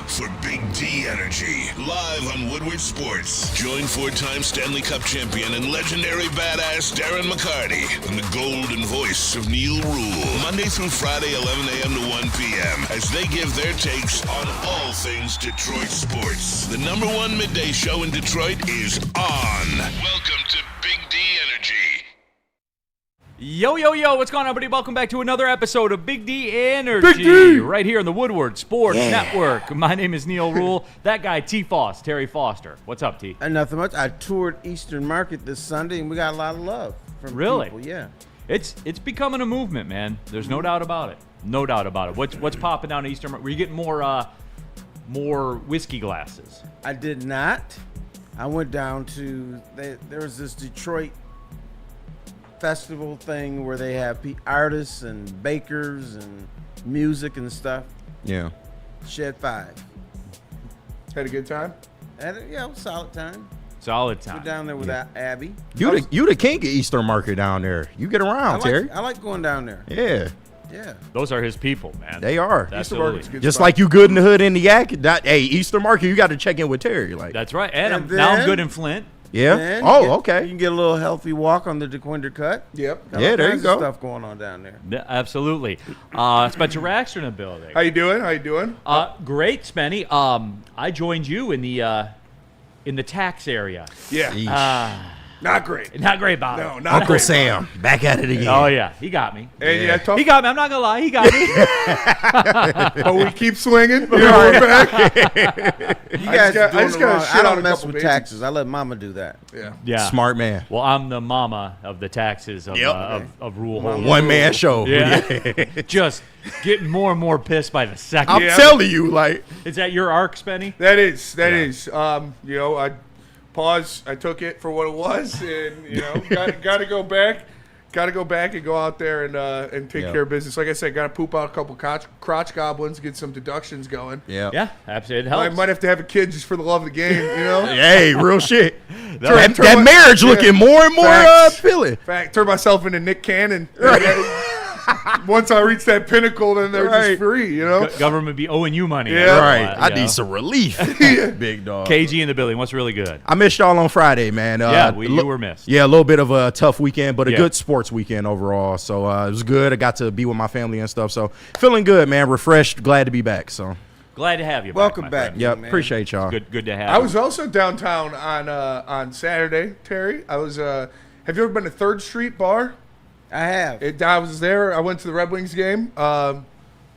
for Big D Energy, live on Woodward Sports. Join four-time Stanley Cup champion and legendary badass Darren McCarty and the golden voice of Neal Ruhl, Monday through Friday, 11 a.m. to 1 p.m., as they give their takes on all things Detroit sports. The number one midday show in Detroit is on. Welcome to Big D Energy. Yo, what's going on, everybody? Welcome back to another episode of Big D Energy. Big D! Right here on the Woodward Sports Network. My name is Neal Ruhl. That guy, Terry Foster. What's up, T? And nothing much. I toured Eastern Market this Sunday, and we got a lot of love from people. Yeah. It's becoming a movement, man. There's no doubt about it. No doubt about it. What's popping down Eastern Market? Were you getting more whiskey glasses? I did not. I went down to, there was this Detroit festival thing where they have artists and bakers and music and stuff. Yeah. Shed 5. Had a good time? Solid time. Solid time. We're down there with Abby. You the king of Eastern Market down there. You get around, Terry. I like going down there. Yeah. Yeah. Those are his people, man. They are. Absolutely. Just like you good in the hood in the yak. Hey, Eastern Market, you got to check in with Terry. Like That's right. And then, now I'm good in Flint. Yeah. Okay. You can get a little healthy walk on the DeQuinder Cut. Yep. Got Yeah, all there you kinds go. of stuff going on down there. Yeah, absolutely. Spencer Raxter in the building. How you doing? Great, Spenny. I joined you in the tax area. Yeah. Yeesh. Not great. Not great, Bob. No, not Uncle great. Sam, back at it again. Oh yeah, he got me. And yeah, tough. He got me. I'm not gonna lie, he got me. But we keep swinging. We're back. You guys I just gotta shit I on don't a mess couple with bases. taxes. I let Mama do that. Yeah. Yeah. Smart man. Well, I'm the mama of the taxes of of Ruhl. One man show. Yeah. Just getting more and more pissed by the second. I'm telling you, like. Is that your arc, Spenny? That is. I paused. I took it for what it was, and got to go back. Got to go back and go out there and take care of business. Like I said, got to poop out a couple crotch goblins, get some deductions going. Yeah. Yeah, absolutely. It helps. I might have to have a kid just for the love of the game, Hey, real shit. Turn that my- marriage looking more and more Facts. appealing. In fact, turn myself into Nick Cannon. Once I reach that pinnacle, then they're just free, Government be owing you money. Yeah. Right. I need some relief. Big dog. KG in the building. What's really good? I missed y'all on Friday, man. You were missed. Yeah, a little bit of a tough weekend, but a Yeah. good sports weekend overall. So it was good. I got to be with my family and stuff. So feeling good, man. Refreshed. Glad to be back. So Glad to have you. Welcome my back. friend. yeah, man. appreciate y'all. Good to have. I you. was also downtown on Saturday, Terry. I was. Have you ever been to 3rd Street Bar? I have. I was there. I went to the Red Wings game.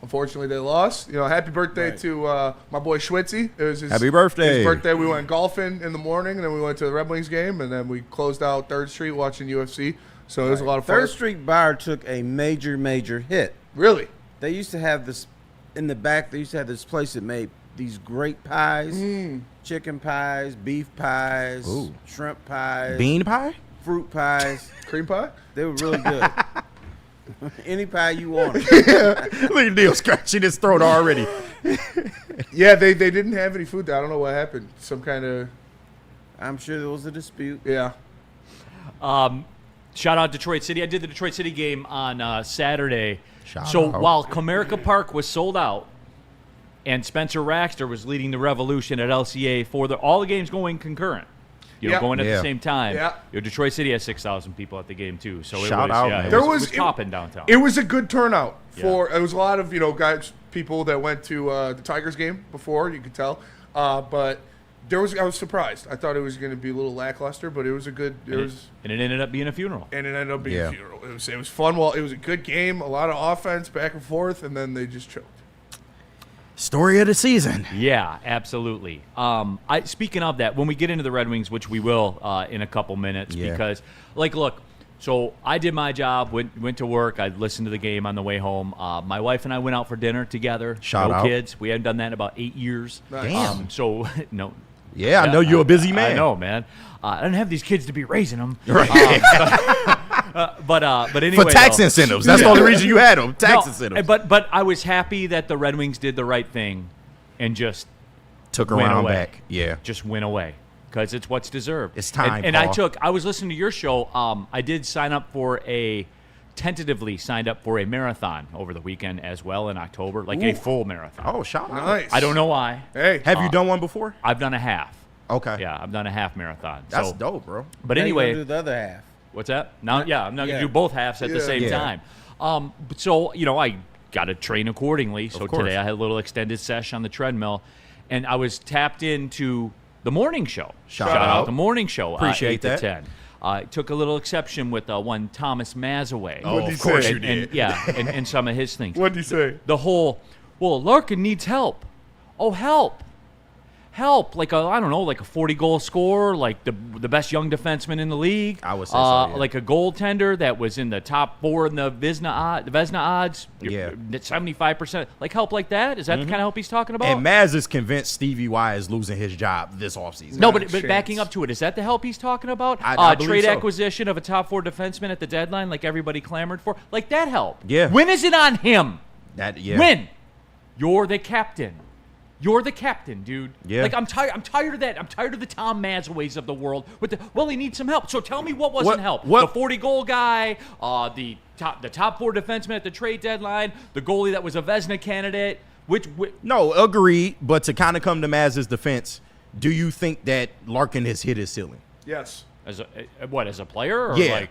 Unfortunately, they lost. Happy birthday to my boy Schwitzy. It was Happy birthday. His birthday. We went golfing in the morning, and then we went to the Red Wings game, and then we closed out 3rd Street watching UFC. So it was a lot of fun. 3rd Street Bar took a major hit. Really? They used to have this in the back. They used to have this place that made these great pies, chicken pies, beef pies, Ooh. shrimp pies, Bean pie? fruit pies. Cream pie? They were really good. Any pie you wanted. Look at Neal scratching his throat already. Yeah, they didn't have any food there. I don't know what happened. Some kind of I'm sure there was a dispute. yeah. Shout out Detroit City. I did the Detroit City game on Saturday. Shout out. While Comerica Park was sold out and Spencer Raxter was leading the revolution at LCA for all the games going concurrent, going at the same time. Yeah. Detroit City has 6,000 people at the game too. So Shout it was, out, yeah, man. it There was was- popping downtown. It was a good turnout for. Yeah. It was a lot of people that went to the Tigers game before. You could tell, but I was surprised. I thought it was going to be a little lackluster, but it was a good. And it ended up being a funeral. And it ended up being a funeral. It was fun. Well, it was a good game. A lot of offense back and forth, and then they just choked. Story of the season. Yeah, absolutely. Speaking of that, when we get into the Red Wings, which we will in a couple minutes, because, look, so I did my job, went to work. I listened to the game on the way home. My wife and I went out for dinner together. Shout no out. kids. We hadn't done that in about 8 years. Nice. Damn. So, no. Yeah, I know you're a busy man. I know, man. I don't have these kids to be raising them. Right. But anyway, For tax though, incentives. That's the only reason you had them. Tax no, incentives. But I was happy that the Red Wings did the right thing and just Took a went round away. back. Yeah. Just went away because it's what's deserved. It's time, And Paul. I was listening to your show. I did sign up for a tentatively signed up for a marathon over the weekend as well in October, like a full marathon. Oh, shout out. Nice. I don't know why. Hey. Have you done one before? I've done a half. Okay. Yeah, I've done a half marathon. That's so, dope, bro. But Now you anyway, gonna do the other half. what's that? Now, yeah, I'm not Yeah. gonna do both halves at the same Yeah. time. So I got to train accordingly. So course. today I had a little extended sesh on the treadmill, and I was tapped into the morning show. Shout out out. the morning show. Appreciate 8 that. to 10. I took a little exception with one Thomas Mazaway. What'd he of course say? you did. And some of his things. What'd you say? The whole, Larkin needs help. Oh, help. Like I don't know, like a 40-goal scorer, like the best young defenseman in the league. I would say so, yeah. Like a goaltender that was in the top 4 in the Vezina odds. Yeah. 75%. Like help like that? Is that the kind of help he's talking about? And Maz is convinced Stevie Y is losing his job this offseason. No, Not but a chance. backing up to it, is that the help he's talking about? I believe Trade so. acquisition of a top 4 defenseman at the deadline, like everybody clamored for, like that help. Yeah. When is it on him? Yeah. When? You're the captain. You're the captain, dude. Yeah. Like I'm tired of that. I'm tired of the Tom Mazaways of the world. He needs some help. So tell me what wasn't help. The 40-goal guy, the top 4 defenseman at the trade deadline, the goalie that was a Vezina candidate. No, agreed. But to kind of come to Maz's defense, do you think that Larkin has hit his ceiling? Yes. As a player? Or Yeah.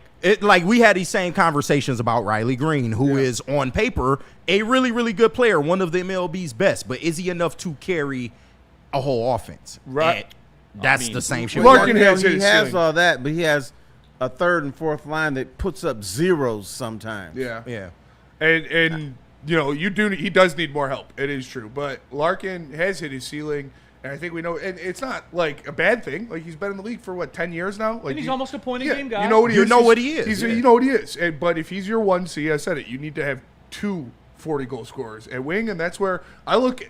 We had these same conversations about Riley Green, who is on paper a really, really good player, one of the MLB's best. But is he enough to carry a whole offense? Right. And that's the same shit. Larkin Well, has hit he his has ceiling. all that, but he has a third and fourth line that puts up zeros sometimes. Yeah. Yeah. And he does need more help. It is true. But Larkin has hit his ceiling, and I think we know, and it's not like a bad thing. Like he's been in the league for 10 years now. Like And he's almost a point-a-game guy. You know what he You is. know He's- what he is, He's, yeah. You know what he is. But if he's your 1C, I said it. You need to have 2 40-goal scorers at wing, and that's where I look.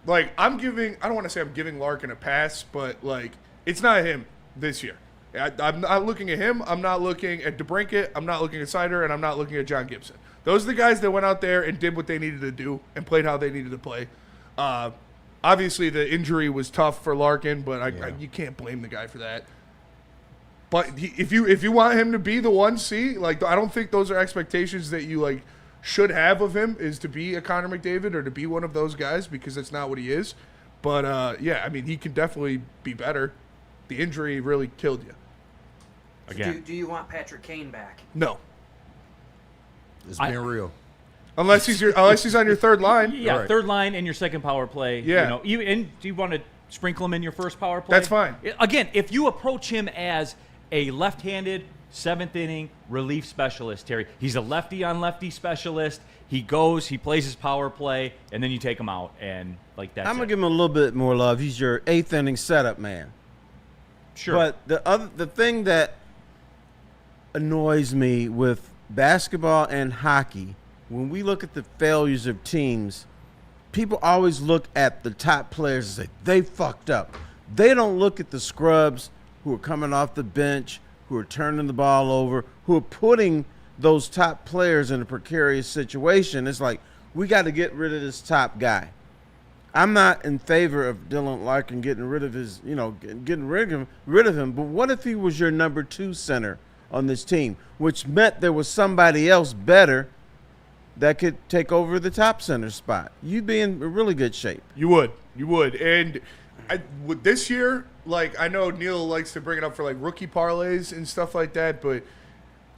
I don't want to say I'm giving Larkin a pass, but it's not him this year. I'm not looking at him. I'm not looking at DeBrincat. I'm not looking at Sider, and I'm not looking at John Gibson. Those are the guys that went out there and did what they needed to do and played how they needed to play. Obviously, the injury was tough for Larkin, but you can't blame the guy for that. But if you want him to be the 1C, I don't think those are expectations that you should have of him, is to be a Connor McDavid or to be one of those guys, because that's not what he is. But he can definitely be better. The injury really killed you. Again. Do you want Patrick Kane back? No, It's been real. unless he's on your third line. Yeah, Right. third line and your second power play. Yeah. And do you want to sprinkle him in your first power play? That's fine. Again, if you approach him as a left-handed 7th inning relief specialist, Terry, he's a lefty on lefty specialist. He plays his power play, and then you take him out, and that's I'm gonna it. give him a little bit more love. He's your 8th inning setup man. Sure. But the thing that annoys me with basketball and hockey, when we look at the failures of teams, people always look at the top players and say they fucked up. They don't look at the scrubs who are coming off the bench, who are turning the ball over, who are putting those top players in a precarious situation. It's like, we got to get rid of this top guy. I'm not in favor of Dylan Larkin getting rid of his, getting rid of him. But what if he was your number 2 center on this team, which meant there was somebody else better that could take over the top center spot? You'd be in really good shape. You would. And with this year, I know Neal likes to bring it up for rookie parlays and stuff like that, but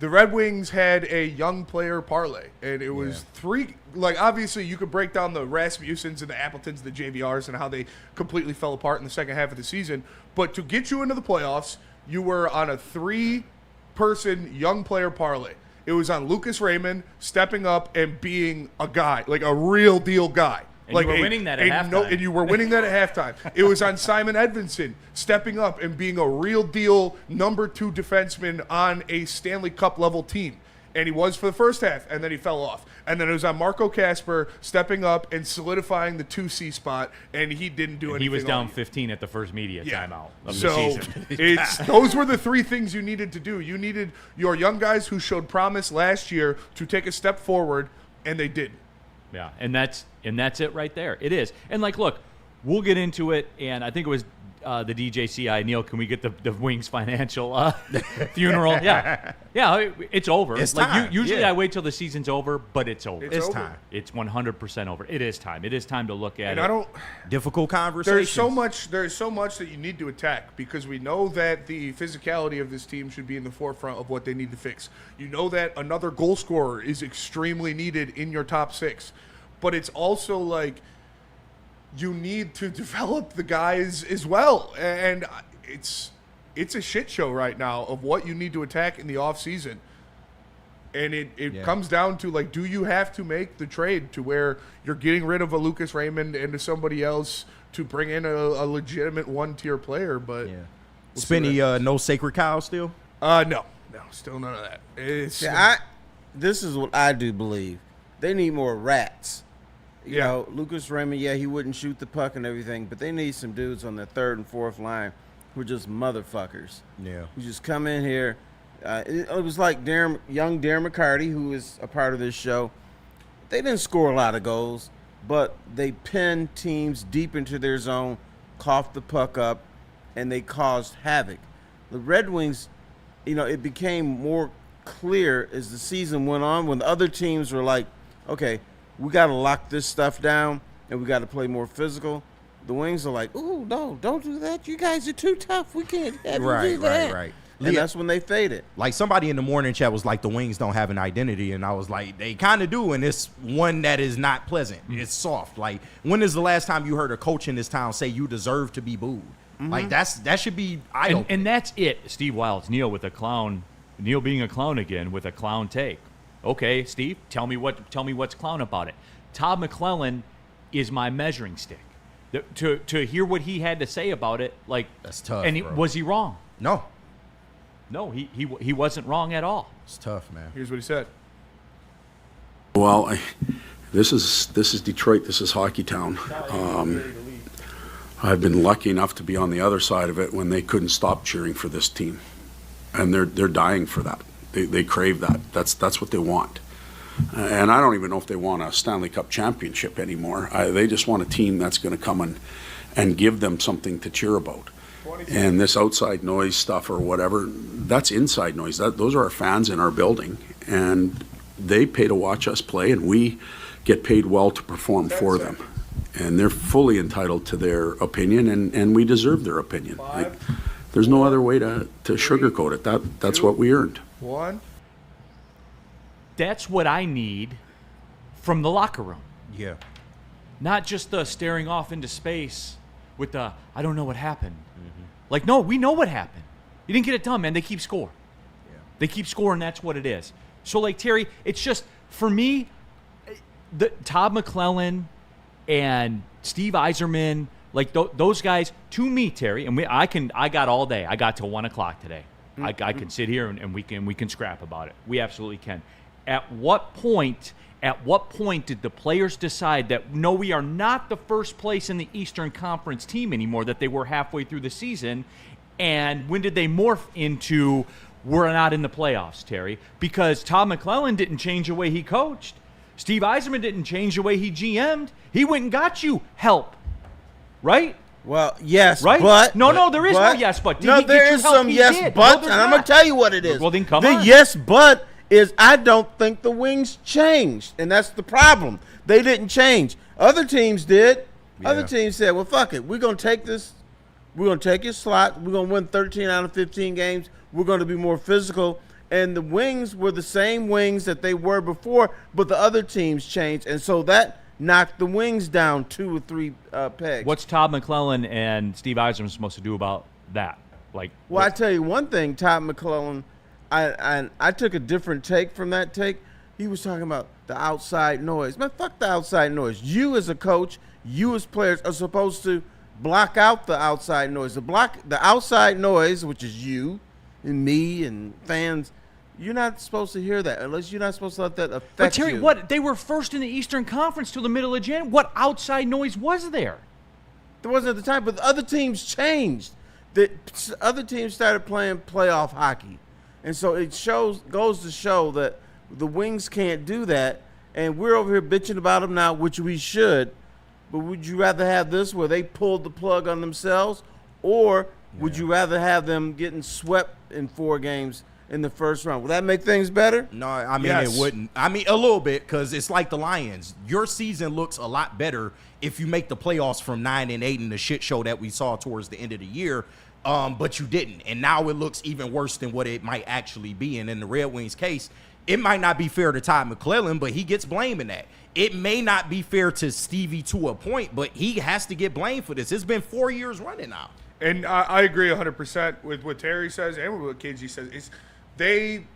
the Red Wings had a young player parlay, and it was 3. Obviously, you could break down the Rasmussens and the Appletons, the JVRs, and how they completely fell apart in the second half of the season. But to get you into the playoffs, you were on a 3-person young player parlay. It was on Lucas Raymond stepping up and being a guy, a real deal guy. And you were winning that at halftime. And you were winning that at halftime. It was on Simon Edvinsson stepping up and being a real deal number 2 defenseman on a Stanley Cup level team. And he was for the first half, and then he fell off. And then it was on Marco Kasper stepping up and solidifying the 2C spot, and he didn't do anything. He was down all year. 15 at the first media timeout of So the season. those were the 3 things you needed to do. You needed your young guys who showed promise last year to take a step forward, and they did. Yeah, and that's it right there. It is. And look, we'll get into it, and I think it was the DJCI, Neal, can we get the Wings financial funeral? Yeah, it's over. It's like time. Usually Yeah. I wait till the season's over, but it's over. It's over. time. It's 100% over. It is time. It is time to look at And it. I don't. Difficult conversations. There's so much that you need to attack because we know that the physicality of this team should be in the forefront of what they need to fix. You know that another goal scorer is extremely needed in your top 6, but it's also like you need to develop the guys as well, and it's a shit show right now of what you need to attack in the off season. And it comes down to, like, do you have to make the trade to where you're getting rid of a Lucas Raymond into somebody else to bring in a legitimate one-tier player? But we'll Spinny, no sacred cow still? no, still none of that. This is what I do believe. They need more rats. You know, Lucas Raymond, he wouldn't shoot the puck and everything, but they need some dudes on the 3rd and 4th line who are just motherfuckers. Yeah. Who just come in here. It was like young Darren McCarty, who is a part of this show. They didn't score a lot of goals, but they pinned teams deep into their zone, coughed the puck up, and they caused havoc. The Red Wings, it became more clear as the season went on when the other teams were like, okay, we got to lock this stuff down and we got to play more physical. The Wings are like, ooh, no, don't do that. You guys are too tough. We can't have you do that. Right. And that's when they faded. Like, somebody in the morning chat was like, the Wings don't have an identity. And I was like, they kind of do. And it's one that is not pleasant. It's soft. Like, when is the last time you heard a coach in this town say you deserve to be booed? Like, that should be eye-opening. And that's it. Steve Wilds, Neal with a clown. Neal being a clown again with a clown take. Okay, Steve, tell me what's clown about it. Todd McClellan is my measuring stick. To hear what he had to say about it, like, that's tough. And bro. was he wrong? No, he wasn't wrong at all. it's tough, man. Here's what he said. Well, this is Detroit. This is hockey town. I've been lucky enough to be on the other side of it when they couldn't stop cheering for this team, and they're dying for that. They crave that. That's what they want. And I don't even know if they want a Stanley Cup championship anymore. They just want a team that's going to come and give them something to cheer about. And this outside noise stuff or whatever, that's inside noise. Those are our fans in our building, and they pay to watch us play, and we get paid well to perform for them. And they're fully entitled to their opinion, and we deserve their opinion. Like, there's no other way to sugarcoat it. That's what we earned. One. That's what I need from the locker room. Yeah. Not just the staring off into space with the, I don't know what happened. Like, no, we know what happened. You didn't get it done, man. They keep scoring. Yeah. They keep scoring. That's what it is. So, like, Terry, it's just, for me, Todd McClellan and Steve Yzerman, like those guys, to me, Terry, and I got all day. I got till 1 o'clock today. I can sit here and we can scrap about it. We absolutely can. At what point did the players decide that, no, we are not the first place in the Eastern Conference team anymore that they were halfway through the season? And when did they morph into, we're not in the playoffs, Terry? Because Todd McClellan didn't change the way he coached. Steve Yzerman didn't change the way he GM'd. He went and got you help, right? Well, yes, right? but no, there is no yes, but. No, there is some yes, but, and I'm going to tell you what it is. Well, then come on. The yes, but is I don't think the Wings changed, and that's the problem. They didn't change. Other teams did. Yeah. Other teams said, well, fuck it. We're going to take this. We're going to take your slot. We're going to win 13 out of 15 games. We're going to be more physical. And the Wings were the same Wings that they were before, but the other teams changed, and so that knocked the Wings down 2 or 3 pegs. What's Todd McClellan and Steve Yzerman supposed to do about that? Well, I tell you one thing, Todd McClellan, I took a different take from that take. He was talking about the outside noise. Man, fuck the outside noise. You as a coach, you as players are supposed to block out the outside noise. The outside noise, which is you and me and fans, you're not supposed to hear that unless you're not supposed to let that affect you. But Terry, what? They were first in the Eastern Conference till the middle of January. What outside noise was there? There wasn't at the time, but the other teams changed. The other teams started playing playoff hockey. And so it goes to show that the Wings can't do that. And we're over here bitching about them now, which we should. But would you rather have this where they pulled the plug on themselves, Or would you rather have them getting swept in 4 games in the first round? Will that make things better? No, I mean, Yes. it wouldn't. I mean, a little bit, because it's like the Lions. Your season looks a lot better if you make the playoffs from 9-8 in the shit show that we saw towards the end of the year. But you didn't. And now it looks even worse than what it might actually be. And in the Red Wings case, it might not be fair to Todd McClellan, but he gets blamed in that. It may not be fair to Stevie to a point, but he has to get blamed for this. It's been 4 years running now. And I agree 100% with what Terry says and with what KG says. Is they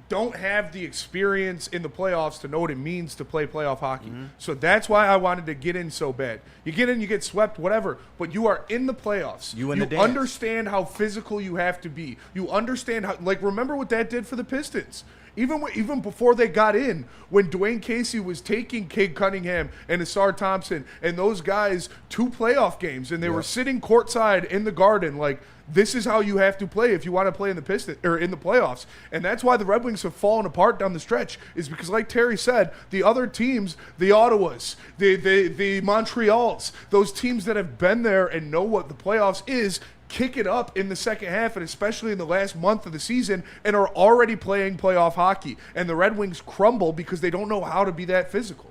don't have the experience in the playoffs to know what it means to play playoff hockey. So that's why I wanted to get in so bad. You get in, you get swept, whatever, but you are in the playoffs. You in the dance. Understand how physical you have to be. You understand how, like, remember what that did for the Pistons. Even before they got in, when Dwayne Casey was taking Cade Cunningham and Asar Thompson and those guys to playoff games, and they were sitting courtside in the Garden, like, this is how you have to play if you want to play in the Pistons or in the playoffs. And that's why the Red Wings have fallen apart down the stretch, is because, like Terry said, the other teams, the Ottawas, the Montreals, those teams that have been there and know what the playoffs is, kick it up in the second half, and especially in the last month of the season, and are already playing playoff hockey. And the Red Wings crumble because they don't know how to be that physical.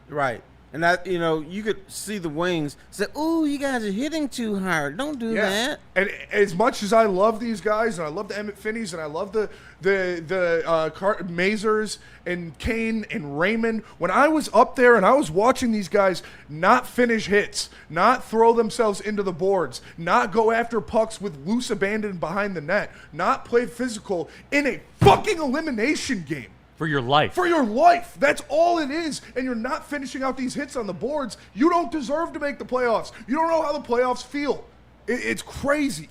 Right. And that, you could see the Wings say, "Ooh, you guys are hitting too hard. Don't do that." And as much as I love these guys, and I love the Emmett Finneys, and I love the Mazers and Kane and Raymond, when I was up there and I was watching these guys not finish hits, not throw themselves into the boards, not go after pucks with loose abandon behind the net, not play physical in a fucking elimination game. For your life. For your life. That's all it is. And you're not finishing out these hits on the boards. You don't deserve to make the playoffs. You don't know how the playoffs feel. It's crazy.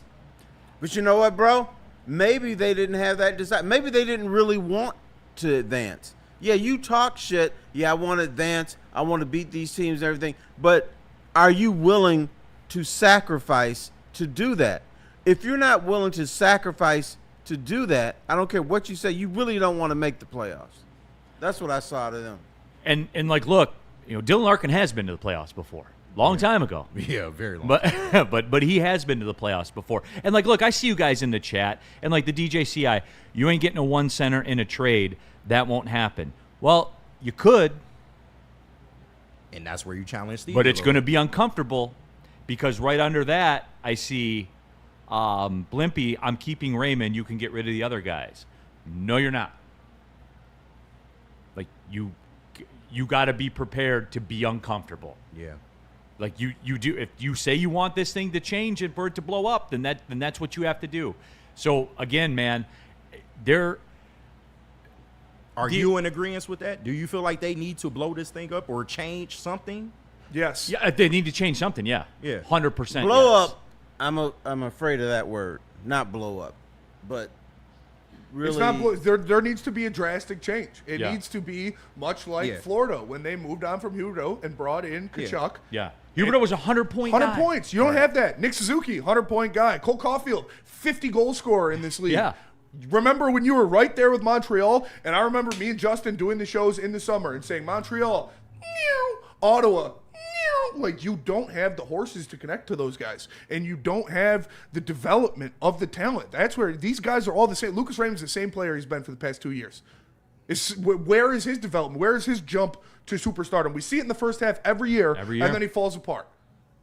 But you know what, bro? Maybe they didn't have that desire. Maybe they didn't really want to advance. Yeah, you talk shit. Yeah, I want to advance. I want to beat these teams and everything. But are you willing to sacrifice to do that? If you're not willing to sacrifice to do that, I don't care what you say, you really don't want to make the playoffs. That's what I saw to them. And like, look, Dylan Larkin has been to the playoffs before. Long time ago. Yeah, very long. But he has been to the playoffs before. And like, look, I see you guys in the chat, and like the DJCI, you ain't getting a one center in a trade. That won't happen. Well, you could. And that's where you challenge Steve. But it's going to be uncomfortable, because right under that, I see Blimpie, I'm keeping Raymond. You can get rid of the other guys. No, you're not. Like, you got to be prepared to be uncomfortable. Yeah. Like, you do. If you say you want this thing to change and for it to blow up, then that's what you have to do. So again, man, Are you in agreement with that? Do you feel like they need to blow this thing up or change something? Yes. Yeah, they need to change something. Yeah. 100%. Blow yes. up. I'm afraid of that word. Not blow up, but really, it's not there needs to be a drastic change. It needs to be much like Florida when they moved on from Huberdeau and brought in Kachuk. Yeah. Huberdeau was a 100-point guy. 100 points. You don't have that. Nick Suzuki, 100-point guy. Cole Caulfield, 50 goal scorer in this league. Yeah. Remember when you were right there with Montreal? And I remember me and Justin doing the shows in the summer and saying, Montreal, meow, Ottawa, meow. Like, you don't have the horses to connect to those guys. And you don't have the development of the talent. That's where these guys are all the same. Lucas Raymond's the same player he's been for the past 2 years. Where is his development? Where is his jump to superstardom? We see it in the first half every year. And then he falls apart.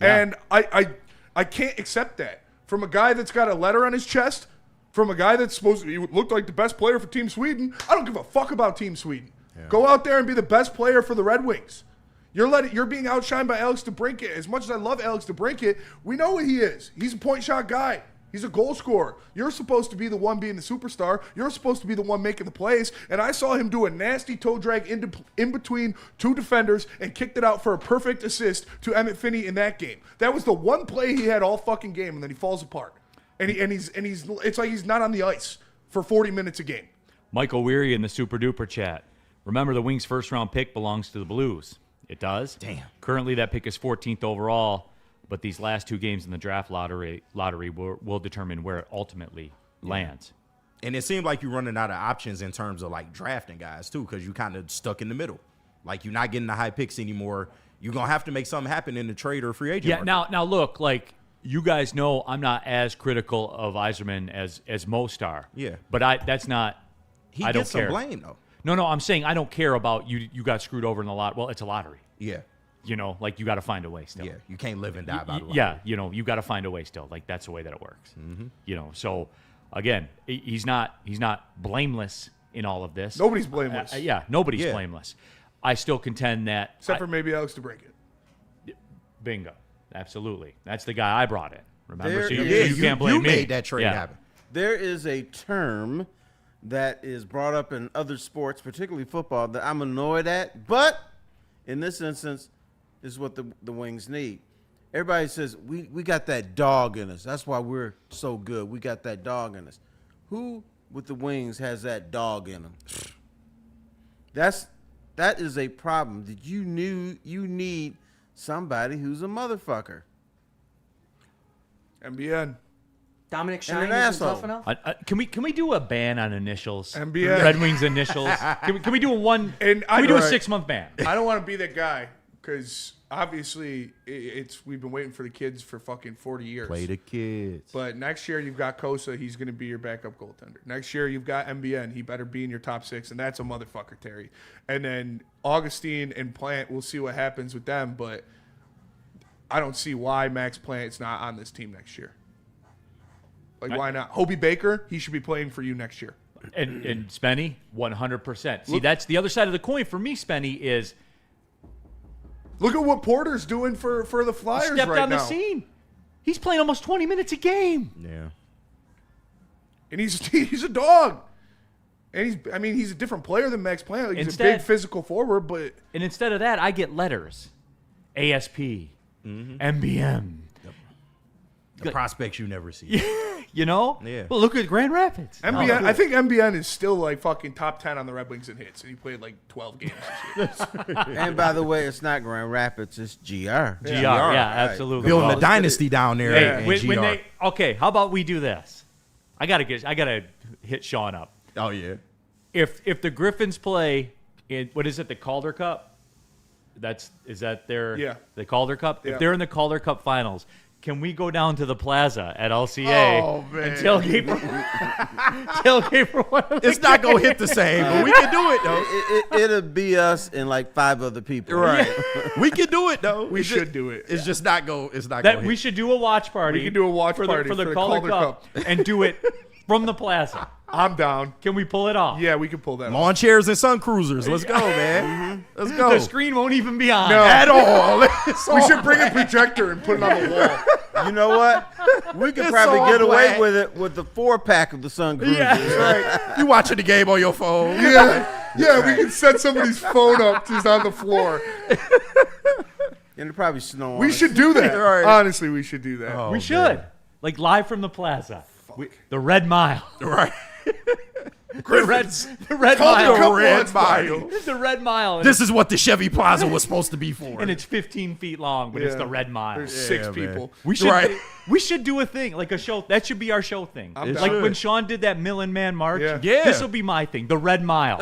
Yeah. And I can't accept that. From a guy that's got a letter on his chest, from a guy that's supposed to look like the best player for Team Sweden. I don't give a fuck about Team Sweden. Yeah. Go out there and be the best player for the Red Wings. You're being outshined by Alex DeBrincat. As much as I love Alex DeBrincat, we know what he is. He's a point shot guy. He's a goal scorer. You're supposed to be the one being the superstar. You're supposed to be the one making the plays. And I saw him do a nasty toe drag in between two defenders and kicked it out for a perfect assist to Emmett Finney in that game. That was the one play he had all fucking game, and then he falls apart. And he's it's like he's not on the ice for 40 minutes a game. Michael Weary in the Super Duper chat. Remember, the Wings' first-round pick belongs to the Blues. It does. Damn. Currently, that pick is 14th overall, but these last two games in the draft lottery will determine where it ultimately lands. And it seemed like you're running out of options in terms of, like, drafting guys, too, because you kind of stuck in the middle. Like, you're not getting the high picks anymore. You're going to have to make something happen in the trade or free agent market. Now look, like, you guys know I'm not as critical of Yzerman as most are. Yeah. But that's not. He I don't gets some care. blame though. No, I'm saying I don't care about you. You got screwed over in the lot. Well, it's a lottery. Yeah. You know, like you got to find a way still. Yeah. You can't live and die by the law. Yeah, you know, you got to find a way still. Like that's the way that it works. Mm-hmm. You know, so again, he's not blameless in all of this. Nobody's blameless. Nobody's blameless. I still contend that Except for maybe Alex DeBrincat. Bingo. Absolutely. That's the guy I brought in. Remember? So There you can't blame you me. made that trade happen. There is a term that is brought up in other sports, particularly football, that I'm annoyed at. But in this instance, this is what the Wings need. Everybody says, we got that dog in us. That's why we're so good. We got that dog in us. Who with the Wings has that dog in them? That is a problem. That you need somebody who's a motherfucker. MBN. Dominic And Shine an isn't asshole. tough enough? Can we do a ban on initials? NBA. Red Wings initials. Can we do a one? And Can we do a right. 6-month ban? I don't want to be that guy because obviously we've been waiting for the kids for fucking 40 years. Play the kids. But next year you've got Kosa. He's going to be your backup goaltender. Next year you've got MBN. He better be in your top 6, and that's a motherfucker, Terry. And then Augustine and Plant, we'll see what happens with them. But I don't see why Max Plant's not on this team next year. Like, why not? Hobie Baker, he should be playing for you next year. And Spenny, 100%. See, that's the other side of the coin for me, Spenny, is Look at what Porter's doing for the Flyers stepped right on now. the scene. He's playing almost 20 minutes a game. Yeah. And he's a dog. And he's a different player than Max Plant. Like, he's a big physical forward, but And instead of that, I get letters. ASP, MBM. The prospects you never see. You know? Yeah. Well, look at Grand Rapids. MBN, I think MBN is still like fucking top 10 on the Red Wings in hits, and he played like 12 games this year. And by the way, it's not Grand Rapids, it's GR. GR, yeah, absolutely. Building Well, the dynasty down there. Hey, in GR. okay, how about we do this? I gotta hit Sean up. Oh yeah. If the Griffins play in what is it, the Calder Cup? Is that their the Calder Cup? Yeah. If they're in the Calder Cup finals, can we go down to the plaza at LCA and tailgate for one of the It's not gonna hit the same, but we can do it though. It'll be us and like 5 other people. Right. We can do it though. We should do it. It's just not go. It's not that going. we should do a watch party. We can do a watch for party for the for the Calder Calder Cup and do it from the plaza. I'm down. Can we pull it off? Yeah, we can pull that off. Lawn chairs and sun cruisers. Let's go, man. Let's go. The screen won't even be on. No. At all. We should bring a projector and put it on the wall. You know what? We could It's probably all get away black. with it with the 4-pack of the Sun Cruisers. Right. You watching the game on your phone. Yeah, we can set somebody's phone up just on the floor. And it'll probably snow on We us. should do that. Right. Honestly, we should do that. Oh, We should. Like live from the plaza. The Red Mile. Right. The Red Calder Mile. Cup Red watch party. Mile. The Red Mile. And, This is what the Chevy Plaza was supposed to be for. and it's 15 feet long, but it's Yeah. the Red Mile. There's 6 man. people. We should Right. we should do a thing, like a show. That should be our show thing. I'm Like down. when Sean did that Millen Man March. Yeah. Yeah. This will be my thing, the Red Mile.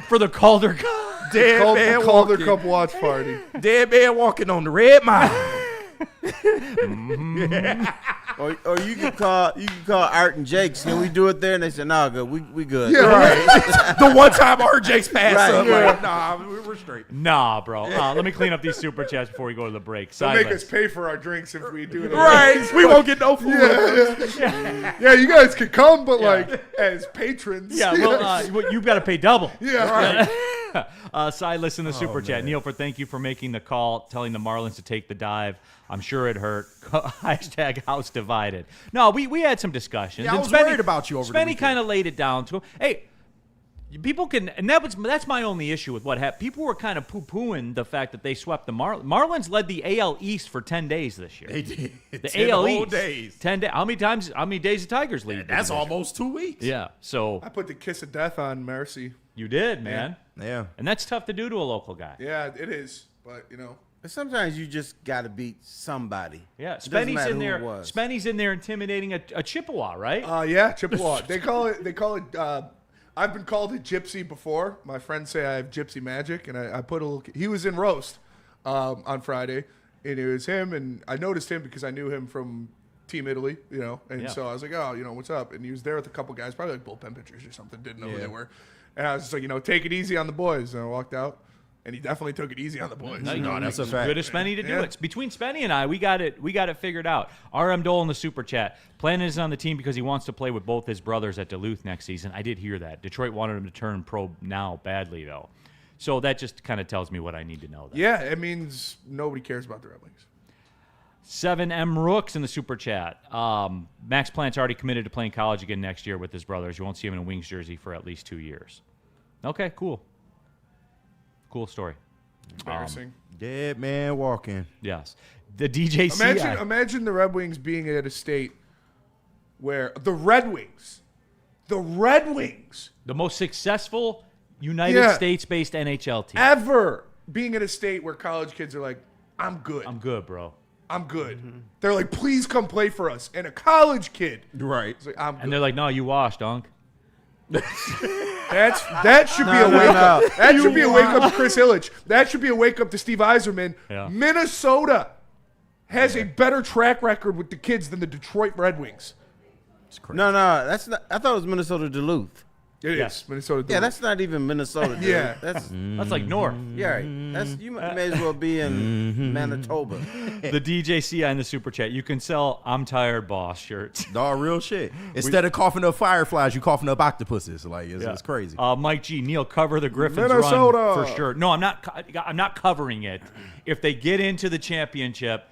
For the Calder Cup. Dead man Calder walking. Cup watch party. Dead man walking on the Red Mile. Or you can call Art and Jakes. Can we do it there? And they said, no, good. We good. Yeah, right. The one time RJ's passed Right, up. yeah. Like, nah, we're straight. Nah, bro. Let me clean up these super chats before we go to the break. They'll make us Silas. pay for our drinks if we do it. Right. We won't get no food. Yeah, you guys could come, but like as patrons. Yeah, well, you've got to pay double. Yeah. Silas in the super chat. Neal, thank you for making the call, telling the Marlins to take the dive. I'm sure it hurt. Hashtag house divided. No, we had some discussions. Yeah, I And was worried about you over the Spenny weekend. kind of laid it down to him. Hey, people can, and that's my only issue with what happened. People were kind of poo-pooing the fact that they swept the Marlins. Marlins led the AL East for 10 days this year. They did. The 10 AL whole East. days. 10 days. How many days the Tigers lead? the That's division? almost 2 weeks. Yeah, so I put the kiss of death on Mercy. you did, man. Yeah. And that's tough to do to a local guy. Yeah, it is. But, you know. But sometimes you just got to beat somebody. Yeah, It doesn't Spenny's matter in who there. it was. Spenny's in there intimidating a Chippewa, right? Yeah, Chippewa. They call it. I've been called a gypsy before. My friends say I have gypsy magic, and I put a little. He was in roast on Friday, and it was him, and I noticed him because I knew him from Team Italy, and so I was like, oh, what's up? And he was there with a couple guys, probably like bullpen pitchers or something, didn't know who they were. And I was just like, take it easy on the boys. And I walked out, and he definitely took it easy on the boys. No, that's a fact. Good of Spenny to do it. Between Spenny and I, we got it figured out. RM Dole in the super chat. Planning is on the team because he wants to play with both his brothers at Duluth next season. I did hear that. Detroit wanted him to turn pro now badly, though. So that just kind of tells me what I need to know. Yeah, it means nobody cares about the Red Wings. 7M Rooks in the super chat. Max Plant's already committed to playing college again next year with his brothers. You won't see him in a Wings jersey for at least 2 years. Okay, cool. Cool story. Embarrassing. Dead man walking. Yes. The DJC. Imagine the Red Wings being at a state where the Red Wings, the most successful United States-based NHL team ever, being at a state where college kids are like, I'm good. I'm good, bro. I'm good. Mm-hmm. They're like, please come play for us. And a college kid, right? Like, I'm good. And they're like, no, you washed, Dunk. That should be a wake up. That should be a wake up to Chris Illich. That should be a wake up to Steve Yzerman. Yeah. Minnesota has a better track record with the kids than the Detroit Red Wings. It's crazy. No, that's not. I thought it was Minnesota Duluth. It is Minnesota. Yeah, that's not even Minnesota. Dude. Yeah. that's like north. Yeah, that's you may as well be in Manitoba. The DJCI in the super chat. You can sell "I'm tired, boss" shirts. Dog, real shit. Instead of coughing up fireflies, you coughing up octopuses. Like it's crazy. Mike G. Neal, cover the Griffins Minnesota. run for sure. No, I'm not covering it. If they get into the championship,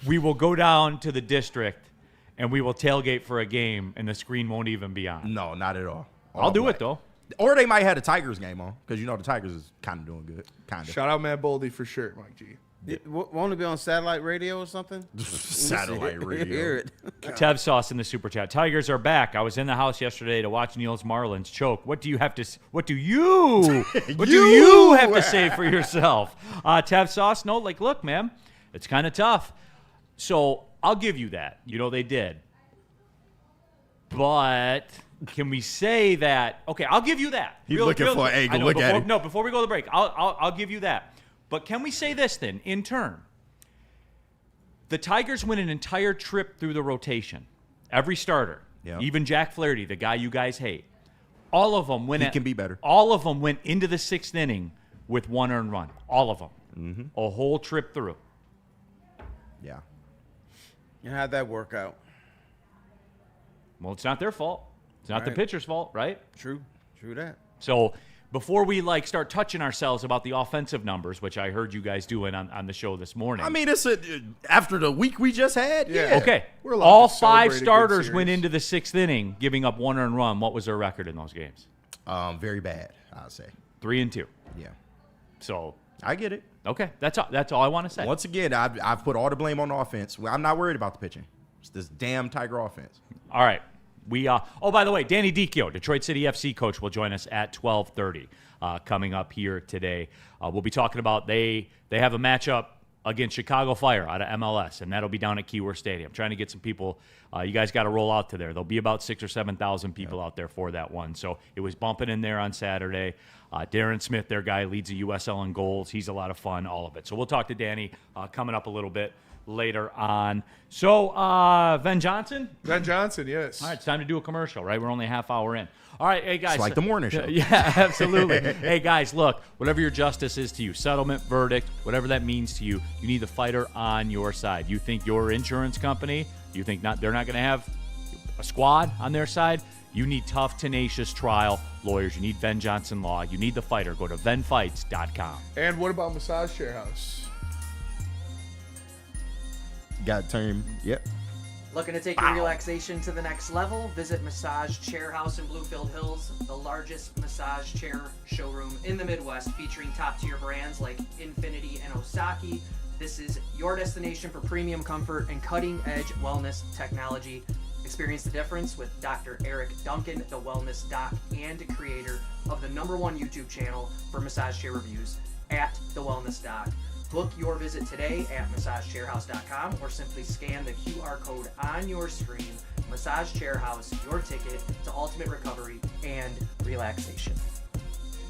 we will go down to the district and we will tailgate for a game, and the screen won't even be on. No, not at all. I'll do it though. Or they might have the Tigers game on because the Tigers is kind of doing good. Kind of. Shout out Matt Boldy for sure, Mike G. Won't it be on satellite radio or something? Satellite radio. Hear it. Tev Sauce in the super chat. Tigers are back. I was in the house yesterday to watch Neal's Marlins choke. What do you have to say for yourself? Tev Sauce, no, look, man, it's kind of tough. So I'll give you that. They did. But can we say that? Okay, I'll give you that. He's looking for an angle. Look at it. No, before we go to the break, I'll give you that. But can we say this then, in turn? The Tigers win an entire trip through the rotation. Every starter, even Jack Flaherty, the guy you guys hate, all of them went. He can be better. All of them went into the sixth inning with one earned run. All of them, a whole trip through. Yeah. And how'd that work out? Well, it's not their fault. It's not the pitcher's fault, right? True that. So before we start touching ourselves about the offensive numbers, which I heard you guys doing on the show this morning. I mean, it's after the week we just had. Yeah. Okay. We're allowed all to five celebrate a good starters series. went into the sixth inning, giving up one earned run. What was their record in those games? Very bad, I'd say. 3-2. Yeah. So I get it. okay, that's all I want to say. Once again, I've put all the blame on the offense. Well, I'm not worried about the pitching. It's this damn Tiger offense. All right. By the way, Danny Dichio, Detroit City FC coach, will join us at 12:30 coming up here today. We'll be talking about they have a matchup against Chicago Fire out of MLS, and that'll be down at Keyworth Stadium. Trying to get some people. You guys got to roll out to there. There'll be about 6,000 or 7,000 people out there for that one. So it was bumping in there on Saturday. Darren Smith, their guy, leads the USL in goals. He's a lot of fun, all of it. So we'll talk to Danny coming up a little bit later on. So, Ven Johnson? Ven Johnson, yes. All right, it's time to do a commercial, right? We're only a half hour in. All right, hey, guys. It's like the morning show. Yeah, absolutely. Hey, guys, look, whatever your justice is to you, settlement, verdict, whatever that means to you, you need the fighter on your side. You think your insurance company, you think they're not going to have a squad on their side? You need tough, tenacious trial lawyers. You need Ven Johnson Law. You need the fighter. Go to venfights.com. And what about Massage Chair House? Got term. Yep. Looking to take your relaxation to the next level? Visit Massage Chair House in Bluefield Hills, the largest massage chair showroom in the Midwest, featuring top-tier brands like Infinity and Osaki. This is your destination for premium comfort and cutting-edge wellness technology. Experience the difference with Dr. Eric Duncan, the wellness doc and creator of the #1 YouTube channel for massage chair reviews, at The Wellness Doc. Book your visit today at massagechairhouse.com or simply scan the QR code on your screen. Massage Chair House, your ticket to ultimate recovery and relaxation.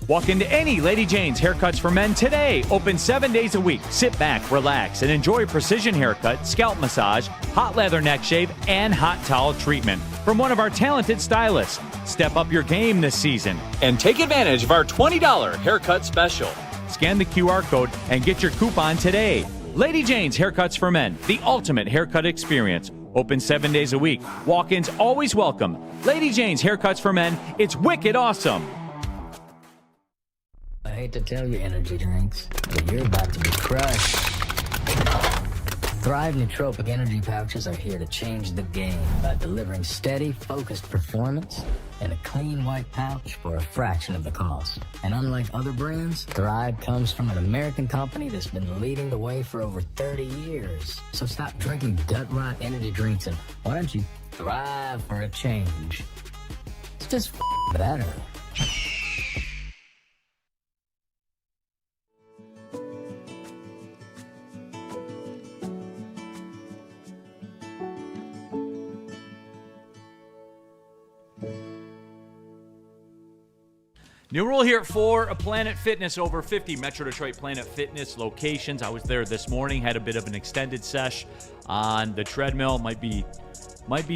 Walk into any Lady Jane's Haircuts for Men today. Open 7 days a week. Sit back, relax, and enjoy precision haircut, scalp massage, hot leather neck shave, and hot towel treatment from one of our talented stylists. Step up your game this season and take advantage of our $20 haircut special. Scan the QR code and get your coupon today. Lady Jane's Haircuts for Men, the ultimate haircut experience. Open 7 days a week. Walk-ins always welcome. Lady Jane's Haircuts for Men. It's wicked awesome. I hate to tell you, energy drinks, but you're about to be crushed. Thrive nootropic energy pouches are here to change the game by delivering steady, focused performance in a clean white pouch for a fraction of the cost. And unlike other brands, Thrive comes from an American company that's been leading the way for over 30 years. So stop drinking gut rot energy drinks and why don't you thrive for a change? It's just better. New Ruhl here for Planet Fitness, over 50 Metro Detroit Planet Fitness locations. I was there this morning, had a bit of an extended sesh on the treadmill. Might be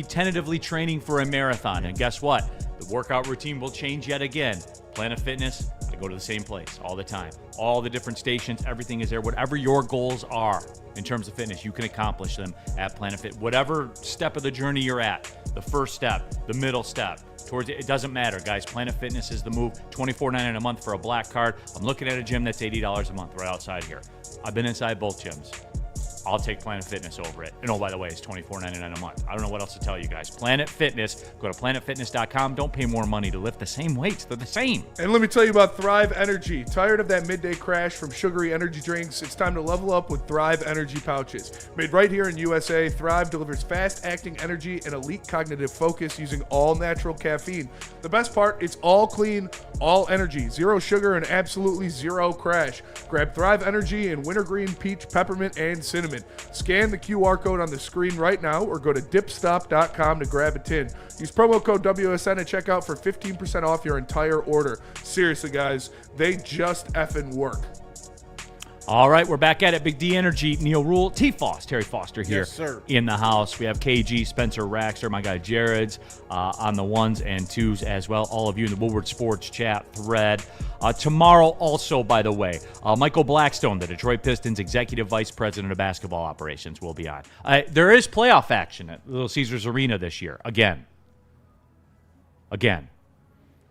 tentatively training for a marathon. And guess what? The workout routine will change yet again. Planet Fitness, I go to the same place all the time. All the different stations, everything is there. Whatever your goals are in terms of fitness, you can accomplish them at Planet Fit. Whatever step of the journey you're at, the first step, the middle step, towards it doesn't matter, guys. Planet Fitness is the move. $24.99 a month for a black card. I'm looking at a gym that's $80 a month right outside here. I've been inside both gyms. I'll take Planet Fitness over it. And oh, by the way, it's $24.99 a month. I don't know what else to tell you guys. Planet Fitness. Go to planetfitness.com. Don't pay more money to lift the same weights. They're the same. And let me tell you about Thrive Energy. Tired of that midday crash from sugary energy drinks? It's time to level up with Thrive Energy pouches. Made right here in USA, Thrive delivers fast-acting energy and elite cognitive focus using all-natural caffeine. The best part, it's all clean, all energy, zero sugar, and absolutely zero crash. Grab Thrive Energy in wintergreen, peach, peppermint, and cinnamon. Scan the QR code on the screen right now or go to dipstop.com to grab a tin. Use promo code WSN at checkout for 15% off your entire order. Seriously, guys, they just effing work. All right, we're back at it. Big D Energy, Neal Ruhl, Terry Foster here Yes, sir. in the house. We have KG, Spencer Raxter, my guy Jared's on the ones and twos as well. All of you in the Woodward Sports chat thread. Tomorrow also, by the way, Michael Blackstone, the Detroit Pistons Executive Vice President of Basketball Operations, will be on. There is playoff action at Little Caesars Arena this year. Again.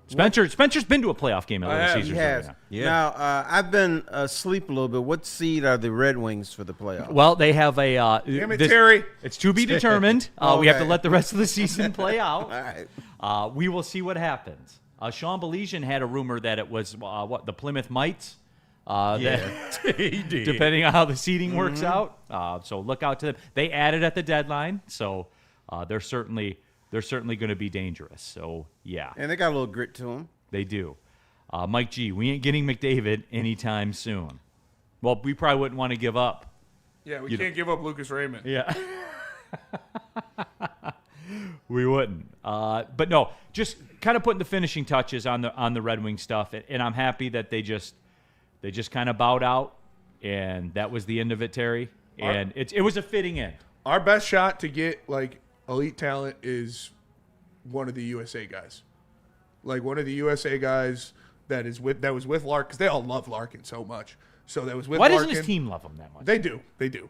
Spencer's been to a playoff game at Little Caesars He has. Arena. Yeah. Now, I've been asleep a little bit. What seed are the Red Wings for the playoffs? Well, they have a... Damn it, Terry. It's to be determined. We have to Okay. let the rest of the season play out. All right. We will see what happens. Sean Baligian had a rumor that it was, the Plymouth Mites? He did. Depending on how the seeding works out. So look out to them. They added at the deadline, so they're certainly going to be dangerous. So, yeah, And they got a little grit to them. they do. Mike G, we ain't getting McDavid anytime soon. Well, we probably wouldn't want to give up. Yeah, we can't give up Lucas Raymond. Yeah. We wouldn't. But no, just kind of putting the finishing touches on the Red Wing stuff, and I'm happy that they just kind of bowed out, and that was the end of it, Terry. And it was a fitting end. Our best shot to get like elite talent is one of the USA guys, like one of the USA guys that was with Larkin, because they all love Larkin so much. So that was with. Why Larkin. doesn't his team love him that much? They do.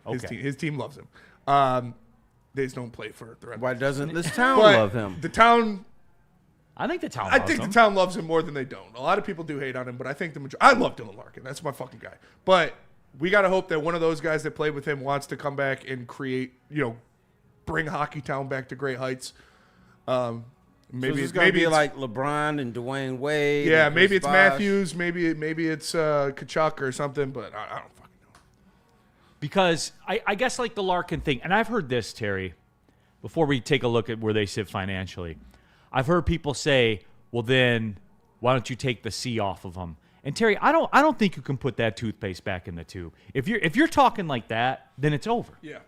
Okay. His team loves him. They just don't play for the Red Why Wings. doesn't this town But love him? The town. I think the town. I loves think him. the town loves him more than they don't. A lot of people do hate on him, but I think the majority. I love Dylan Larkin. That's my fucking guy. But we got to hope that one of those guys that played with him wants to come back and create, bring Hockey Town back to great heights. Maybe it's going to be like LeBron and Dwayne Wade. yeah, and maybe Chris it's Bosh. Matthews, maybe it's Kachuk or something, but I don't fucking know. Because I guess like the Larkin thing, and I've heard this, Terry, before we take a look at where they sit financially, I've heard people say, well, then why don't you take the C off of them? And Terry, I don't think you can put that toothpaste back in the tube. If you're talking like that, then it's over. Yeah.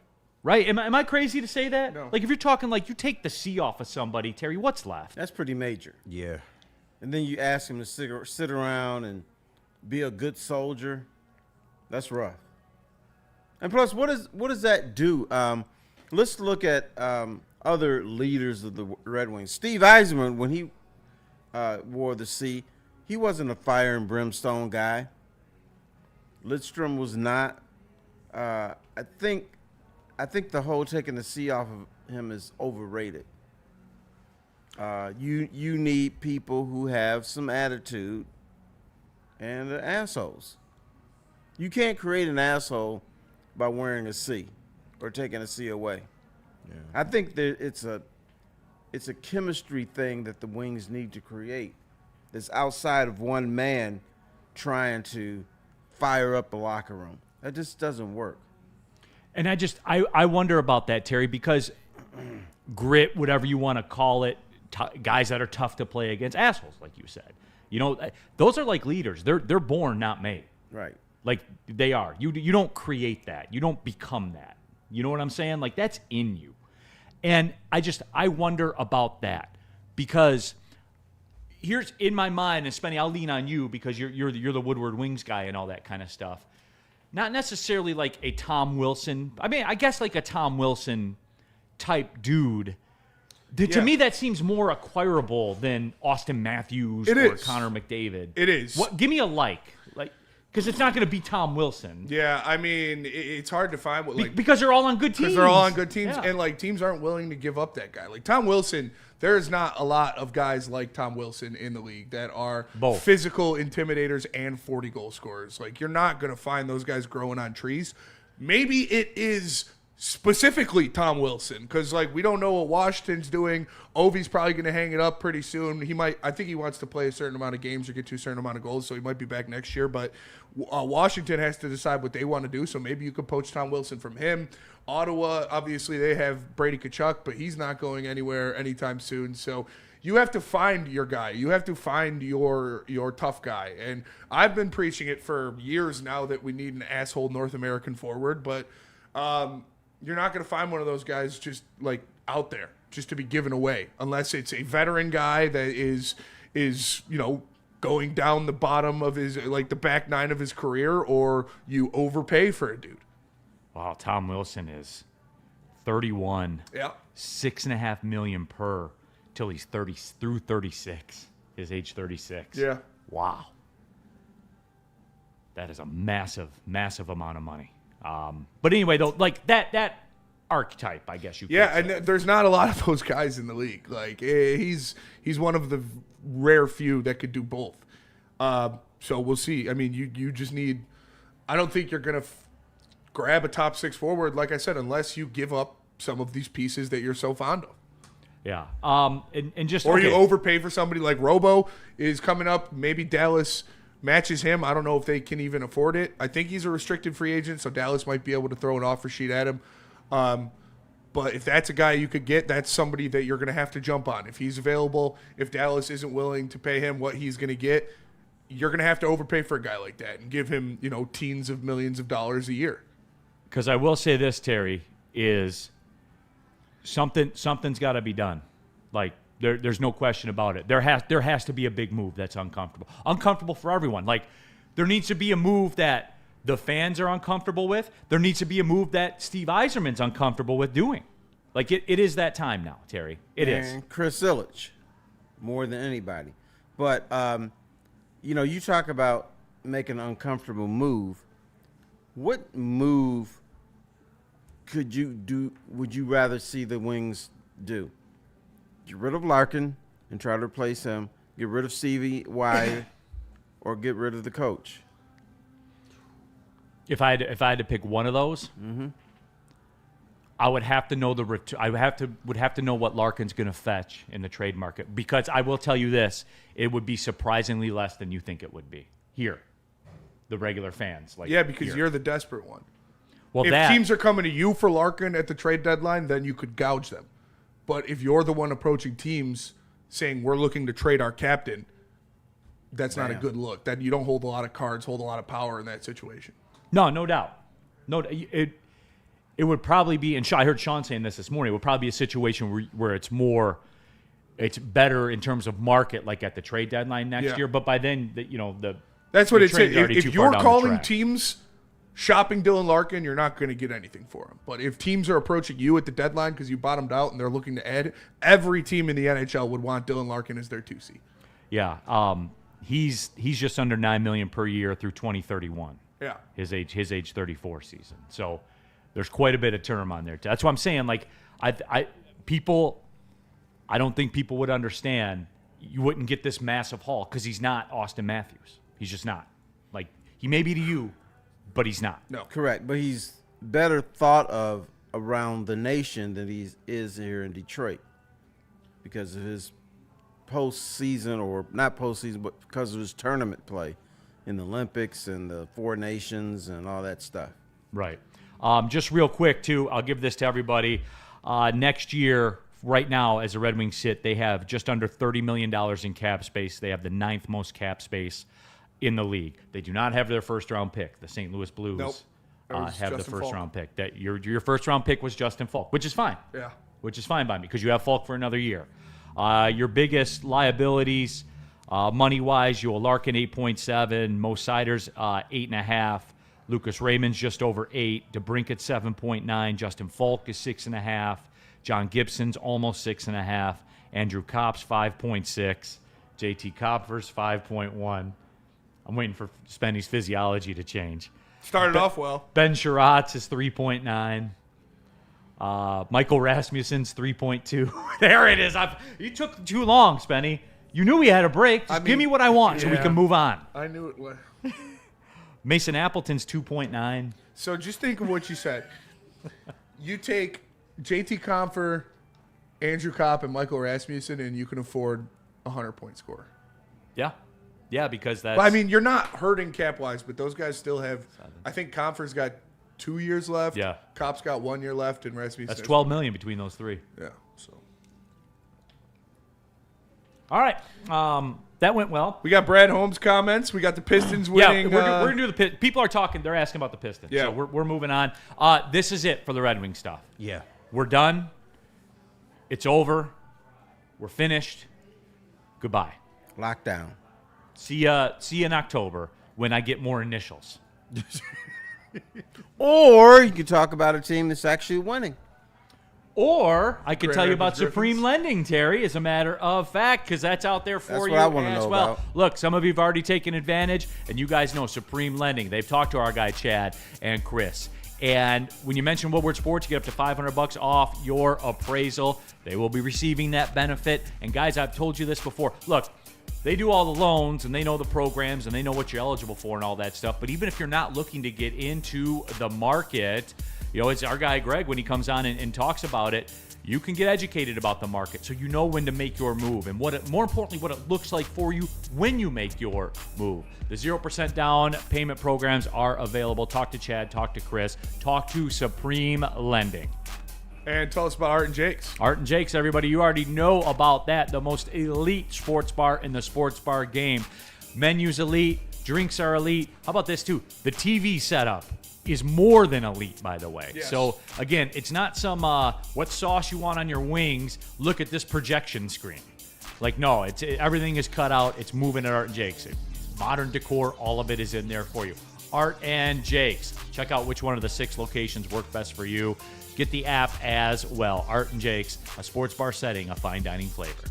Right? Am I crazy to say that? No. Like if you're talking like you take the C off of somebody, Terry, what's left? That's pretty major. Yeah. and then you ask him to sit around and be a good soldier. That's rough. And plus, what does that do? Let's look at other leaders of the Red Wings. Steve Yzerman, when he wore the C, he wasn't a fire and brimstone guy. Lidstrom was not. I think the whole taking the C off of him is overrated. You need people who have some attitude and are assholes. You can't create an asshole by wearing a C or taking a C away. Yeah. I think that it's a chemistry thing that the Wings need to create that's outside of one man trying to fire up a locker room. That just doesn't work. And I wonder about that, Terry, because grit, whatever you want to call it, guys that are tough to play against, assholes, like you said. You know, those are like leaders. They're born, not made. Right. Like they are. You don't create that. You don't become that. You know what I'm saying? Like that's in you. And I wonder about that because here's in my mind, and Spenny, I'll lean on you because you're the Woodward Wings guy and all that kind of stuff. Not necessarily like a Tom Wilson. I mean, I guess like a Tom Wilson type dude. To me, that seems more acquirable than Austin Matthews or Connor McDavid. It is. Give me a like, because it's not going to be Tom Wilson. Yeah, I mean, it's hard to find because they're all on good teams. Because they're all on good teams, yeah. and like teams aren't willing to give up that guy. Like Tom Wilson, there is not a lot of guys like Tom Wilson in the league that are both physical intimidators and 40 goal scorers. Like you're not going to find those guys growing on trees. Maybe it is specifically Tom Wilson, because like we don't know what Washington's doing. Ovi's probably going to hang it up pretty soon. I think he wants to play a certain amount of games or get to a certain amount of goals, so he might be back next year. But Washington has to decide what they want to do, so maybe you could poach Tom Wilson from him. Ottawa, obviously, they have Brady Tkachuk, but he's not going anywhere anytime soon. So you have to find your guy. You have to find your tough guy. And I've been preaching it for years now that we need an asshole North American forward, but you're not going to find one of those guys just like out there just to be given away unless it's a veteran guy that is going down the bottom of his, like the back nine of his career, or you overpay for a dude. Wow, Tom Wilson is 31. Yeah. $6.5 million per till he's 36. His age 36. Yeah. Wow. That is a massive, massive amount of money. But anyway, though, like that archetype, I guess you could say. And there's not a lot of those guys in the league. Like he's one of the rare few that could do both. So we'll see. I mean, you just need. I don't think you're gonna grab a top six forward, like I said, unless you give up some of these pieces that you're so fond of. Yeah. And just or you overpay for somebody like Robo is coming up. Maybe Dallas matches him. I don't know if they can even afford it. I think he's a restricted free agent, so Dallas might be able to throw an offer sheet at him. But if that's a guy you could get, that's somebody that you're going to have to jump on. If he's available, if Dallas isn't willing to pay him what he's going to get, you're going to have to overpay for a guy like that and give him, teens of millions of dollars a year. Because I will say this, Terry, is something's got to be done. Like, there's no question about it. There has to be a big move that's uncomfortable for everyone. Like, there needs to be a move that the fans are uncomfortable with. There needs to be a move that Steve Yzerman's uncomfortable with doing. Like, it is that time now, Terry. It is. Chris Illich, more than anybody. But you talk about making an uncomfortable move. What move could you do? Would you rather see the Wings do? Get rid of Larkin and try to replace him. Get rid of Stevie Wire, or get rid of the coach. If I had to pick one of those, I would have to know would have to know what Larkin's going to fetch in the trade market, because I will tell you this: it would be surprisingly less than you think it would be here. The regular fans, because you're the desperate one. Well, if teams are coming to you for Larkin at the trade deadline, then you could gouge them. But if you're the one approaching teams saying we're looking to trade our captain, that's not a good look. That you don't hold a lot of cards, hold a lot of power in that situation. No doubt. It would probably be, and I heard Sean saying this morning, it would probably be a situation where it's more it's better in terms of market, like at the trade deadline next year. But by then, that's what it said. trade's already If too far you're down the calling track. teams shopping Dylan Larkin, you're not going to get anything for him. But if teams are approaching you at the deadline because you bottomed out and they're looking to add, every team in the NHL would want Dylan Larkin as their 2C. Yeah, he's just under $9 million per year through 2031. Yeah. His age 34 season. So there's quite a bit of term on there. That's what I'm saying. Like I don't think people would understand. You wouldn't get this massive haul because he's not Austin Matthews. He's just not. Like he may be to you, but he's not. No. Correct, but he's better thought of around the nation than he is here in Detroit because of his postseason, or not postseason, but because of his tournament play in the Olympics and the Four Nations and all that stuff. Right. Just real quick, too, I'll give this to everybody. Next year, right now, as the Red Wings sit, they have just under $30 million in cap space. They have the 9th most cap space in the league. They do not have their first-round pick. The St. Louis Blues Nope. have Justin the Falk. first-round pick. That your first-round pick was Justin Falk, which is fine. Yeah. Which is fine by me because you have Falk for another year. Your biggest liabilities, money-wise, Joel Larkin, 8.7. Mo Siders, 8.5. Lucas Raymond's just over 8. DeBrink at 7.9. Justin Falk is 6.5. John Gibson's almost 6.5. Andrew Kopp's 5.6. JT Kopper's 5.1. I'm waiting for Spenny's physiology to change. Started off well. Ben Sherratt's is 3.9. Michael Rasmussen's 3.2. There it is. You took too long, Spenny. You knew we had a break. Just give me what I want so we yeah. can move on. I knew it was. Mason Appleton's 2.9. So just think of what you said. You take JT Compher, Andrew Kopp, and Michael Rasmussen, and you can afford a 100-point score. Yeah. Yeah, because that's... But, I mean, you're not hurting cap-wise, but those guys still have... I think Compher's got 2 years left. Yeah. Kopp's got 1 year left, and Rasmussen... That's $12 million between those three. Yeah, so... All right. That went well. We got Brad Holmes' comments. We got the Pistons winning. Yeah, we're going to do the Pistons. People are talking. They're asking about the Pistons. Yeah. So we're moving on. This is it for the Red Wing stuff. Yeah. We're done. It's over. We're finished. Goodbye. Lockdown. See ya in October when I get more initials. Or you could talk about a team that's actually winning. Or I could Grand tell you about Rapids Supreme Griffins. Lending, Terry, as a matter of fact, because that's out there for That's you what I wanna as know well. about. Look, some of you have already taken advantage, and you guys know Supreme Lending. They've talked to our guy Chad and Chris. And when you mention Woodward Sports, you get up to $500 off your appraisal. They will be receiving that benefit. And guys, I've told you this before. Look, they do all the loans, and they know the programs, and they know what you're eligible for and all that stuff. But even if you're not looking to get into the market, it's our guy Greg, when he comes on and talks about it, you can get educated about the market so you know when to make your move and more importantly, what it looks like for you when you make your move. The 0% down payment programs are available. Talk to Chad, talk to Chris, talk to Supreme Lending. And tell us about Art and Jake's. Art and Jake's, everybody, you already know about that. The most elite sports bar in the sports bar game. Menu's elite, drinks are elite. How about this too? The TV setup is more than elite, by the way. Yes. So again, it's not some what sauce you want on your wings. Look at this projection screen. Like no, everything is cut out. It's moving at Art and Jake's. Modern decor, all of it is in there for you. Art and Jake's. Check out which one of the 6 locations work best for you. Get the app as well. Art and Jake's, a sports bar setting, a fine dining flavor.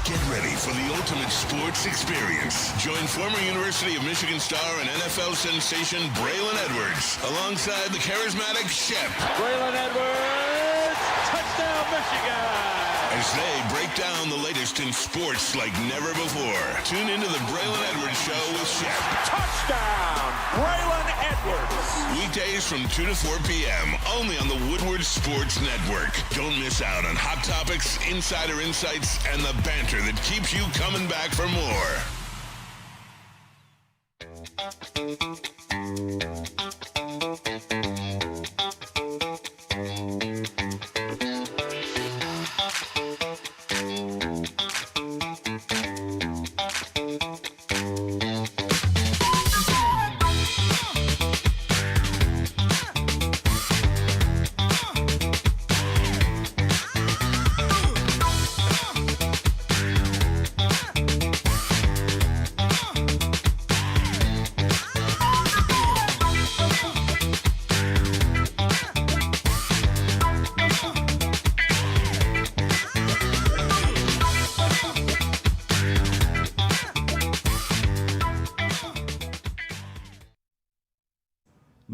Get ready for the ultimate sports experience. Join former University of Michigan star and NFL sensation Braylon Edwards alongside the charismatic Shep. Braylon Edwards, touchdown Michigan! As they break down the latest in sports like never before. Tune into the Braylon Edwards Show with Shep. Touchdown, Braylon Edwards! Weekdays from 2 to 4 p.m. only on the Woodward Sports Network. Don't miss out on hot topics, insider insights, and the banter that keeps you coming back for more.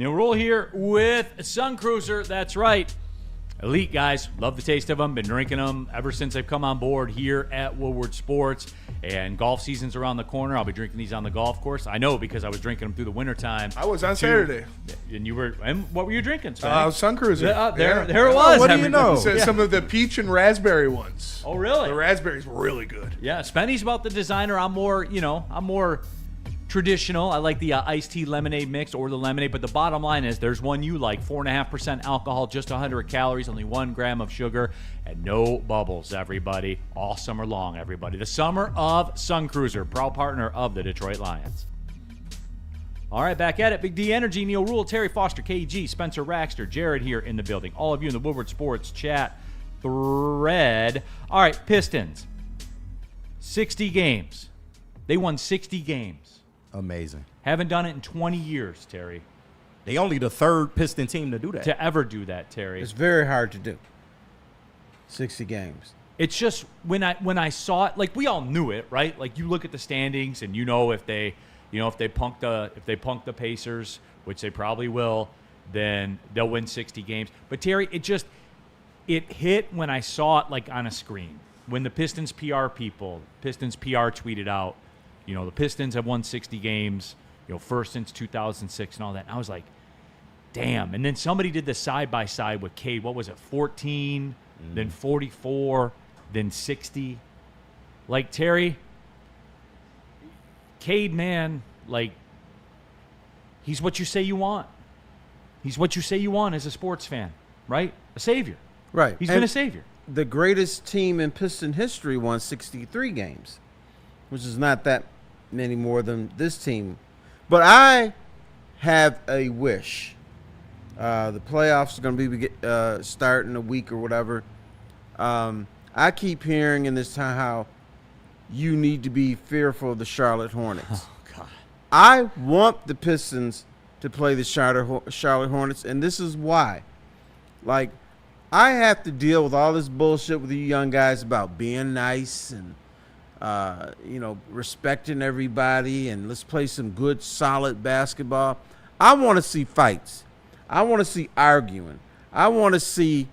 Neal Ruhl here with Sun Cruiser. That's right. Elite guys. Love the taste of them. Been drinking them ever since they've come on board here at Woodward Sports. And golf season's around the corner. I'll be drinking these on the golf course. I know because I was drinking them through the wintertime. I was on Saturday. And you were. And what were you drinking, Sven? Sun Cruiser. There it was. What do you know? Some of the peach and raspberry ones. Oh, really? The raspberry's really good. Yeah, Spenny's about the designer. I'm more traditional. I like the iced tea lemonade mix or the lemonade, but the bottom line is there's one you like. 4.5% alcohol, just 100 calories, only 1 gram of sugar, and no bubbles, everybody. All summer long, everybody. The summer of Sun Cruiser, proud partner of the Detroit Lions. All right, back at it. Big D Energy, Neal Ruhl, Terry Foster, KG, Spencer Raxter, Jared here in the building. All of you in the Woodward Sports chat thread. All right, Pistons. 60 games. They won 60 games. Amazing. Haven't done it in 20 years, Terry. They only the third Piston team to do that. To ever do that, Terry. It's very hard to do. 60 games. It's just when I saw it, like we all knew it, right? Like you look at the standings and you know if they punk the Pacers, which they probably will, then they'll win 60 games. But Terry, it hit when I saw it like on a screen. When the Pistons PR tweeted out, the Pistons have won 60 games, first since 2006 and all that. And I was like, damn. And then somebody did the side-by-side with Cade. What was it, 14, then 44, then 60? Like, Terry, Cade, man, like, he's what you say you want. He's what you say you want as a sports fan, right? A savior. Right. He's been a savior. The greatest team in Piston history won 63 games, which is not that many more than this team. But I have a wish. The playoffs are going to be start in a week or whatever. I keep hearing in this time how you need to be fearful of the Charlotte Hornets. Oh, God. I want the Pistons to play the Charlotte Hornets, and this is why. Like, I have to deal with all this bullshit with you young guys about being nice and respecting everybody, and let's play some good, solid basketball. I want to see fights. I want to see arguing. I want to see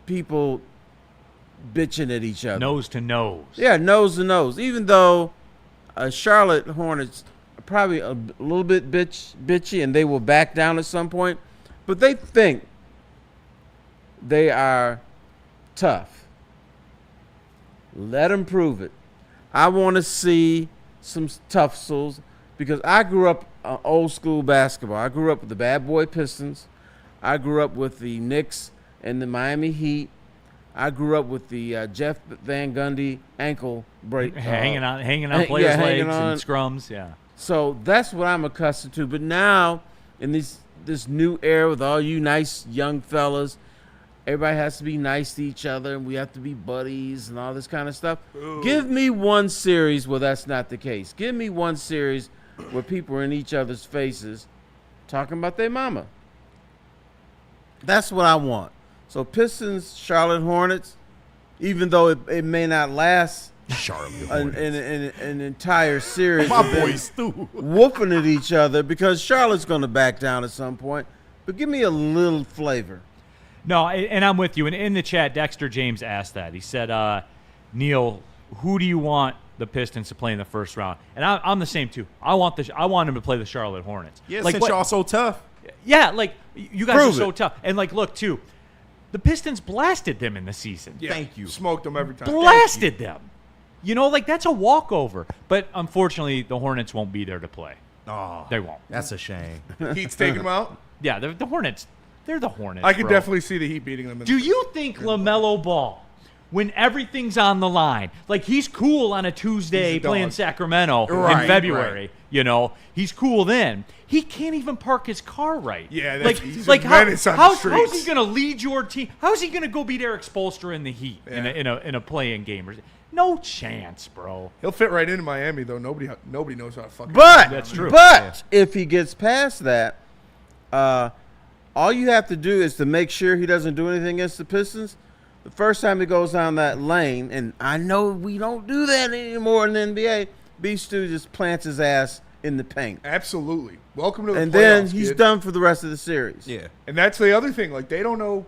people bitching at each other. Nose to nose. Yeah, nose to nose. Even though Charlotte Hornets are probably a little bit bitchy, and they will back down at some point, but they think they are tough. Let them prove it. I want to see some tussles because I grew up old school basketball. I grew up with the Bad Boy Pistons. I grew up with the Knicks and the Miami Heat. I grew up with the Jeff Van Gundy ankle break. Hanging on players' legs and scrums, yeah. So that's what I'm accustomed to. But now, in this new era with all you nice young fellas, everybody has to be nice to each other, and we have to be buddies and all this kind of stuff. Ooh. Give me one series where that's not the case. Give me one series where people are in each other's faces talking about their mama. That's what I want. So Pistons, Charlotte Hornets, even though it may not last an entire series. My boys too. Whooping at each other because Charlotte's going to back down at some point. But give me a little flavor. No, and I'm with you. And in the chat, Dexter James asked that. He said, Neal, who do you want the Pistons to play in the first round? And I'm the same, too. I want them to play the Charlotte Hornets. Yeah, since y'all so tough. Yeah, like, you guys are so tough. And, like, look, too, the Pistons blasted them in the season. Yeah, thank you. Smoked them every time. Blasted them. Like, that's a walkover. But, unfortunately, the Hornets won't be there to play. Oh, they won't. That's a shame. Heat's taking them out? Yeah, the Hornets. They're the Hornets. I could definitely see the Heat beating them. Do you think LaMelo Ball, when everything's on the line, like he's cool on a Tuesday playing Sacramento in February, he's cool then. He can't even park his car right. Yeah, he's how's he going to lead your team? How's he going to go beat Eric Spoelstra in the Heat in a play-in game? No chance, bro. He'll fit right into Miami, though. Nobody knows how to fucking. But that's true. But if he gets past that, all you have to do is to make sure he doesn't do anything against the Pistons. The first time he goes down that lane, and I know we don't do that anymore in the NBA, B-Stu just plants his ass in the paint. Absolutely. Welcome to the playoffs, And then he's kid. done for the rest of the series. Yeah. And that's the other thing. Like, they don't know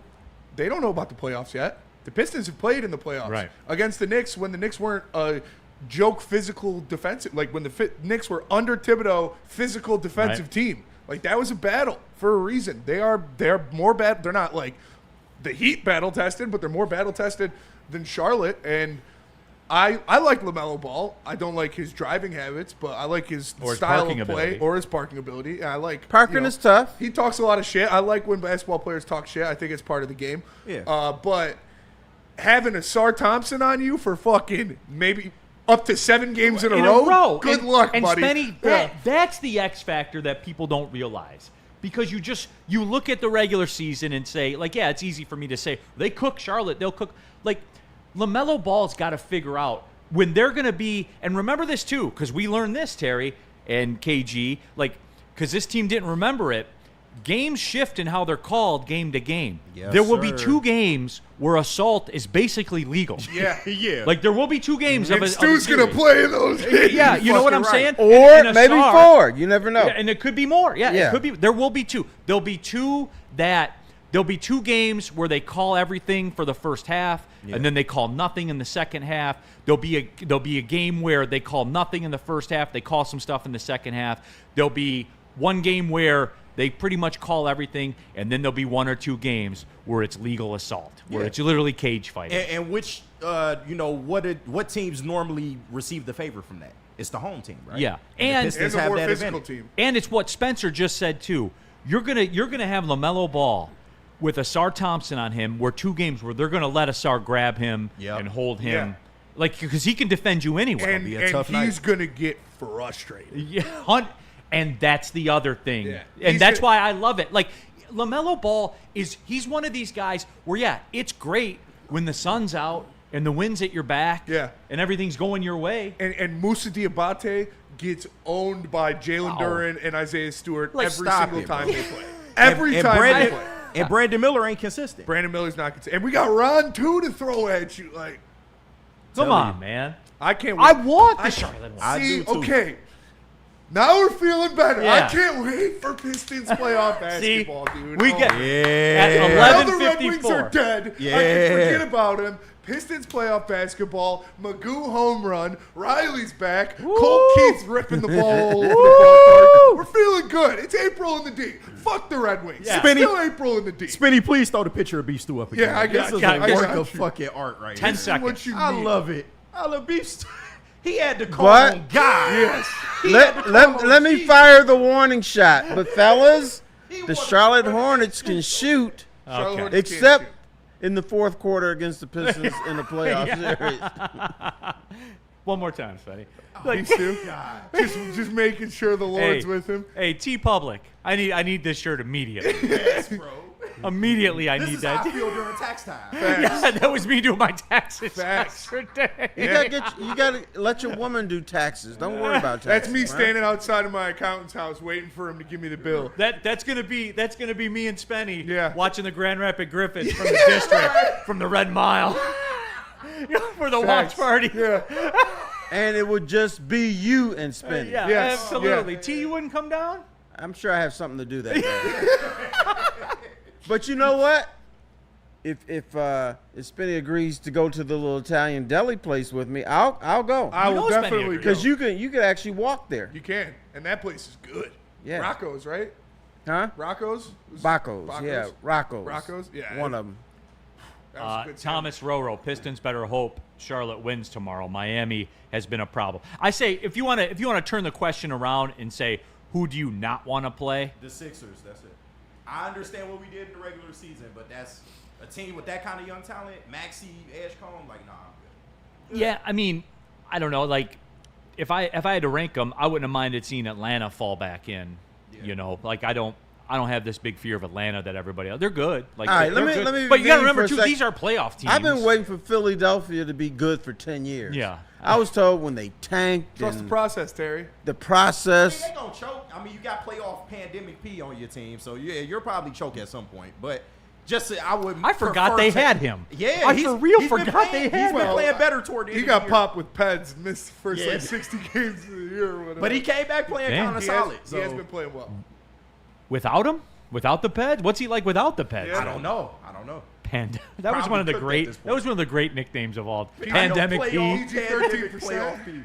about the playoffs yet. The Pistons have played in the playoffs Right. against the Knicks when the Knicks weren't a joke physical defensive. Like, when the Knicks were under Thibodeau, physical defensive Right. team. Like, that was a battle for a reason. They're more bad. They're not like the Heat battle tested, but they're more battle tested than Charlotte. And I like LaMelo Ball. I don't like his driving habits, but I like his Or his style of parking play ability. or his parking ability. And I like Parking is tough. He talks a lot of shit. I like when basketball players talk shit. I think it's part of the game. Yeah. But having a Sar Thompson on you for fucking maybe up to 7 games in a row. Good luck, and buddy. Spenny, that's the X factor that people don't realize. Because you look at the regular season and say, like, yeah, it's easy for me to say, they cook Charlotte, they'll cook. Like, LaMelo Ball's got to figure out when they're going to be, and remember this too, because we learned this, Terry and KG, like, because this team didn't remember it. Games shift in how they're called game to game. Yes, there will be sir. 2 games where assault is basically legal. Yeah. Yeah. Like, there will be 2 games of And a Stu's series. going to play in those games. Yeah, you know what I'm fucking saying? Or And a maybe star- 4. You never know. Yeah, and it could be more. Yeah, Yeah. it could be. There will be 2. There'll be 2 games where they call everything for the first half, and then they call nothing in the second half. There'll be a game where they call nothing in the first half. They call some stuff in the second half. There'll be one game where they pretty much call everything, and then there'll be 1 or 2 games where it's legal assault, where Yeah. it's literally cage fighting. And which, what teams normally receive the favor from that? It's the home team, right? Yeah. the And- Pistons And the have more that physical advantage. team. And it's what Spencer just said too. You're gonna have LaMelo Ball with Asar Thompson on him, where 2 games where they're gonna let Asar grab him Yep. and hold him, Yeah. like, because he can defend you anyway. And, be a and tough he's night. going to get frustrated. Yeah, and that's the other thing, Yeah. and He's that's gonna- why I love it. Like, LaMelo Ball he's one of these guys where, yeah, it's great when the sun's out and the wind's at your back, Yeah. and everything's going your way. And Moussa Diabate gets owned by Jalen Wow. Duren and Isaiah Stewart Like, every stop single it, time bro. they play. Every time Brandon, they play. and Brandon Miller ain't consistent. Brandon Miller's not consistent. And we got Ron, too, to throw at you. Like, Come Tell on, you. man. I can't I wait. want the Charlotte one. I See, do too. okay. Now we're feeling better. Yeah. I can't wait for Pistons playoff basketball, dude. We Oh, get Yeah. at now the Red Wings 11:54. are dead. I Yeah. can forget about him. Pistons playoff basketball. Magoo home run. Riley's back. Cole Keith's ripping the ball all over the ballpark. We're feeling good. It's April in the D. Fuck the Red Wings. Yeah. It's Spinny- still April in the D. Spinny, please throw the picture of Beef Stew up again. Yeah, I got This you. is I a got work you. of fucking art right 10 here. This is seconds. what you I need. love it. I love Beef Stew. He had to call But- on God. Yes. Let me fire the warning shot. But fellas, the wanted Charlotte to- Hornets can shoot, Charlotte Okay. Hornets can't except shoot. in the 4th quarter against the Pistons in the playoff series. One more time, Spenny. Please do. Just making sure the Lord's with him. Hey, T Public, I need this shirt immediately. Yes, bro. Immediately, I This need is how I that. feel during tax time. Yeah, that was me doing my taxes Facts. yesterday. You gotta let your woman do taxes. Don't worry about taxes. That's me right? standing outside of my accountant's house waiting for him to give me the bill. That's gonna be me and Spenny Yeah. watching the Grand Rapid Griffins from the district from the Red Mile for the watch Facts. party. Yeah. And it would just be you and Spinny. Yeah, Yes, absolutely. yeah. T, you wouldn't come down? I'm sure I have something to do that day. But you know what? If Spinny agrees to go to the little Italian deli place with me, I'll go. I You will know Spenny definitely agrees. go. Because you could actually walk there. You can. And that place is good. Yeah. Rocco's, right? Huh? Rocco's? Bacos. Yeah, Rocco's. Rocco's? Yeah. One of them. That was a good time. Thomas Roro, Pistons better hope Charlotte wins tomorrow. Miami has been a problem. I say if you want to turn the question around and say who do you not want to play? The Sixers, that's it. I understand what we did in the regular season, but that's a team with that kind of young talent. Maxey, Edgecombe, like, nah, I'm good. Yeah, I mean, I don't know. Like, if I had to rank them, I wouldn't have minded seeing Atlanta fall back in. Yeah. You know, like I don't have this big fear of Atlanta that everybody else. They're good. Like, All right, they're let me- good. let me But you got to lean remember for a too, sec. these are playoff teams. I've been waiting for Philadelphia to be good for 10 years. Yeah. I was told when they tanked Trust the and process, Terry. the I mean, process. they gonna choke. I mean, you got playoff pandemic P on your team, so yeah, you'll probably choke at some point. But I forgot they had him. Yeah, I for real forgot they He's had been him. playing better toward the end He of got the year. popped with Peds and missed the first Yeah. 60 games of the year or whatever. But he came back playing Man. kind of He has- solid. He has so- been playing well. Without him? Without the Peds? What's he like without the Peds? Yeah. I don't know. That was one of the Probably great. cooked at this That was one of the great nicknames of all. I know, Pandemic playoff- P. pandemic 13%. playoff P.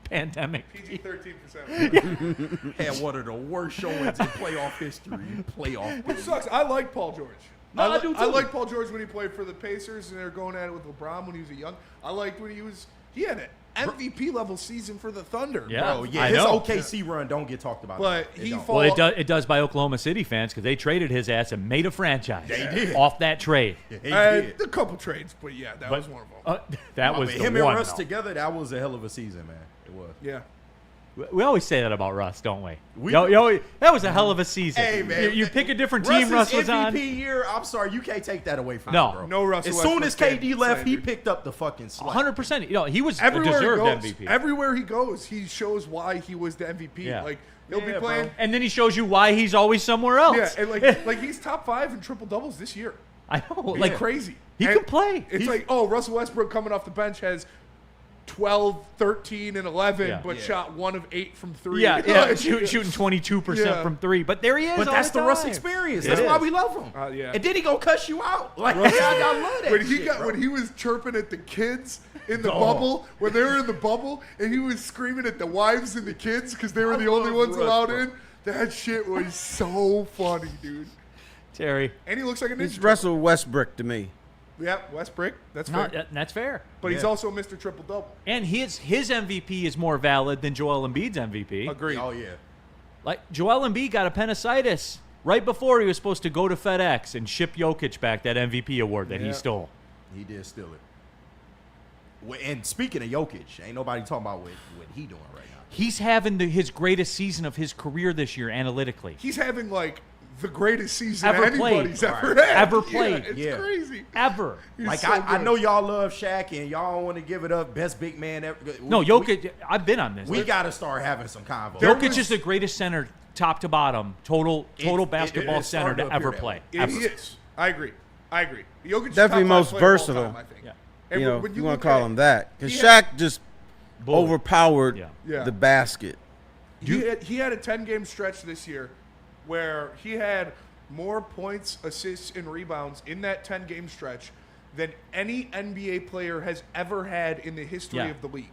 Pandemic P. PG 13%. Had one of the worst showings in playoff history. Playoff Which P. sucks. I like Paul George. No, I do I too. like Paul George when he played for the Pacers and they were going at it with LeBron when he was young. I liked when he had an MVP level season for the Thunder. Yeah. Oh, yeah. I His know. OKC run don't get talked about. But It he don't. fall- Well, it does by Oklahoma City fans because they traded his ass and made a franchise. They did. Off that trade. He did. A couple trades, but yeah, that was one of them. That I was mean, the him and one. Russ though. together, that was a hell of a season, man. It was. Yeah. We always say that about Russ, don't we? That was a hell of a season. Hey, man. You pick a different team Russ was MVP on. year, I'm sorry, you can't take that away from No. him, bro. No Russell As soon as Westbrook KD left, he slander. picked up the fucking slack. 100%. He was a Everywhere he deserved goes, MVP. everywhere he goes, he shows why he was the MVP. Yeah. Like he'll be Yeah, playing. bro. And then he shows you why he's always somewhere else. Yeah, and like he's top 5 in triple doubles this year. I know. Like Like crazy. He And can play. It's like, oh, Russell Westbrook coming off the bench has 12, 13, and 11, Yeah. but Yeah. shot 1 of 8 from 3. Yeah, Like, shooting 22% Yeah. from 3. But there he is. But all that's the Russ time. experience. It That's why is. we love him. Yeah. And then he gonna cuss you out. Like, I love that when he shit, bro. when he was chirping at the kids in the Oh. bubble, when they were in the bubble, and he was screaming at the wives and the kids because they were the only love ones Russ, allowed bro. in. That shit was so funny, dude. Terry. And he looks like a ninja. He's Russell Westbrook to me. Yeah, Westbrook. That's No, fair. that's fair. But he's also Mr. Triple Double. And his MVP is more valid than Joel Embiid's MVP. Agreed. Oh, yeah. Like Joel Embiid got appendicitis right before he was supposed to go to FedEx and ship Jokic back that MVP award that he Yeah. stole. He did steal it. And speaking of Jokic, ain't nobody talking about what he doing right now. He's having his greatest season of his career this year analytically. He's having like the greatest season Ever anybody's played. ever had. Ever Yeah, played. it's Yeah. crazy. Ever. He's Like, so I good. know y'all love Shaq and y'all don't want to give it up. Best big man ever. No, Jokic, I've been on this. We got to start having some convo. Jokic is the greatest center, top to bottom, total basketball it's center starting to to ever appear that play. way. Yeah, Ever. he is. I agree. Jokic is Definitely top 5 most player of all versatile. time, I think. Yeah. And You know, when you want look to call at- him that. Because he had- Shaq just Bully. overpowered Yeah. Yeah. the basket. He had a 10-game stretch this year where he had more points, assists, and rebounds in that 10-game stretch than any NBA player has ever had in the history Yeah. of the league.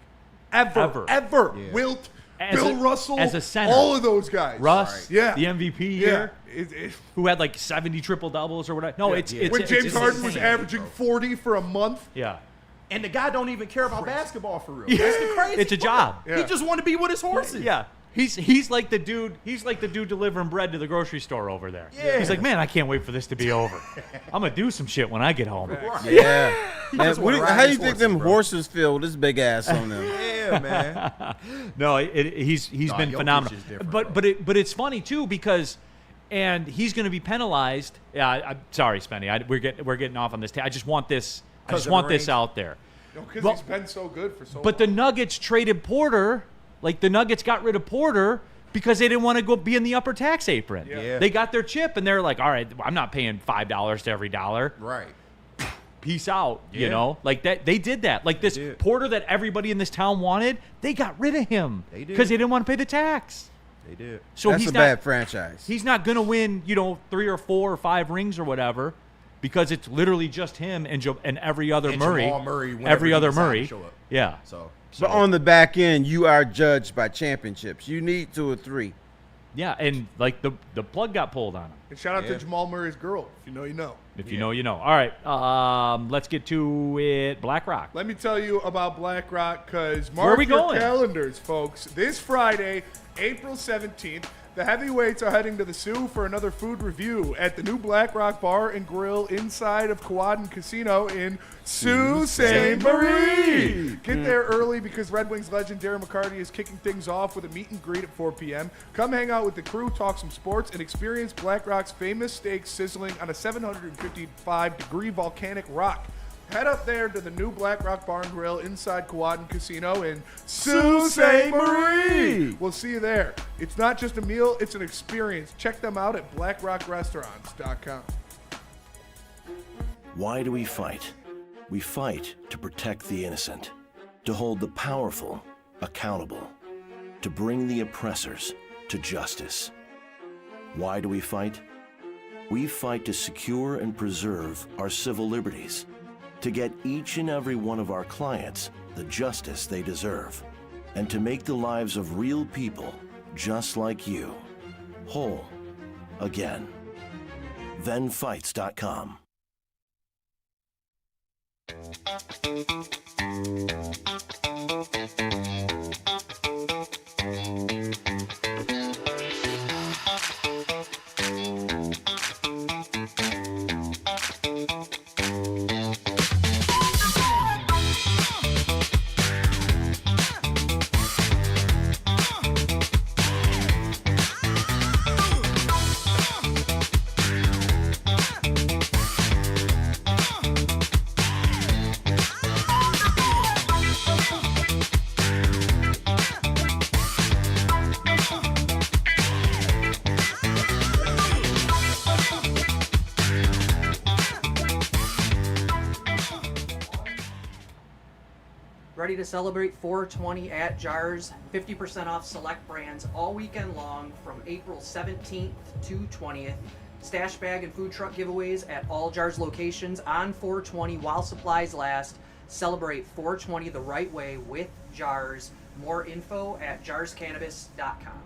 Ever. Yeah. Wilt, As Bill a- Russell, as a center. all of those guys. Russ, Yeah. the MVP Yeah. year, It- who had like 70 triple doubles or whatever. No, Yeah. it's when it's James Harden was insane. averaging 40 for a month. Yeah. And the guy don't even care about basketball for real. That's the crazy It's a part. job. Yeah. He just want to be with his horses. Yeah. He's like the dude. He's like the dude delivering bread to the grocery store over there. Yeah. He's like, man, I can't wait for this to be over. I'm gonna do some shit when I get home. Right. Yeah. Man, just wanna ride how do you his think horses, them bro. horses feel with this big ass on them? Yeah, man. No, he's Nah, been Jokic phenomenal. is different, But it's funny too because, and he's going to be penalized. Yeah, I'm sorry, Spenny. We're getting off on this. I just want this. I 'Cause just of want the this rings? out there. Because Well- he's been so good for so But long. the Nuggets traded Porter. Like the Nuggets got rid of Porter because they didn't want to go be in the upper tax apron. Yeah. They got their chip and they're like, all right, I'm not paying $5 to every dollar. Right. Peace out. You Yeah. know, like that. They did that. Like this did. Porter that everybody in this town wanted. They got rid of him They did. because they didn't want to pay the tax. They did. So That's he's a not. bad franchise. He's not going to win, 3 or 4 or 5 rings or whatever, because it's literally just him and every other And Murray. Jamal Murray whenever every he other decides to Murray. show up. Yeah. So But on the back end, you are judged by championships. You need 2 or 3. Yeah, and like the plug got pulled on him. And shout out Yeah. to Jamal Murray's girl. If you know, you know. If you know, you know. All right, let's get to it. BlackRock. Let me tell you about BlackRock because Where are mark we your going? calendars, folks. This Friday, April 17th, the heavyweights are heading to the Sioux for another food review at the new BlackRock Bar and Grill inside of Quaden Casino in Sault Ste. Marie. Get there early because Red Wings legend Darren McCarty is kicking things off with a meet and greet at 4 p.m. Come hang out with the crew, talk some sports, and experience BlackRock's famous steaks sizzling on a 755-degree volcanic rock. Head up there to the new BlackRock Bar and Grill inside Quaden Casino in Sault Ste. Marie. We'll see you there. It's not just a meal, it's an experience. Check them out at blackrockrestaurants.com. Why do we fight? We fight to protect the innocent, to hold the powerful accountable, to bring the oppressors to justice. Why do we fight? We fight to secure and preserve our civil liberties, to get each and every one of our clients the justice they deserve, and to make the lives of real people just like you whole again. ThenFights.com. Ready to celebrate 420 at Jars? 50% off select brands all weekend long from April 17th to 20th. Stash bag and food truck giveaways at all Jars locations on 420 while supplies last. Celebrate 420 the right way with Jars. More info at jarscannabis.com.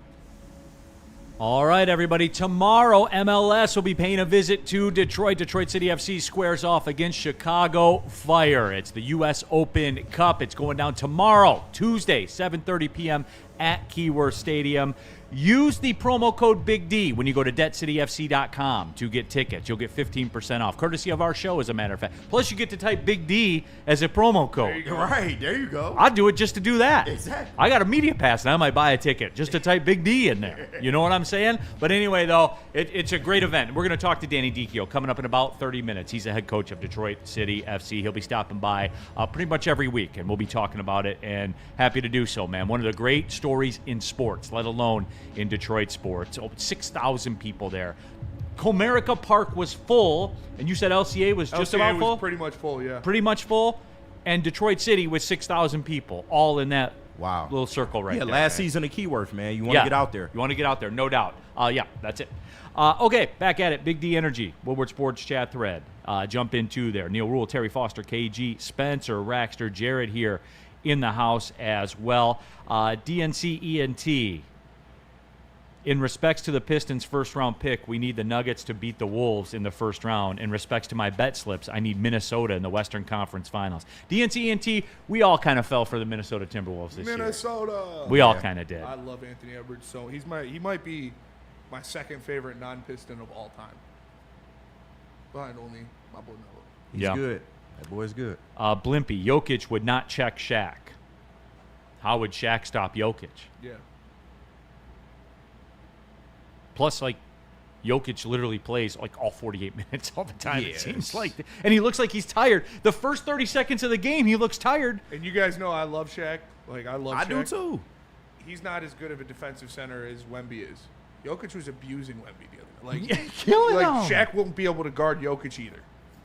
All right, everybody. Tomorrow, MLS will be paying a visit to Detroit. Detroit City FC squares off against Chicago Fire. It's the U.S. Open Cup. It's going down tomorrow, Tuesday, 7:30 p.m. at Keyworth Stadium. Use the promo code Big D when you go to DebtCityFC.com to get tickets. You'll get 15% off, courtesy of our show, as a matter of fact. Plus, you get to type Big D as a promo code. There you go. Right, there you go. I'd do it just to do that. Exactly. I got a media pass, and I might buy a ticket just to type Big D in there. You know what I'm saying? But anyway, though, it's a great event. We're going to talk to Danny Dichio coming up in about 30 minutes. He's the head coach of Detroit City FC. He'll be stopping by pretty much every week, and we'll be talking about it, and happy to do so, man. One of the great stories in sports, let alone in Detroit sports. 6,000 people there. Comerica Park was full, and you said LCA was just about full? Pretty much full, yeah. Pretty much full, and Detroit City with 6,000 people, all in that little circle right there. Yeah, last season of Keyworth, man. You want to get out there. You want to get out there, no doubt. Yeah, that's it. Okay, back at it. Big D Energy, Woodward Sports chat thread. Jump into there. Neal, Ruhl, Terry Foster, KG, Spencer, Raxter, Jared here in the house as well. DNC ENT. In respects to the Pistons' first-round pick, we need the Nuggets to beat the Wolves in the first round. In respects to my bet slips, I need Minnesota in the Western Conference Finals. DNC-ENT, we all kind of fell for the Minnesota Timberwolves this year. Minnesota! We all kind of did. I love Anthony Edwards. So he might be my second favorite non-Piston of all time. Behind only my boy Melo. He's good. That boy's good. Blimpy, Jokic would not check Shaq. How would Shaq stop Jokic? Yeah. Plus, like, Jokic literally plays like all 48 minutes all the time, Yes. it seems like. And he looks like he's tired. The first 30 seconds of the game, he looks tired. And you guys know I love Shaq. Like, I love Shaq. I do too. He's not as good of a defensive center as Wemby is. Jokic was abusing Wemby the other night. Like, killing him. Shaq won't be able to guard Jokic either.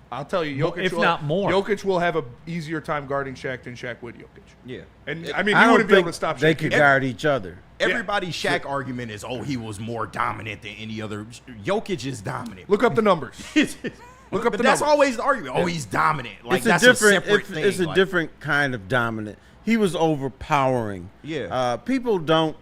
I'll tell you, Jokic if not more. Jokic will have a easier time guarding Shaq than Shaq would Jokic. Yeah. And I mean, I he don't wouldn't be able think to stop they Shaq. could guard each other. Everybody's Shaq argument is, he was more dominant than any other. Jokic is dominant. Look up the numbers. Look up But the that's numbers. always the argument. He's dominant. Like, It's a that's different. a separate It's, thing. it's a Like, different kind of dominant. He was overpowering. Yeah. People don't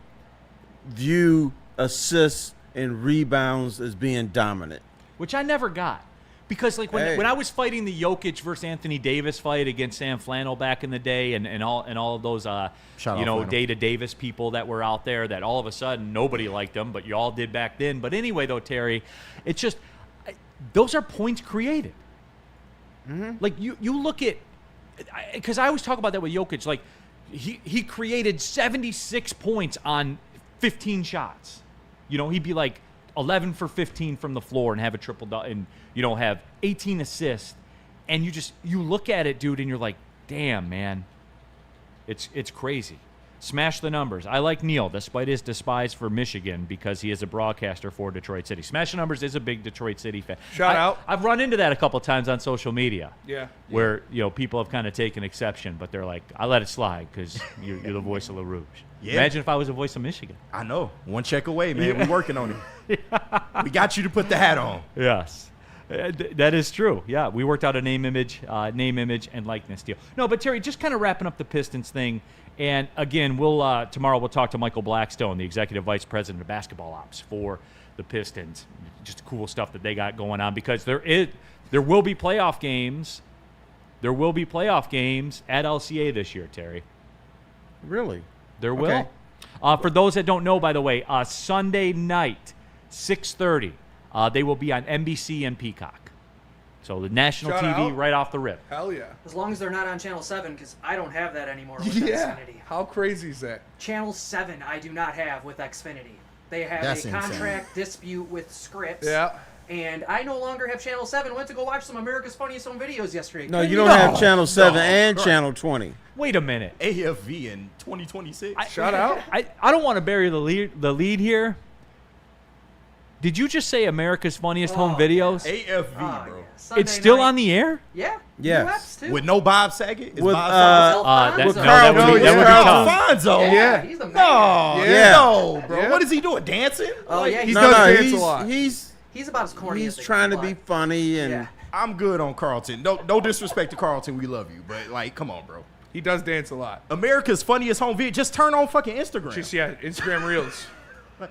view assists and rebounds as being dominant. Which I never got. Because like when I was fighting the Jokic versus Anthony Davis fight against Sam Flannel back in the day, and all of those Flannel. Data Davis people that were out there, that all of a sudden nobody liked them, but you all did back then. But anyway, though, Terry, it's just those are points created. Mm-hmm. Like you look at, because I always talk about that with Jokic. Like he created 76 points on 15 shots. You know, he'd be like 11 for 15 from the floor and have a triple-double and, have 18 assists. And you look at it, dude, and you're like, damn, man, it's crazy. Smash the numbers. I like Neal, despite his despise for Michigan, because he is a broadcaster for Detroit City. Smash the numbers is a big Detroit City fan. Shout out. I've run into that a couple times on social media. Yeah. Where people have kind of taken exception, but they're like, I let it slide because you're the voice of La Rouge. Yeah. Imagine if I was the voice of Michigan. I know. One check away, man. We're working on it. We got you to put the hat on. Yes. That is true. Yeah, we worked out a name, image, and likeness deal. No, but Terry, just kind of wrapping up the Pistons thing, and again, tomorrow we'll talk to Michael Blackstone, the executive vice president of basketball ops for the Pistons. Just cool stuff that they got going on, because there will be playoff games. There will be playoff games at LCA this year, Terry. Really? There will. Okay. For those that don't know, by the way, Sunday night, 6:30. They will be on NBC and Peacock. So the national Shout TV out. right off the rip. Hell yeah. As long as they're not on Channel 7, because I don't have that anymore with Yeah. Xfinity. How crazy is that? Channel 7 I do not have with Xfinity. They have That's a insane. contract dispute with Scripps. Yeah. And I no longer have Channel 7. Went to go watch some America's Funniest Home Videos yesterday. No, Couldn't you don't even- have Channel 7 and Right. Channel 20. Wait a minute. AFV in 2026. Shout out. I don't want to bury the lead here. Did you just say America's Funniest Home Videos? AFV, Oh, bro. yeah. Sunday It's still night. on the air? Yeah. Yes. US too. With no Bob Saget? Is With, Bob that Alfonso. would be tough. Alfonso? Yeah. He's the man. No, Yeah. no, bro. Yeah. what is he doing? Dancing? Oh, yeah. He He's, does dance he's, a lot. He's about as corny as they trying to can be play. funny and Yeah. I'm good on Carlton. No disrespect to Carlton. We love you. But, like, come on, bro. He does dance a lot. America's Funniest Home Video. Just turn on fucking Instagram. Just, yeah, Instagram Reels.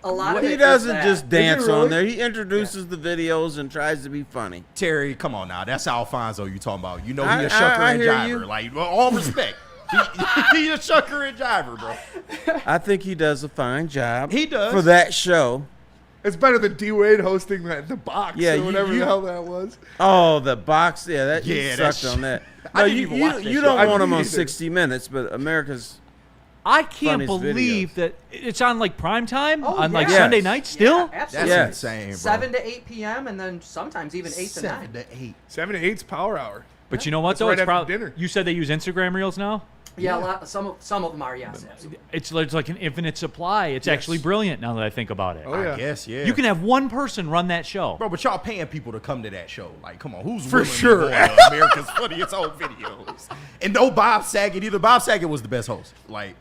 A lot of he it doesn't is that. just dance really? on there. He introduces the videos and tries to be funny. Terry, come on now. That's Alfonso you talking about. You know I- he a shucker I and hear jiver. you. Like, well, all respect. he a shucker and jiver, bro. I think he does a fine job. He does. For that show. It's better than D-Wade hosting the box Yeah, or whatever you- the hell that was. Oh, the box. Yeah, that Yeah, you that's- sucked on that. I No, didn't you, even watch that you show. don't I want him on didn't either. 60 Minutes, but America's I can't Funniest believe videos. that it's on like prime time Oh, on like yeah. Sunday night still. Yeah, That's absolutely. Yeah. insane, bro. 7 to 8 p.m. and then sometimes even 8 to 9. 7 to 8. 7 to 8's power hour. But you know what That's though? right It's after probably dinner. You said they use Instagram Reels now. Yeah, a lot. Some of them are, yes. Absolutely. It's like an infinite supply. It's actually brilliant now that I think about it. Oh, yeah. I guess, yeah. You can have one person run that show. Bro, but y'all paying people to come to that show. Like, come on, who's For willing sure. to go to America's Funniest Home Videos? And no Bob Saget either. Bob Saget was the best host. Like,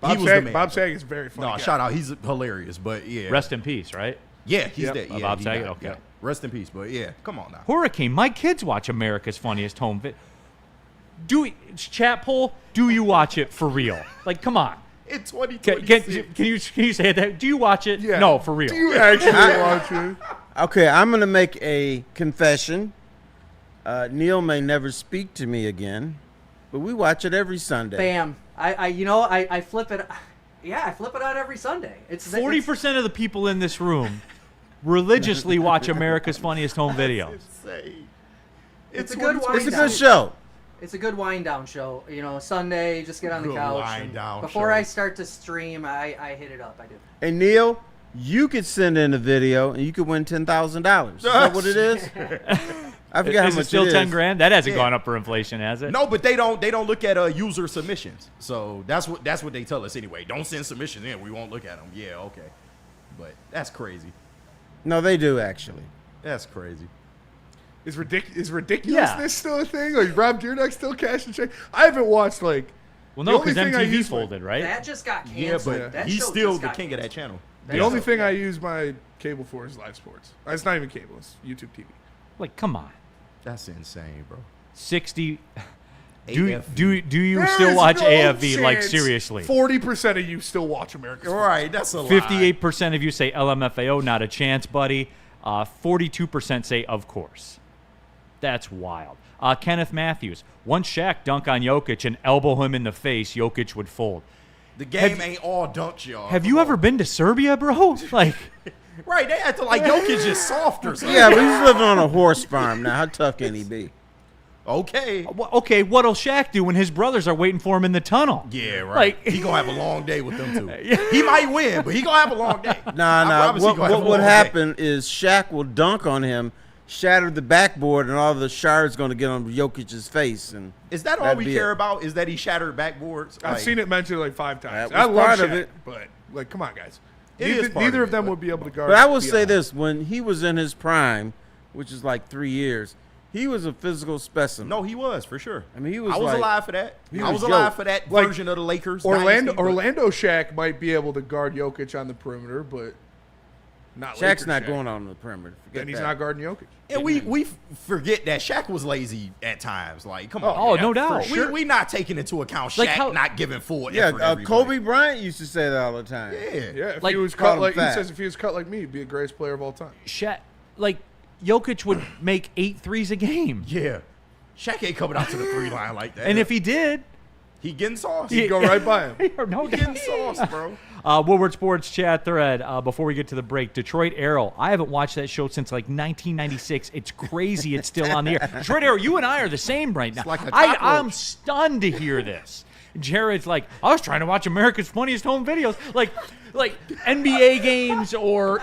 he was the man. Bob Saget is very funny. No, guy. shout out. He's hilarious, but yeah. Rest in peace, right? Yeah, he's Yep. dead. Yeah, Bob he Saget? died. Okay. Yeah. Rest in peace, but yeah, come on now. Hurricane. My kids watch America's Funniest Home Vid. Chat poll. Do you watch it for real? Like, come on. In Can 2026. you say that? Do you watch it? Yeah. No, for real. Do you actually watch it? Okay, I'm going to make a confession. Neal may never speak to me again, but we watch it every Sunday. Bam. I flip it. Yeah, I flip it out every Sunday. It's 40% of the people in this room religiously watch America's Funniest Home Videos. Insane. It's a good wind It's a down. good show. It's a good wind down show. You know, Sunday, just get on the Good couch. wind and down before show. I start to stream, I hit it up. I do. Hey, Neal, you could send in a video and you could win $10,000. Is that what it is? I forgot how Is much it still it is. 10 grand? That hasn't Yeah. gone up for inflation, has it? No, but they don't look at user submissions. So that's what they tell us anyway. Don't send submissions in. We won't look at them. Yeah, okay. But that's crazy. No, they do, actually. That's crazy. Is ridiculousness Yeah. still a thing? Like Rob Dyrdek still cashing check? I haven't watched like. Well, the no, only because thing I MTV use folded, right? That just got Yeah, canceled. but That he's show still just the got king of that canceled. channel. The only thing I use my cable for is live sports. It's not even cable. It's YouTube TV. Like, come on. That's insane, bro. 60. AFV. Do you There still is watch no AFV? Like, chance seriously. 40% of you still watch America's All right, that's a lie. 58% of you say LMFAO, not a chance, buddy. 42% say, of course. That's wild. Kenneth Matthews. Once Shaq dunk on Jokic and elbow him in the face, Jokic would fold. The game ain't all dunks, y'all. Have you ever been to Serbia, bro? Like, Right, they acting like Jokic is soft or something. Yeah, but he's living on a horse farm now. How tough can he be? Okay. okay, what'll Shaq do when his brothers are waiting for him in the tunnel? Yeah, right. Like- He gonna have a long day with them too. He might win, but he gonna have a long day. I Nah. promise he gonna have a What long would day. happen is Shaq will dunk on him, shatter the backboard, and all the shards going to get on Jokic's face. And Is that all we care about? Is that he shattered backboards? I've seen it mentioned like 5 times. That was I love part of Shaq, it. but like, come on, guys. It is part Neither of of them it, would be able to guard. But I will say beyond. this: when he was in his prime, which is like 3 years, he was a physical specimen. No, he was for sure. I mean, he was. I was like, alive for that. he I was was alive Jokic. for that Like, version of the Lakers. Orlando dynasty, but- Orlando Shaq might be able to guard Jokic on the perimeter, but not Shaq's Lakers not Shaq. going on the perimeter. Forget And he's that. not guarding Jokic. And we forget that Shaq was lazy at times. Like, come on. Oh, man. no doubt. We not taking into account Shaq Like how- not giving full Yeah, effort. every Kobe play. Bryant used to say that all the time. Yeah. Yeah, if Like, he was call cut him like he fat. says, if he was cut like me, he'd be the greatest player of all time. Like Jokic would make 8 threes a game. Yeah. Shaq ain't coming out to the 3 line like that. And if he did, he getting sauce. He'd go right by him. no He doubt. getting sauce, bro. Woodward Sports chat thread. Before we get to the break, Detroit Arrow. I haven't watched that show since like 1996. It's crazy. It's still on the air. Detroit Arrow. You and I are the same right now. like a I'm cockroach. stunned to hear this. Jared's like, I was trying to watch America's Funniest Home Videos, like NBA games or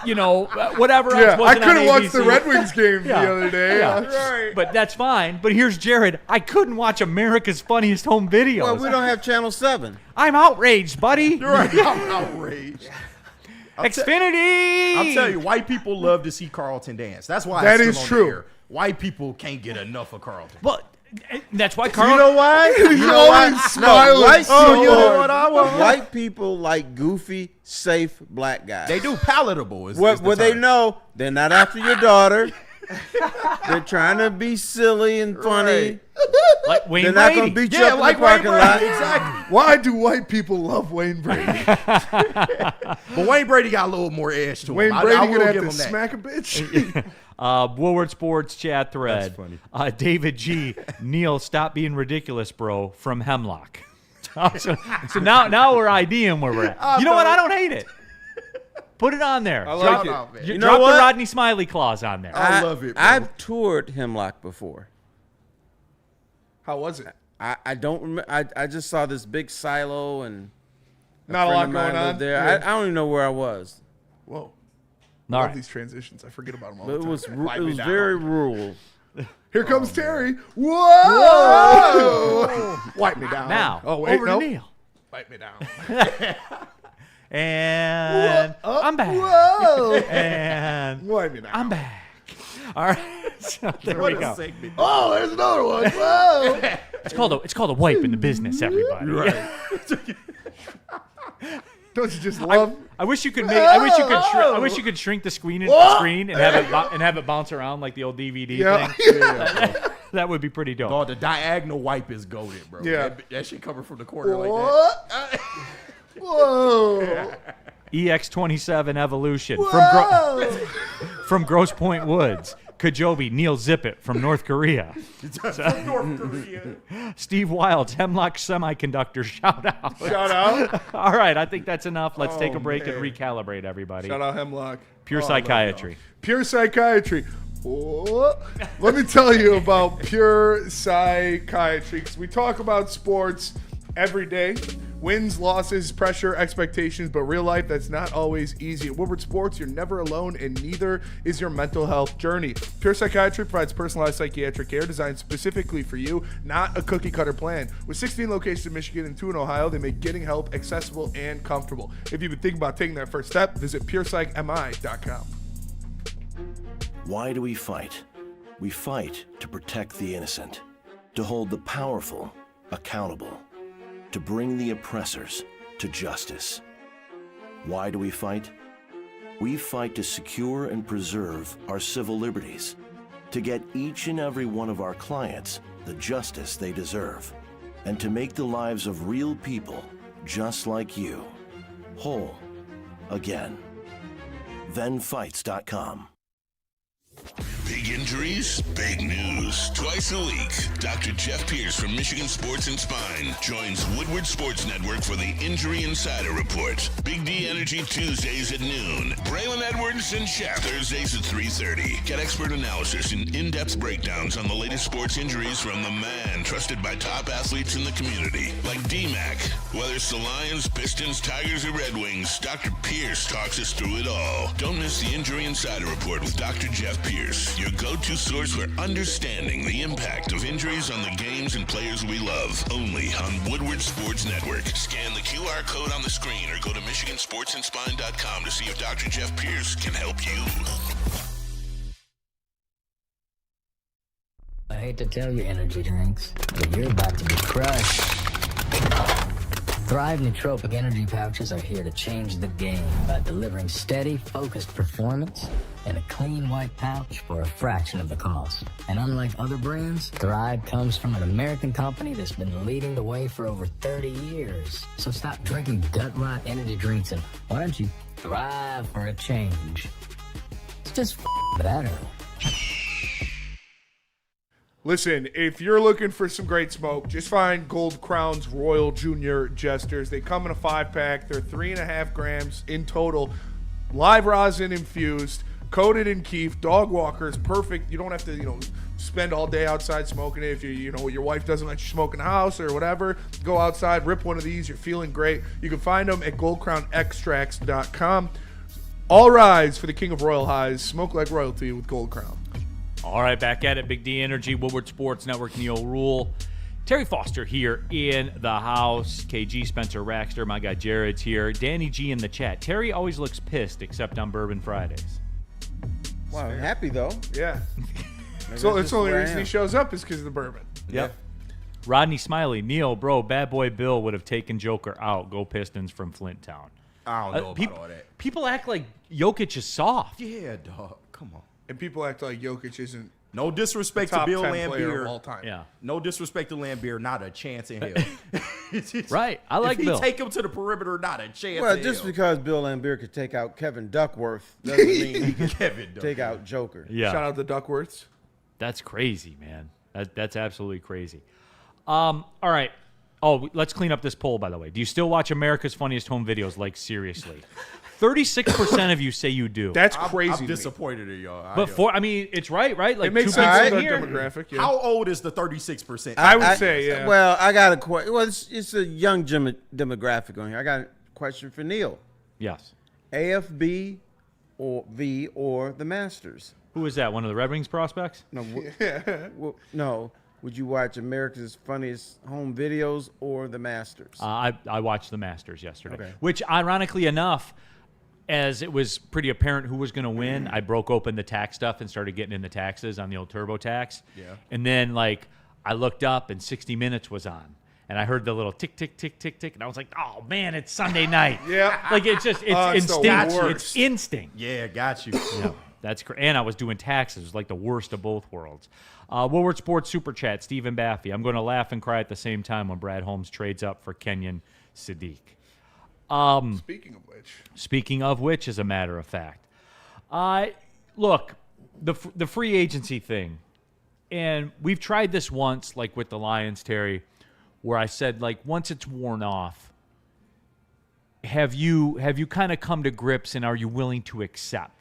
whatever else. Yeah, I wasn't on couldn't watch the ABC. Red Wings game Yeah. the other day. Yeah. Right. But that's fine. But here's Jared. I couldn't watch America's Funniest Home Videos. Well, we don't have Channel 7. I'm outraged, buddy. You're right. I'm outraged. Xfinity. I'm telling you, white people love to see Carlton dance. That's why That it's is still on true. the air. White people can't get enough of Carlton. Well, that's why Carl. You know why? You know why? always smiling white so people, you know what I want. White people like goofy, safe black guys. They do palatable. Is What the they term. know, they're not after your daughter. They're trying to be silly and funny. Like Wayne They're not Brady. going to beat you Yeah, up like in the parking Wayne lot. Brady. Exactly. Why do white people love Wayne Brady? But Wayne Brady got a little more edge to him. Wayne I Brady will gonna have give to him that. smack a bitch. Woodward Sports chat thread. That's funny. David G. Neal, stop being ridiculous, bro. From Hemlock. so now we're IDing where we're at. You know what? I don't hate it. Put it on there. I like Shout out, it. man. You know Drop what? the Rodney Smiley clause on there. I love it, bro. I've toured Hemlock before. How was it? I don't remember. I just saw this big silo and Not a friend lot of mine going lived on. there. Yeah. I don't even know where I was. Whoa. All Love right. these transitions. I forget about them all But the it time. was Wipe me down. very rural. Here comes Terry. Whoa! Wipe me down. Now, oh wait, over no. to Neal. Wipe me down. And I'm back. Whoa! And Wipe me down. I'm back. All right. So there What we a go. segment. Oh, there's another one. Whoa! It's called a wipe in the business, everybody. Don't you just love? I wish you could make. I wish you could shrink the screen and have it bounce around like the old DVD Yeah. thing. That would be pretty dope. Oh, the diagonal wipe is goated, bro. Yeah. That shit coming from the corner like that. What? Whoa! EX27 Evolution Whoa! from Grosse Pointe Woods. Kajobi, Neal Zippet from North Korea. From North Korea. Steve Wilds, Hemlock Semiconductor, shout out. Shout out! All right, I think that's enough. Let's take a Oh, break man. and recalibrate everybody. Shout out Hemlock. Pure Oh, I love Psychiatry. y'all. Pure Psychiatry. Oh. Let me tell you about Pure Psychiatry, because we talk about sports every day. Wins, losses, pressure, expectations, but real life, that's not always easy. At Woodward Sports, you're never alone, and neither is your mental health journey. Pure Psychiatry provides personalized psychiatric care designed specifically for you, not a cookie-cutter plan. With 16 locations in Michigan and 2 in Ohio, they make getting help accessible and comfortable. If you've been thinking about taking that first step, visit PurePsychMI.com. Why do we fight? We fight to protect the innocent, to hold the powerful accountable, to bring the oppressors to justice. Why do we fight? We fight to secure and preserve our civil liberties, to get each and every one of our clients the justice they deserve, and to make the lives of real people just like you whole again. ThenFights.com. Big injuries, big news. Twice a week, Dr. Jeff Pierce from Michigan Sports and Spine joins Woodward Sports Network for the Injury Insider Report. Big D Energy Tuesdays at noon. Braylon Edwards and Shaq Thursdays at 3:30. Get expert analysis and in-depth breakdowns on the latest sports injuries from the man trusted by top athletes in the community, like D-Mac. Whether it's the Lions, Pistons, Tigers, or Red Wings, Dr. Pierce talks us through it all. Don't miss the Injury Insider Report with Dr. Jeff Pierce. your go-to source for understanding the impact of injuries on the games and players we love. Only on Woodward Sports Network. Scan the QR code on the screen or go to MichiganSportsandSpine.com to see if Dr. Jeff Pierce can help you. I hate to tell you, energy drinks, but you're about to be crushed. Thrive nootropic energy pouches are here to change the game by delivering steady, focused performance in a clean white pouch for a fraction of the cost. And unlike other brands, Thrive comes from an American company that's been leading the way for over 30 years. So stop drinking gut rot energy drinks and why don't you thrive for a change? It's just better. Listen, if you're looking for some great smoke, just find Gold Crown's Royal Junior Jesters. They come in a 5-pack. They're 3.5 grams in total. Live rosin infused, coated in keef, dog walkers, perfect. You don't have to, spend all day outside smoking it. If your wife doesn't let you smoke in the house or whatever, go outside, rip one of these. You're feeling great. You can find them at goldcrownextracts.com. All rise for the king of royal highs. Smoke like royalty with Gold Crown. All right, back at it. Big D Energy, Woodward Sports Network, Neal Ruhl. Terry Foster here in the house. KG, Spencer Raxter, my guy Jared's here. Danny G in the chat. Terry always looks pissed except on Bourbon Fridays. Well, I'm happy, though. Yeah. So that's the only reason he shows up is because of the bourbon. Yep. Rodney Smiley, Neal, bro, bad boy Bill would have taken Joker out. Go Pistons from Flint Town. I don't know about all that. People act like Jokic is soft. Yeah, dog. Come on. And people act like Jokic isn't No disrespect to top Bill 10 player Laimbeer. of all time. Yeah. No disrespect to Laimbeer. Not a chance in hell. Right. I like if Bill. he take him to the perimeter, not a chance Well, in just hell. because Bill Laimbeer could take out Kevin Duckworth doesn't mean he can Kevin take out Joker. Yeah. Shout out to Duckworths. That's crazy, man. That's absolutely crazy. All right. Oh, let's clean up this poll, by the way. Do you still watch America's Funniest Home Videos? Like, seriously. 36% of you say you do. That's crazy. I'm disappointed in y'all. But it's right? Like, It makes two sense people in the here. demographic. Yeah. How old is the 36%? I would say, yeah. Well, I got a question. Well, it's a young demographic on here. I got a question for Neal. Yes. AFB or V or the Masters? Who is that? One of the Red Wings prospects? No. No. Would you watch America's Funniest Home Videos or the Masters? I watched the Masters yesterday, Okay. which, ironically enough, as it was pretty apparent who was going to win, I broke open the tax stuff and started getting into taxes on the old TurboTax. Yeah. And then, I looked up and 60 Minutes was on. And I heard the little tick, tick, tick, tick, tick. And I was like, oh, man, it's Sunday night. Yeah. It's it's the instinct. worst. It's instinct. Yeah, got you. Yeah, that's great. And I was doing taxes. It was like the worst of both worlds. Woodward Sports Super Chat, Stephen Baffy. I'm going to laugh and cry at the same time when Brad Holmes trades up for Kenyon Sadiq. Speaking of which, as a matter of fact, look, the free agency thing, and we've tried this once, like with the Lions, Terry, where I said, once it's worn off, have you kind of come to grips, and are you willing to accept?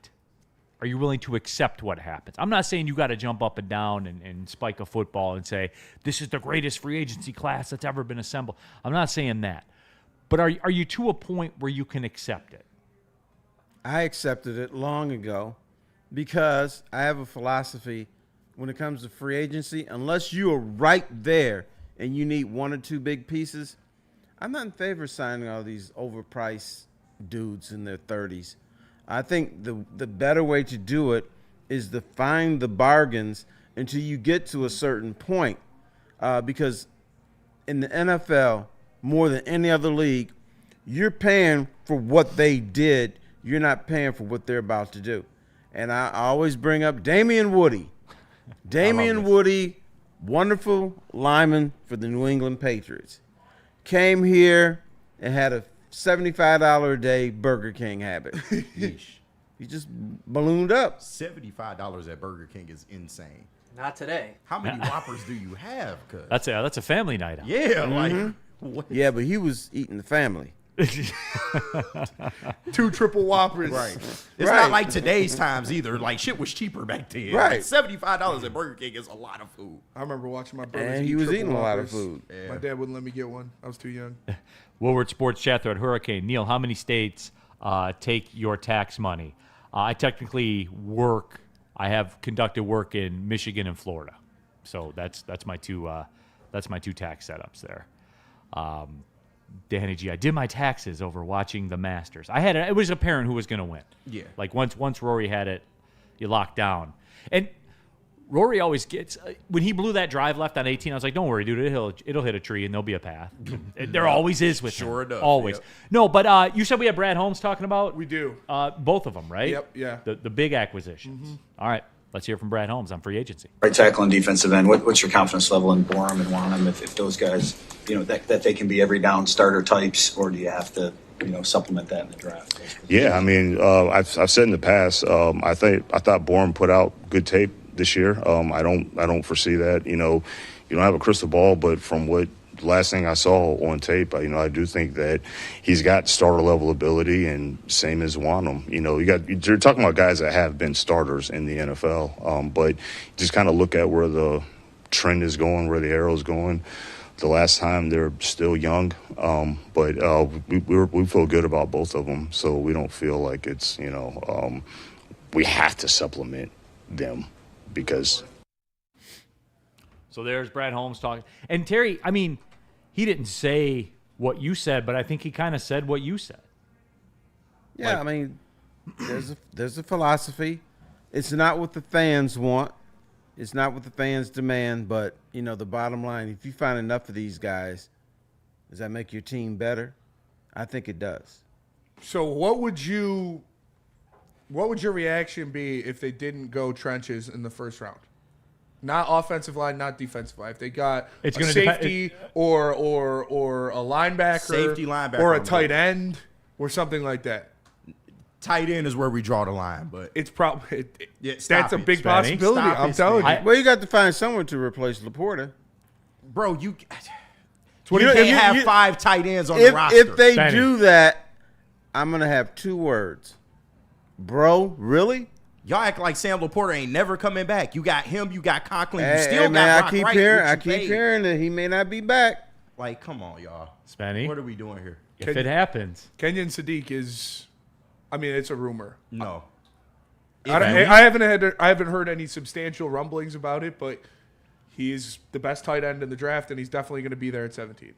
Are you willing to accept what happens? I'm not saying you got to jump up and down and spike a football and say, this is the greatest free agency class that's ever been assembled. I'm not saying that. But are you to a point where you can accept it? I accepted it long ago because I have a philosophy when it comes to free agency. Unless you are right there and you need one or two big pieces, I'm not in favor of signing all these overpriced dudes in their 30s. I think the better way to do it is to find the bargains until you get to a certain point. Because in the NFL, more than any other league, you're paying for what they did. You're not paying for what they're about to do. And I always bring up Damian Woody. Damian Woody, wonderful lineman for the New England Patriots. Came here and had a $75 a day Burger King habit. He just ballooned up. $75 at Burger King is insane. Not today. How many Whoppers do you have? Cuz? That's a family night out. Yeah, what? Yeah, but he was eating the family. 2 triple Whoppers. Right. It's not like today's times either. Shit was cheaper back then. Right. $75 at Burger King is a lot of food. I remember watching my brothers And eat he was triple eating a lot of Whoppers. food. My dad wouldn't let me get one. I was too young. Woodward Sports Chat Thread, Hurricane. Neal, how many states take your tax money? I technically work I have conducted work in Michigan and Florida, so that's my two tax setups there. Danny G, I did my taxes over watching the Masters. It was apparent who was going to win. Yeah. Like once Rory had it, you locked down. And Rory always gets when he blew that drive left on 18. I was like, don't worry, dude, it'll hit a tree and there'll be a path. There always is with him. Sure enough. Always. Yep. No, but you said we had Brad Holmes talking about. We do. Both of them, right? Yep. Yeah. The big acquisitions. All right. Let's hear from Brad Holmes on free agency. Right tackle and defensive end. What's your confidence level in Borum and Wanham if those guys, that they can be every down starter types, or do you have to, supplement that in the draft? Yeah, I mean, I've said in the past, I thought Borum put out good tape this year. I don't foresee that. You don't have a crystal ball, but from what the last thing I saw on tape, I do think that he's got starter level ability, and same as Wanham. You're talking about guys that have been starters in the NFL, but just kind of look at where the trend is going, where the arrow is going. The last time they're still young, but we feel good about both of them, so we don't feel like it's we have to supplement them because. So there's Brad Holmes talking, and Terry. I mean, he didn't say what you said, but I think he kind of said what you said. Yeah, there's a philosophy. It's not what the fans want. It's not what the fans demand, but, the bottom line, if you find enough of these guys, does that make your team better? I think it does. So what would your reaction be if they didn't go trenches in the first round? Not offensive line, not defensive line. If they got a safety or a linebacker, safety, linebacker, or a tight end or something like that. Tight end is where we draw the line, but it's probably that's a big possibility. I'm telling you. Well, you got to find someone to replace Laporta, bro. You can't have 5 tight ends on the roster. If they do that, I'm gonna have 2 words, bro. Really? Y'all act like Sam Laporta ain't never coming back. You got him. You got Conklin. You still got Brock Wright. I keep hearing that he may not be back. Like, come on, y'all. Spenny, what are we doing here? If it happens, Kenyon Sadiq is. I mean, it's a rumor. No, I haven't heard any substantial rumblings about it, but he's the best tight end in the draft, and he's definitely going to be there at 17.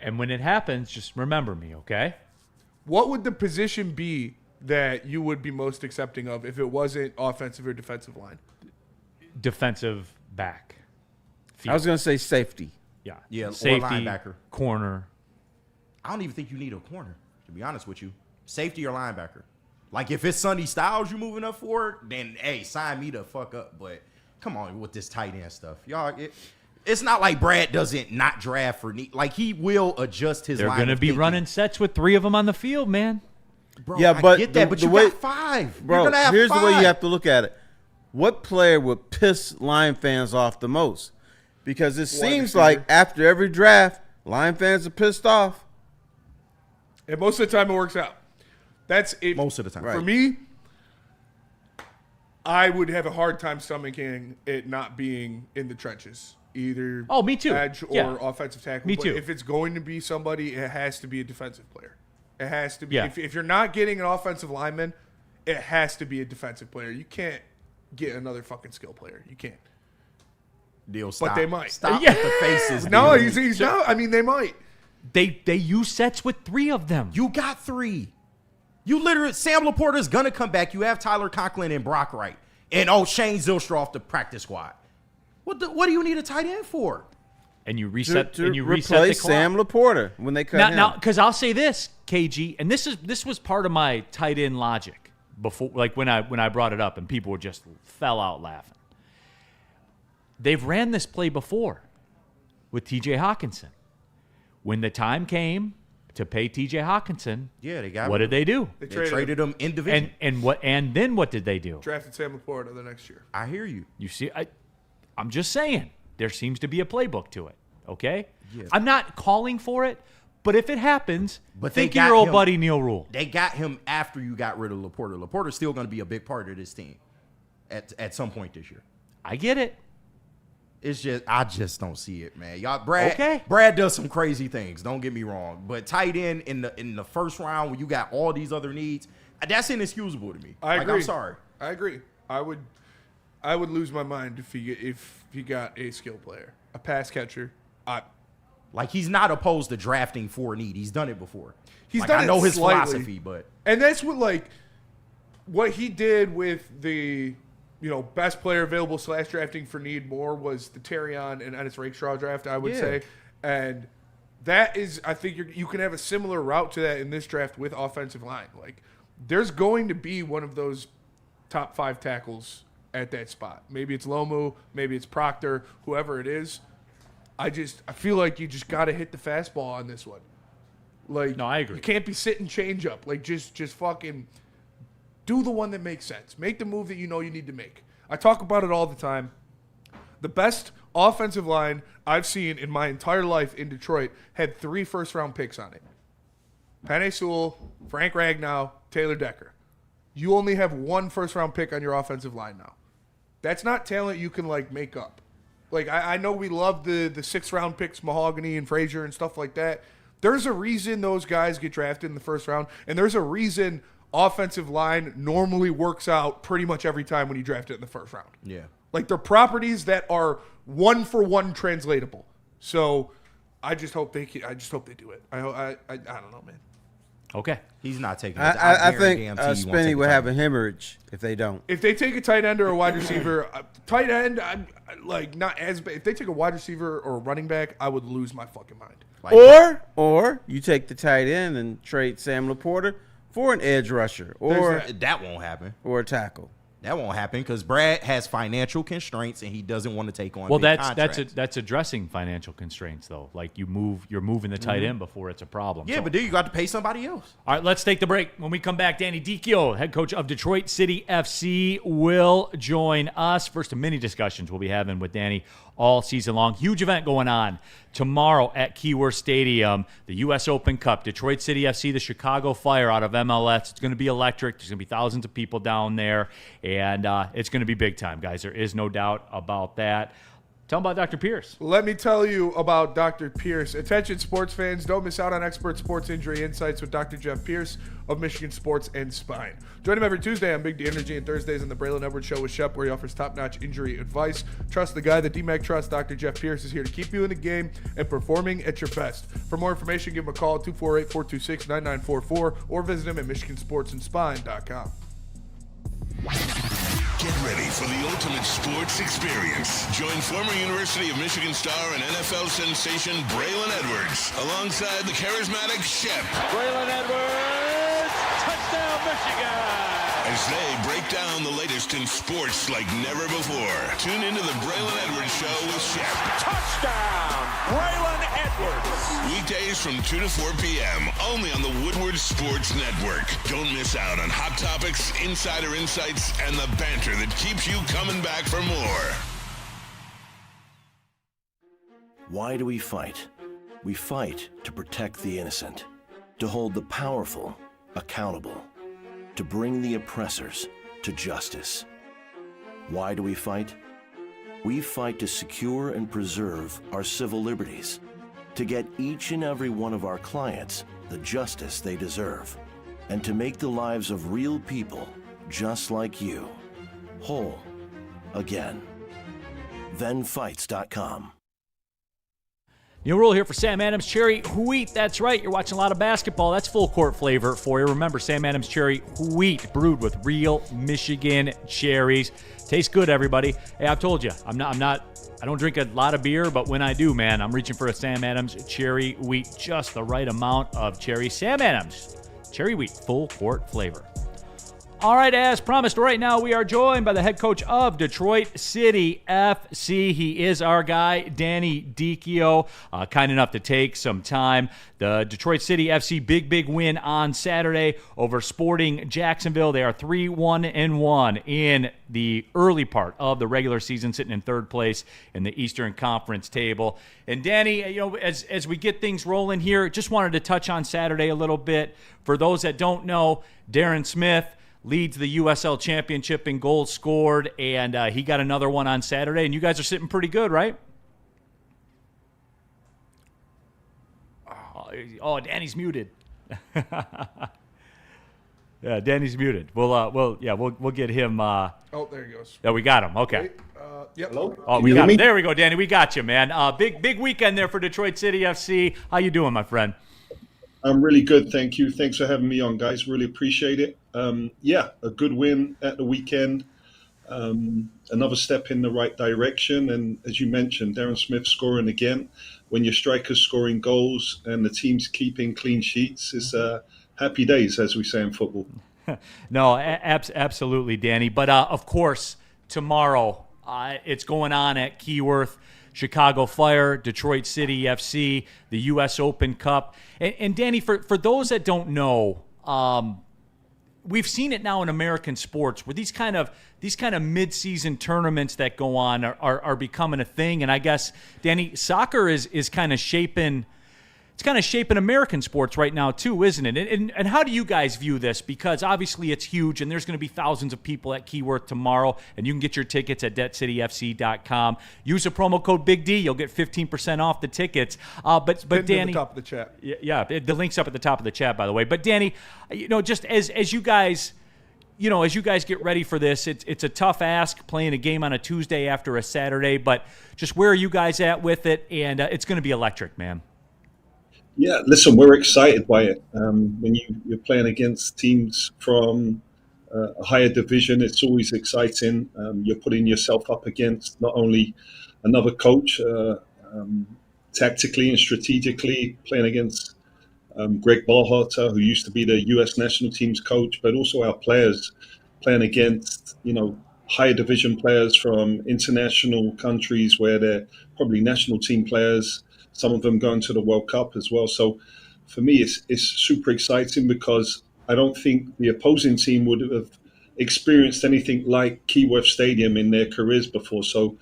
And when it happens, just remember me, okay? What would the position be that you would be most accepting of if it wasn't offensive or defensive line? Defensive back. I was going to say safety. Yeah, safety, or linebacker, corner. I don't even think you need a corner, to be honest with you. Safety or linebacker. Like, if it's Sonny Styles you moving up for, then, hey, sign me the fuck up. But come on with this tight end stuff. Y'all, it's not like Brad doesn't not draft for need. Like, he will adjust his line. They're going to be running sets with 3 of them on the field, man. Bro, yeah, but I get that, but you got 5. Bro, You're gonna have here's 5. the way you have to look at it. What player would piss Lion fans off the most? Because it seems like after every draft, Lion fans are pissed off. And most of the time it works out. That's it. Most of the time. For me, I would have a hard time stomaching it not being in the trenches. Either me too. Edge or offensive tackle. Me but too. If it's going to be somebody, it has to be a defensive player. It has to be. Yeah. If you're not getting an offensive lineman, it has to be a defensive player. You can't get another fucking skill player. You can't. Deal, stop. But they might. Stop with the faces. No, he's not. I mean, they might. They use sets with 3 of them. You got 3. You literally, Sam Laporta's going to come back. You have Tyler Conklin and Brock Wright. And, Shane Zylstra off the practice squad. What do you need a tight end for? And you reset to and you replace reset the clock. Sam Laporta when they cut him. Now, because I'll say this, KG, and this was part of my tight end logic before, like when I brought it up, and people just fell out laughing. They've ran this play before with T.J. Hawkinson. When the time came to pay T.J. Hawkinson, what did they do? They traded him in division. And then what did they do? Drafted Sam Laporta the next year. I hear you. You see, I'm just saying there seems to be a playbook to it. Okay, yeah. I'm not calling for it, but if it happens, but think of your old buddy Neal Ruhl. They got him after you got rid of Laporta. Laporta's still going to be a big part of this team at some point this year. I get it. It's just I just don't see it, man. Y'all, Brad does some crazy things. Don't get me wrong, but tight end in the first round when you got all these other needs, that's inexcusable to me. I agree. I'm sorry. I agree. I would lose my mind if he got a skill player, a pass catcher. Like, he's not opposed to drafting for need. He's done it before. He's like, done I know it his slightly. philosophy, but And that's what he did with the best player available / drafting for need more was the Terrion and Ennis Rakestraw draft, I would say. And that is, I think you can have a similar route to that in this draft with offensive line. Like, there's going to be one of those top 5 tackles at that spot. Maybe it's Lomu, maybe it's Proctor, whoever it is. I feel like you just got to hit the fastball on this one. Like, no, I agree. You can't be sitting change up. Like, just fucking do the one that makes sense. Make the move that you know you need to make. I talk about it all the time. The best offensive line I've seen in my entire life in Detroit had 3 first-round picks on it. Penei Sewell, Frank Ragnow, Taylor Decker. You only have 1 first-round pick on your offensive line now. That's not talent you can, make up. Like, I know we love the 6th-round picks, Mahogany and Frazier and stuff like that. There's a reason those guys get drafted in the first round, and there's a reason offensive line normally works out pretty much every time when you draft it in the first round. yeah. Like, they're properties that are 1-for-1 translatable. So I just hope they do it. I don't know, man. Okay. He's not taking it. I think Spinney will have a hemorrhage if they don't. If they take a tight end or a wide receiver, tight end, I'm not as bad. If they take a wide receiver or a running back, I would lose my fucking mind. Or you take the tight end and trade Sam Laporta for an edge rusher, or that won't happen, or a tackle. That won't happen because Brad has financial constraints and he doesn't want to take on. Well, big that's addressing financial constraints though. Like you're moving the tight end before it's a problem. Yeah, but then you got to pay somebody else. All right, let's take the break. When we come back, Danny Dichio, head coach of Detroit City FC, will join us. First of many discussions we'll be having with Danny all season long. Huge event going on tomorrow at Keyworth Stadium, the U.S. Open Cup. Detroit City FC, the Chicago Fire out of MLS. It's going to be electric. There's going to be thousands of people down there, and it's going to be big time, guys. There is no doubt about that. Tell them about Dr. Pierce. Let me tell you about Dr. Pierce. Attention sports fans, don't miss out on expert sports injury insights with Dr. Jeff Pierce of Michigan Sports and Spine. Join him every Tuesday on Big D Energy and Thursdays on the Braylon Edwards Show with Shep, where he offers top-notch injury advice. Trust the guy that DMAC trusts. Dr. Jeff Pierce is here to keep you in the game and performing at your best. For more information, give him a call at 248-426-9944 or visit him at michigansportsandspine.com. Get ready for the ultimate sports experience. Join former University of Michigan star and NFL sensation Braylon Edwards alongside the charismatic Shep. Braylon Edwards, touchdown Michigan! As they break down the latest in sports like never before. Tune into the Braylon Edwards Show with Shep. Touchdown, Braylon Edwards! Weekdays from 2 to 4 p.m. only on the Woodward Sports Network. Don't miss out on hot topics, insider insights, and the banter that keeps you coming back for more. Why do we fight? We fight to protect the innocent, to hold the powerful accountable, to bring the oppressors to justice. Why do we fight? We fight to secure and preserve our civil liberties, to get each and every one of our clients the justice they deserve, and to make the lives of real people just like you whole again. ThenFights.com. Neal Ruhl here for Sam Adams Cherry Wheat. That's right, you're watching a lot of basketball. That's full court flavor for you. Remember, Sam Adams Cherry Wheat, brewed with real Michigan cherries. Tastes good, everybody. Hey, I've told you, I don't drink a lot of beer, but when I do, man, I'm reaching for a Sam Adams Cherry Wheat. Just the right amount of cherry. Sam Adams Cherry Wheat, full court flavor. All right, as promised, right now we are joined by the head coach of Detroit City FC. He is our guy, Danny Dichio, kind enough to take some time. The Detroit City FC big win on Saturday over Sporting Jacksonville. They are 3-1-1 in the early part of the regular season, sitting in third place in the Eastern Conference table. And Danny, as we get things rolling here, just wanted to touch on Saturday a little bit. For those that don't know, Darren Smith leads the USL Championship in goals scored, and he got another one on Saturday, and you guys are sitting pretty good, right? Oh, Danny's muted. Yeah, Danny's muted. We'll get him. Oh, there he goes. Yeah, we got him. Okay. Wait, yep. Hello? Oh, we got him. There we go, Danny. We got you, man. Big weekend there for Detroit City FC. How you doing, my friend? I'm really good, thank you. Thanks for having me on, guys. Really appreciate it. A good win at the weekend. Another step in the right direction. And as you mentioned, Darren Smith scoring again. When your striker's scoring goals and the team's keeping clean sheets, it's happy days, as we say in football. No, absolutely, Danny. But, of course, tomorrow it's going on at Keyworth. Chicago Fire, Detroit City FC, the U.S. Open Cup. And Danny, for those that don't know, we've seen it now in American sports where these kind of mid-season tournaments that go on are becoming a thing. And I guess, Danny, soccer is kind of shaping American sports right now too, isn't it? And how do you guys view this? Because obviously it's huge, and there's going to be thousands of people at Keyworth tomorrow, and you can get your tickets at DebtCityFC.com. Use the promo code Big D, you'll get 15% off the tickets. But Danny, at the top of the chat. Yeah, the link's up at the top of the chat, by the way. But Danny, just as you guys. As you guys get ready for this, it's a tough ask playing a game on a Tuesday after a Saturday, but just where are you guys at with it? And it's going to be electric, man. Yeah, listen, we're excited by it. When you're playing against teams from a higher division, it's always exciting. You're putting yourself up against not only another coach tactically and strategically, playing against Greg Barharter, who used to be the U.S. national team's coach, but also our players playing against, higher division players from international countries where they're probably national team players, some of them going to the World Cup as well. So for me, it's super exciting because I don't think the opposing team would have experienced anything like Keyworth Stadium in their careers before. So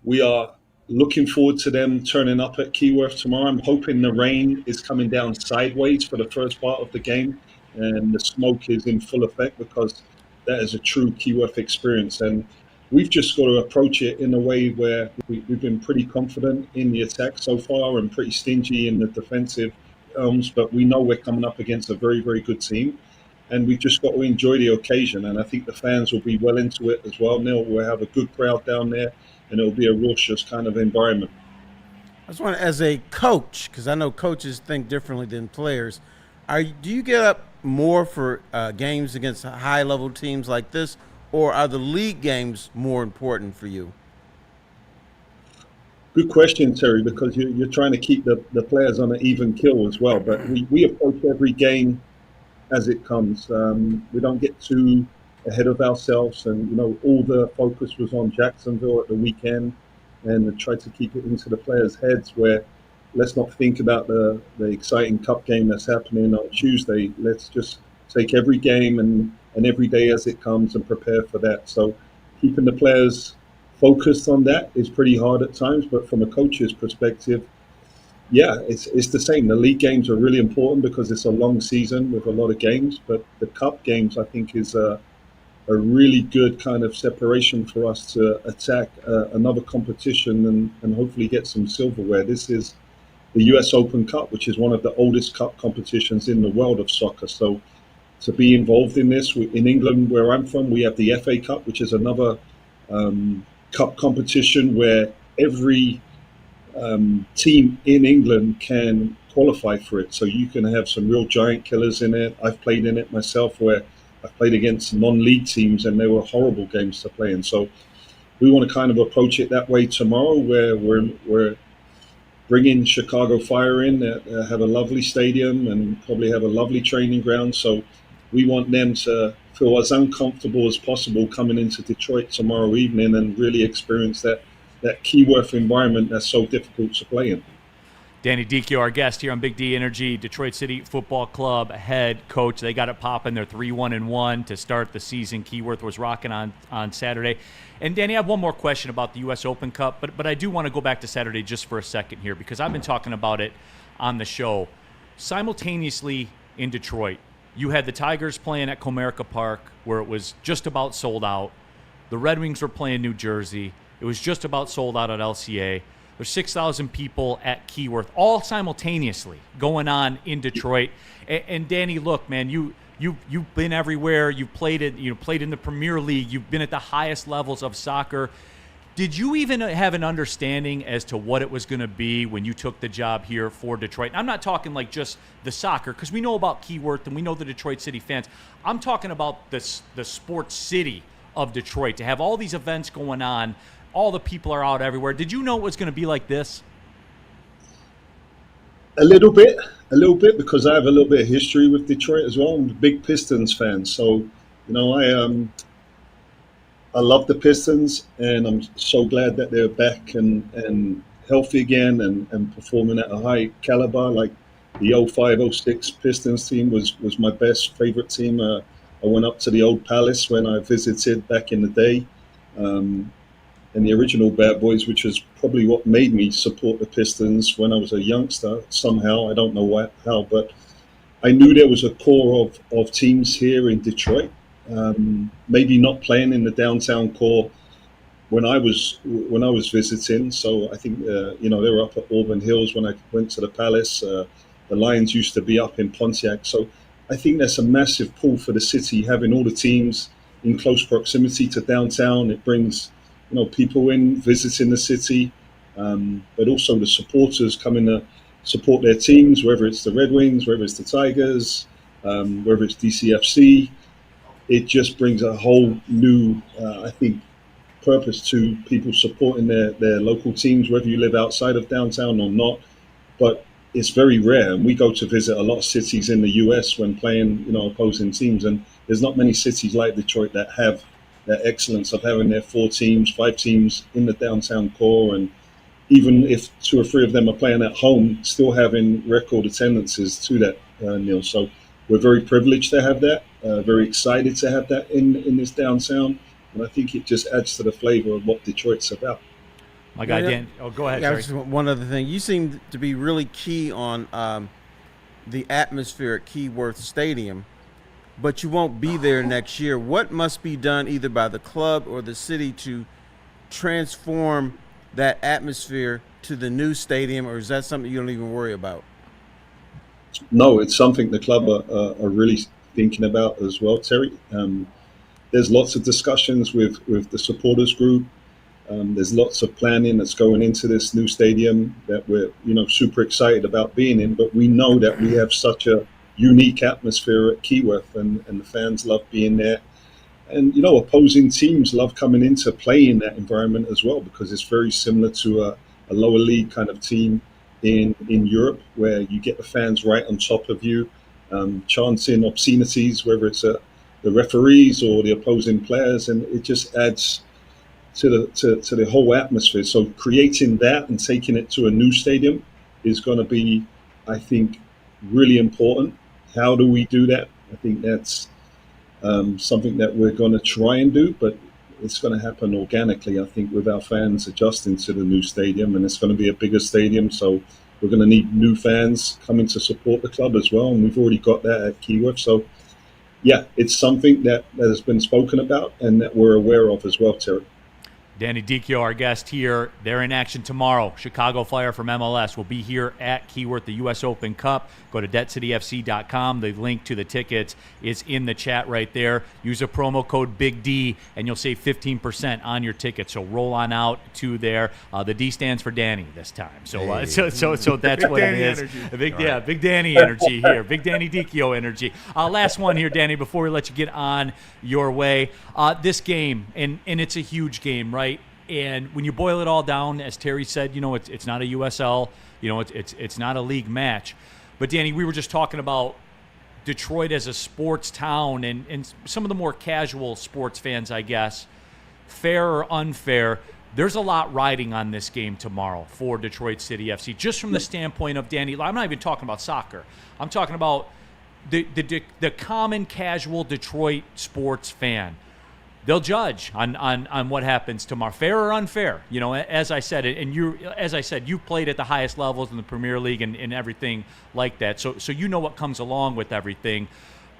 we are looking forward to them turning up at Keyworth tomorrow. I'm hoping the rain is coming down sideways for the first part of the game and the smoke is in full effect because that is a true Keyworth experience. And we've just got to approach it in a way where we've been pretty confident in the attack so far and pretty stingy in the defensive but we know we're coming up against a very, very good team. And we've just got to enjoy the occasion. And I think the fans will be well into it as well. Neal, we'll have a good crowd down there. And it'll be a raucous kind of environment. I just want to, as a coach, because I know coaches think differently than players, do you get up more for games against high-level teams like this, or are the league games more important for you? Good question, Terry, because you're trying to keep the players on an even keel as well. But we approach every game as it comes. We don't get too ahead of ourselves, and all the focus was on Jacksonville at the weekend, and tried to keep it into the players' heads where let's not think about the exciting cup game that's happening on Tuesday. Let's just take every game and every day as it comes and prepare for that. So keeping the players focused on that is pretty hard at times, but from a coach's perspective, yeah, it's the same. The league games are really important because it's a long season with a lot of games, but the cup games I think is a really good kind of separation for us to attack another competition and hopefully get some silverware. This is the US Open Cup, which is one of the oldest cup competitions in the world of soccer. So to be involved in this, in England, where I'm from, we have the FA Cup, which is another cup competition where every team in England can qualify for it. So you can have some real giant killers in it. I've played in it myself where I've played against non-league teams and they were horrible games to play in. So we want to kind of approach it that way tomorrow where we're bringing Chicago Fire in, have a lovely stadium and probably have a lovely training ground. So we want them to feel as uncomfortable as possible coming into Detroit tomorrow evening and really experience that Keyworth environment that's so difficult to play in. Danny Dichio, our guest here on Big D Energy, Detroit City Football Club head coach. They got it popping. They're 3-1-1 to start the season. Keyworth was rocking on Saturday. And Danny, I have one more question about the U.S. Open Cup, but I do want to go back to Saturday just for a second here because I've been talking about it on the show. Simultaneously in Detroit, you had the Tigers playing at Comerica Park where it was just about sold out. The Red Wings were playing New Jersey. It was just about sold out at LCA. There's 6,000 people at Keyworth, all simultaneously going on in Detroit. And Danny, look, man, you've been everywhere. You've played played in the Premier League. You've been at the highest levels of soccer. Did you even have an understanding as to what it was going to be when you took the job here for Detroit? And I'm not talking like just the soccer, because we know about Keyworth and we know the Detroit City fans. I'm talking about the sports city of Detroit, to have all these events going on. All the people are out everywhere. Did you know it was going to be like this? A little bit, because I have a little bit of history with Detroit as well. I'm a big Pistons fan, so I love the Pistons, and I'm so glad that they're back and healthy again and performing at a high caliber. Like the 05-06 Pistons team was my best favorite team. I went up to the old Palace when I visited back in the day. And the original Bad Boys, which is probably what made me support the Pistons when I was a youngster somehow. I don't know how, but I knew there was a core of teams here in Detroit. Maybe not playing in the downtown core when I was visiting. So I think they were up at Auburn Hills when I went to the Palace. The Lions used to be up in Pontiac. So I think that's a massive pull for the city, having all the teams in close proximity to downtown. It brings people in visiting the city, but also the supporters coming to support their teams, whether it's the Red Wings, whether it's the Tigers, whether it's DCFC. It just brings a whole new, I think, purpose to people supporting their local teams, whether you live outside of downtown or not. But it's very rare, and we go to visit a lot of cities in the US when playing, opposing teams, and there's not many cities like Detroit that have that excellence of having their 4 teams, 5 teams in the downtown core, and even if 2 or 3 of them are playing at home, still having record attendances to that, Neal. So we're very privileged to have that, very excited to have that in this downtown, and I think it just adds to the flavor of what Detroit's about. My guy, Dan. Oh, go ahead. Yeah, Sorry. just one other thing. You seem to be really key on the atmosphere at Keyworth Stadium, but you won't be there next year. What must be done either by the club or the city to transform that atmosphere to the new stadium, or is that something you don't even worry about? No, it's something the club are really thinking about as well, Terry. There's lots of discussions with the supporters group. There's lots of planning that's going into this new stadium that we're super excited about being in, but we know that we have such a unique atmosphere at Keyworth, and the fans love being there. And, opposing teams love coming in to play in that environment as well, because it's very similar to a lower league kind of team in Europe, where you get the fans right on top of you, chanting obscenities, whether it's the referees or the opposing players, and it just adds to the whole atmosphere. So creating that and taking it to a new stadium is going to be, I think, really important. How do we do that? I think that's something that we're going to try and do, but it's going to happen organically, I think, with our fans adjusting to the new stadium, and it's going to be a bigger stadium, so we're going to need new fans coming to support the club as well, and we've already got that at Keyworth. So, yeah, it's something that has been spoken about and that we're aware of as well, Terry. Danny Dichio, our guest here. They're in action tomorrow. Chicago Fire from MLS will be here at Keyworth, the U.S. Open Cup. Go to DebtCityFC.com. The link to the tickets is in the chat right there. Use a promo code Big D, and you'll save 15% on your ticket. So roll on out to there. The D stands for Danny this time. So so that's what it is. Big Danny energy here. Big Danny Dichio energy. Last one here, Danny, before we let you get on your way. This game, and it's a huge game, right? And when you boil it all down, as Terry said, it's not a USL, it's not a league match. But Danny, we were just talking about Detroit as a sports town, and some of the more casual sports fans, I guess, fair or unfair, there's a lot riding on this game tomorrow for Detroit City FC, just from the standpoint of, Danny, I'm not even talking about soccer. I'm talking about the common casual Detroit sports fan. They'll judge on what happens tomorrow, fair or unfair. As I said, you've played at the highest levels in the Premier League and everything like that. So you know what comes along with everything.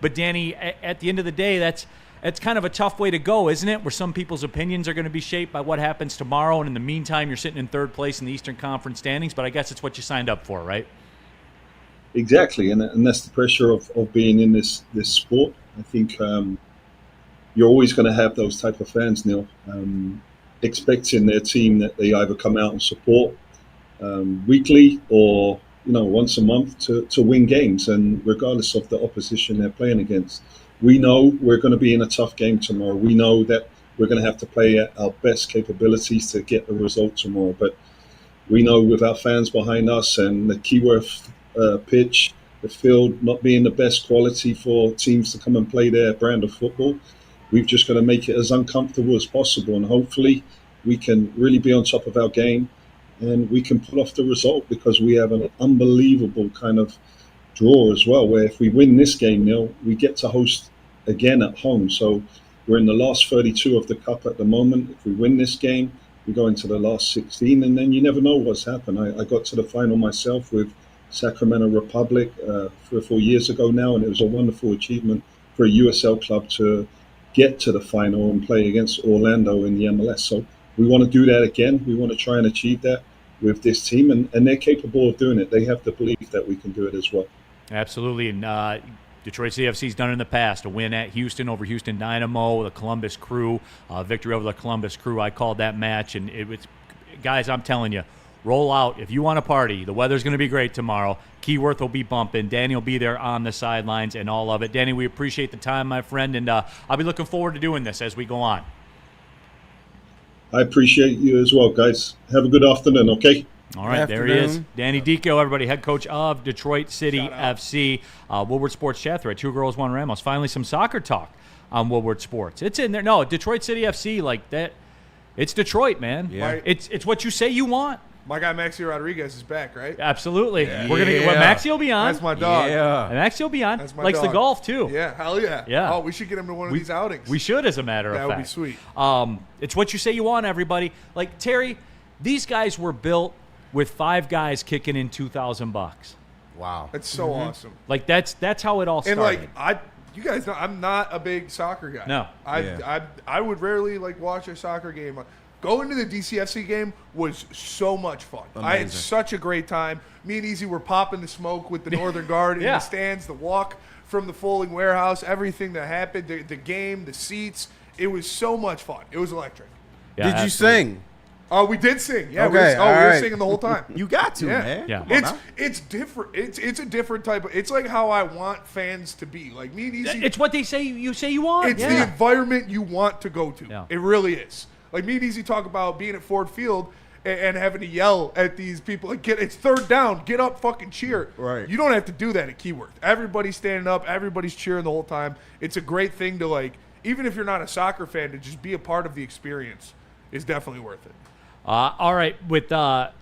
But Danny, at the end of the day, it's kind of a tough way to go, isn't it? Where some people's opinions are going to be shaped by what happens tomorrow, and in the meantime, you're sitting in third place in the Eastern Conference standings. But I guess it's what you signed up for, right? Exactly, and that's the pressure of being in this sport. I think you're always going to have those type of fans, Neal, expecting their team that they either come out and support weekly or once a month to win games, and regardless of the opposition they're playing against. We know we're going to be in a tough game tomorrow. We know that we're going to have to play at our best capabilities to get the result tomorrow. But we know with our fans behind us and the Keyworth pitch, the field not being the best quality for teams to come and play their brand of football, we've just got to make it as uncomfortable as possible. And hopefully we can really be on top of our game and we can pull off the result, because we have an unbelievable kind of draw as well, where if we win this game, Neal, we get to host again at home. So we're in the last 32 of the Cup at the moment. If we win this game, we go into the last 16, and then you never know what's happened. I got to the final myself with Sacramento Republic 3 or 4 years ago now, and it was a wonderful achievement for a USL club to get to the final and play against Orlando in the MLS. So we want to do that again. We want to try and achieve that with this team, and they're capable of doing it. They have the belief that we can do it as well. Absolutely, and Detroit CFC's done it in the past. A win at Houston over Houston Dynamo, the Columbus Crew, victory over the Columbus Crew. I called that match, and it was, guys, I'm telling you, roll out if you want to party. The weather's going to be great tomorrow. Keyworth will be bumping. Danny will be there on the sidelines and all of it. Danny, we appreciate the time, my friend, and I'll be looking forward to doing this as we go on. I appreciate you as well, guys. Have a good afternoon, okay? All right, there he is. Danny Dichio, everybody, head coach of Detroit City FC. Woodward Sports Chat Thread, 2 Girls, 1 Ramos. Finally, some soccer talk on Woodward Sports. It's in there. No, Detroit City FC, like that. It's Detroit, man. Yeah. It's what you say you want. My guy Maxi Rodriguez is back, right? Absolutely. Yeah. We're gonna. Well, Maxi will be on. That's my dog. Yeah. And Maxi will be on. That's my Likes dog. the golf too. Yeah. Hell yeah. Yeah. Oh, we should get him to one of these outings. We should, as a matter of fact. That would be sweet. It's what you say you want, everybody. Like Terry, these guys were built with 5 guys kicking in $2,000. Wow. That's so awesome. Like that's how it all started. And like you guys know, I'm not a big soccer guy. No. I would rarely like watch a soccer game. Going to the DCFC game was so much fun. Amazing. I had such a great time. Me and Easy were popping the smoke with the Northern Guard in the stands, the walk from the folding warehouse, everything that happened, the game, the seats. It was so much fun. It was electric. Yeah, Did you sing? Oh, we did sing. Yeah, okay, we were singing the whole time. You got to, man. Yeah. It's different. It's a different type of. It's like how I want fans to be. Like me and Easy. It's what they say. You say you want. It's the environment you want to go to. Yeah. It really is. Like me and Easy talk about being at Ford Field and having to yell at these people. Like, it's third down. Get up, fucking cheer. Right. You don't have to do that at Keyworth. Everybody's standing up. Everybody's cheering the whole time. It's a great thing to, like, even if you're not a soccer fan, to just be a part of the experience is definitely worth it. All right. With all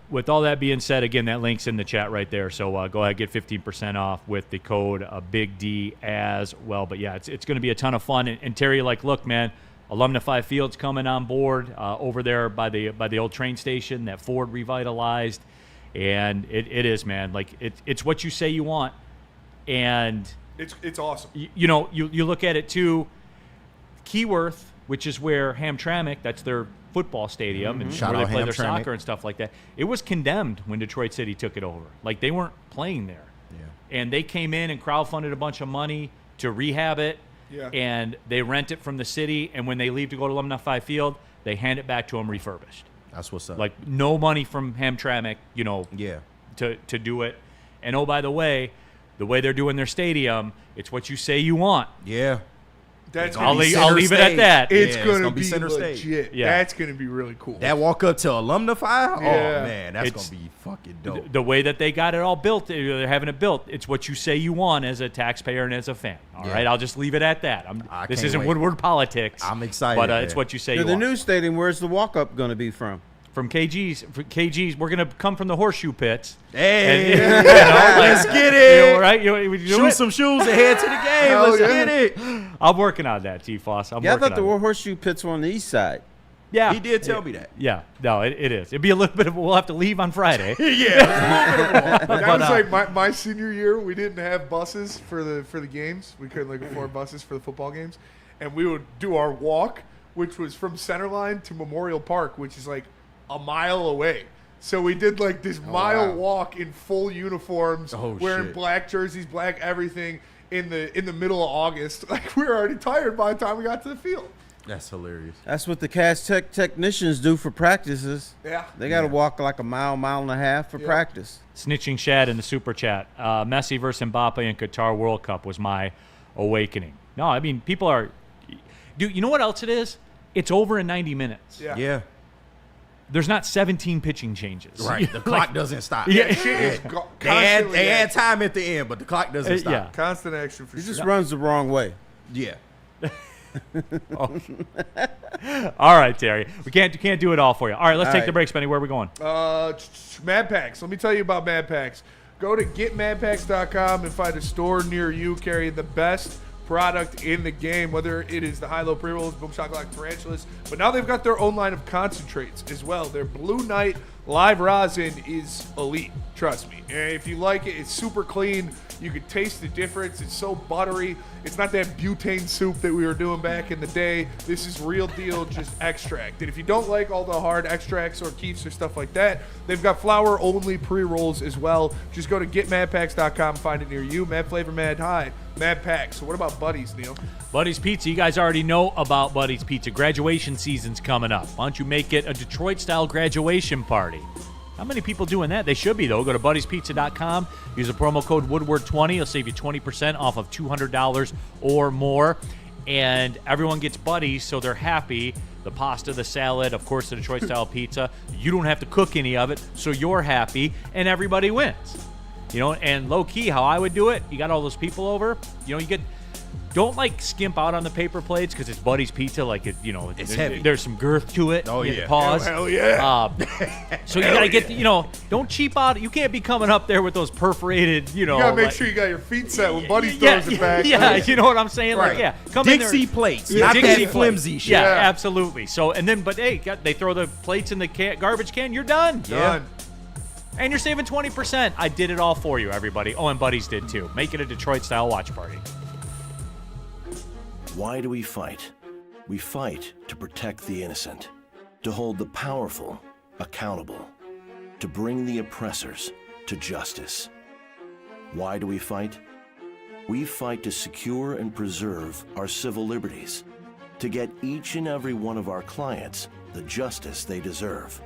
that being said, again, that link's in the chat right there. So go ahead, get 15% off with the code Big D as well. But yeah, it's going to be a ton of fun. And Terry, like, look, man, Alumni Field's coming on board over there by the old train station that Ford revitalized, and it is, man. Like it's what you say you want, and it's awesome. You look at it too. Keyworth, which is where Hamtramck, that's their football stadium, and where they play their soccer and stuff like that. It was condemned when Detroit City took it over. Like they weren't playing there, and they came in and crowdfunded a bunch of money to rehab it. Yeah. And they rent it from the city, and when they leave to go to Alumni Field, they hand it back to them refurbished. That's what's up. Like no money from Hamtramck, to do it. And oh, by the way they're doing their stadium, it's what you say you want. Yeah. I'll leave it at that. It's going to be center legit. stage. Yeah. That's going to be really cool. That walk up to Alumni? Yeah. Oh, man, that's going to be fucking dope. The way that they got it all built, they're having it built, it's what you say you want as a taxpayer and as a fan. All right, I'll just leave it at that. This isn't Woodward politics. I'm excited. But it's what you say you want. The new stadium, where's the walk-up going to be from? From KG's, we're going to come from the horseshoe pits. Hey, let's get it. Right? Shoot some shoes and head to the game. Let's get it. I'm working on that, T-Foss. I thought the horseshoe pits were on the east side. Yeah. He did tell me that. Yeah. No, it is. It'd be a little bit of we'll have to leave on Friday. That was like my senior year. We didn't have buses for the games. We couldn't afford buses for the football games. and we would do our walk, which was from Centerline to Memorial Park, which is like a mile away. So we did like this mile walk in full uniforms, wearing black jerseys, black everything in the middle of August. Like we were already tired by the time we got to the field. That's hilarious. That's what the Cash Tech technicians do for practices. Yeah. They got to walk like a mile and a half for practice. Snitching Shad in the super chat. Messi versus Mbappe in Qatar World Cup was my awakening. No, I mean, people are – dude, you know what else it is? It's over in 90 minutes. Yeah. There's not 17 pitching changes. Right. The clock doesn't stop. Yeah. They add time at the end, but the clock doesn't stop. Yeah. Constant action for He sure. just runs the wrong way. Yeah. All right, Terry. We can't do it all for you. All right, let's take the break, Spenny. Where are we going? Mad Packs. Let me tell you about Mad Packs. Go to getmadpacks.com and find a store near you carrying the best product in the game, whether it is the high-low pre-rolls, boom shakalaka tarantulas, but now they've got their own line of concentrates as well. Their Blue Night live rosin is elite, trust me. And if you like it, it's super clean. You can taste the difference. It's so buttery. It's not that butane soup that we were doing back in the day. This is real deal, just extract. And if you don't like all the hard extracts or keefs or stuff like that, they've got flour-only pre-rolls as well. Just go to getmadpacks.com and find it near you. Mad Flavor, Mad High, Mad Packs. So what about Buddies, Neal? Buddies Pizza. You guys already know about Buddies Pizza. Graduation season's coming up. Why don't you make it a Detroit-style graduation party? How many people doing that? They should be, though. Go to buddiespizza.com. Use the promo code Woodward20. It'll save you 20% off of $200 or more. And everyone gets Buddies, so they're happy. The pasta, the salad, of course, the Detroit-style pizza. You don't have to cook any of it, so you're happy, and everybody wins. You know, and low-key, how I would do it, you got all those people over, you know, you get... Don't, like, skimp out on the paper plates because it's Buddy's Pizza. Like, it's heavy. There's some girth to it. Oh, yeah. Pause. Hell yeah. So you got to get, don't cheap out. You can't be coming up there with those perforated, You got to make sure you got your feet set when Buddy throws it back. Yeah, you know what I'm saying? Right. Like, come Dixie in there. plates, not Dixie that flimsy shit. Yeah, absolutely. So, and then, but hey, they throw the plates in the garbage can. You're done. Done. And you're saving 20%. I did it all for you, everybody. Oh, and Buddies did too. Make it a Detroit-style watch party. Why do we fight? We fight to protect the innocent, to hold the powerful accountable, to bring the oppressors to justice. Why do we fight? We fight to secure and preserve our civil liberties, to get each and every one of our clients the justice they deserve,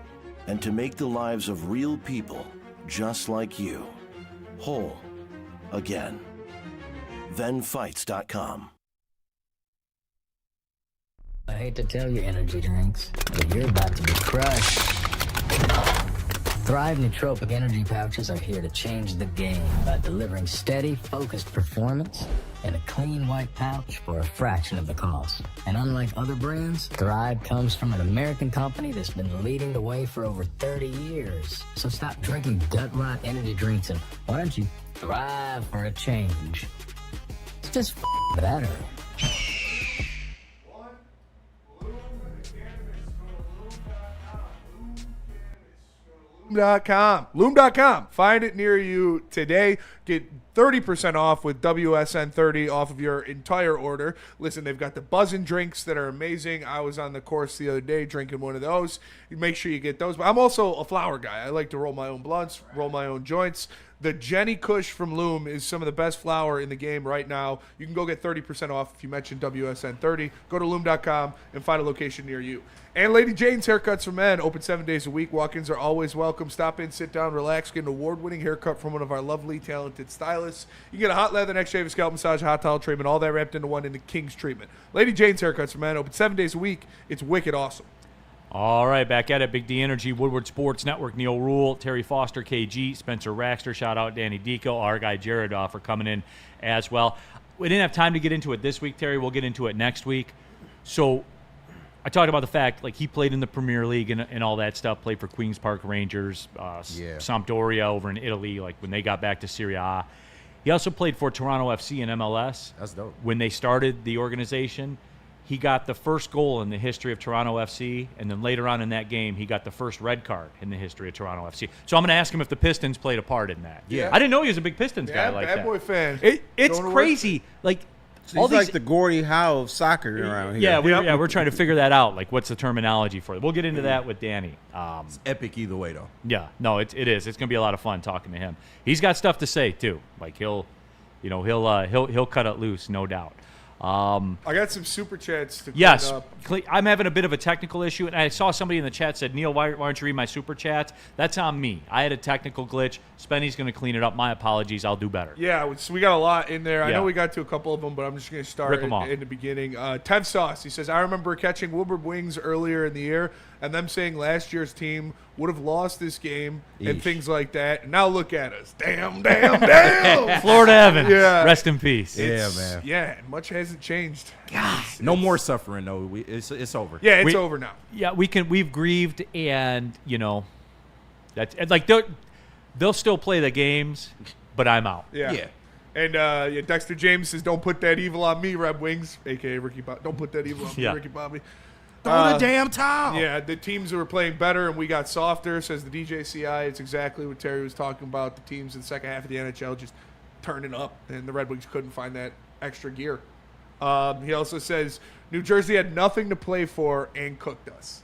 and to make the lives of real people just like you whole again. ThenFights.com. I hate to tell you, energy drinks, but you're about to be crushed. Thrive nootropic energy pouches are here to change the game by delivering steady, focused performance in a clean white pouch for a fraction of the cost. And unlike other brands, Thrive comes from an American company that's been leading the way for over 30 years. So stop drinking gut rot energy drinks and why don't you thrive for a change? It's just better. Loom.com. Find it near you today. Get 30% off with WSN30 off of your entire order. Listen, they've got the buzzin' drinks that are amazing. I was on the course the other day drinking one of those. You make sure you get those. But I'm also a flower guy. I like to roll my own blunts, roll my own joints. The Jenny Kush from Loom is some of the best flower in the game right now. You can go get 30% off if you mention WSN30. Go to Loom.com and find a location near you. And Lady Jane's Haircuts for Men, open 7 days a week. Walk-ins are always welcome. Stop in, sit down, relax, get an award-winning haircut from one of our lovely, talented stylists. You get a hot leather, neck shave, scalp massage, hot towel treatment, all that wrapped into one in the King's treatment. Lady Jane's Haircuts for Men, open 7 days a week. It's wicked awesome. All right, back at it. Big D Energy, Woodward Sports Network, Neal Ruhl, Terry Foster, KG, Spencer Raxter. Shout out Danny Dichio, our guy Jared for coming in as well. We didn't have time to get into it this week, Terry. We'll get into it next week. So I talked about the fact, like, he played in the Premier League and all that stuff, played for Queen's Park Rangers, Sampdoria over in Italy, like when they got back to Serie A. He also played for Toronto FC in MLS. That's dope. When they started the organization, he got the first goal in the history of Toronto FC, and then later on in that game, he got the first red card in the history of Toronto FC. So I'm going to ask him if the Pistons played a part in that. Yeah. I didn't know he was a big Pistons guy like bad that. boy fan. It's crazy. Like, He's like the Gordie Howe of soccer around here. Yeah, we're trying to figure that out. Like, what's the terminology for it? We'll get into that with Danny. It's epic either way, though. Yeah, no, it is. It's gonna be a lot of fun talking to him. He's got stuff to say too. Like he'll cut it loose, no doubt. I got some super chats to clean yes, up. I'm having a bit of a technical issue, and I saw somebody in the chat said, Neal, why don't you read my super chats? That's on me. I had a technical glitch. Spenny's going to clean it up. My apologies. I'll do better. Yeah, so we got a lot in there. I Yeah. know we got to a couple of them, but I'm just going to start Rip 'em off. in the beginning. Tev Sauce, he says, I remember catching Woodward wings earlier in the year and them saying last year's team would have lost this game and things like that. And now look at us. Damn. Florida Evans. Yeah. Rest in peace. Man. Yeah, much hasn't changed. God, no more suffering though. It's over. Yeah, it's over now. Yeah, we've grieved, and that's like they'll still play the games, but I'm out. Yeah. And Dexter James says, don't put that evil on me, Red Wings, a.k.a. Ricky Bobby. Don't put that evil on me, Ricky Bobby. Throw the damn towel. Yeah, the teams were playing better and we got softer, says the DJCI. It's exactly what Terry was talking about. The teams in the second half of the NHL just turning up, and the Red Wings couldn't find that extra gear. He also says, New Jersey had nothing to play for and cooked us.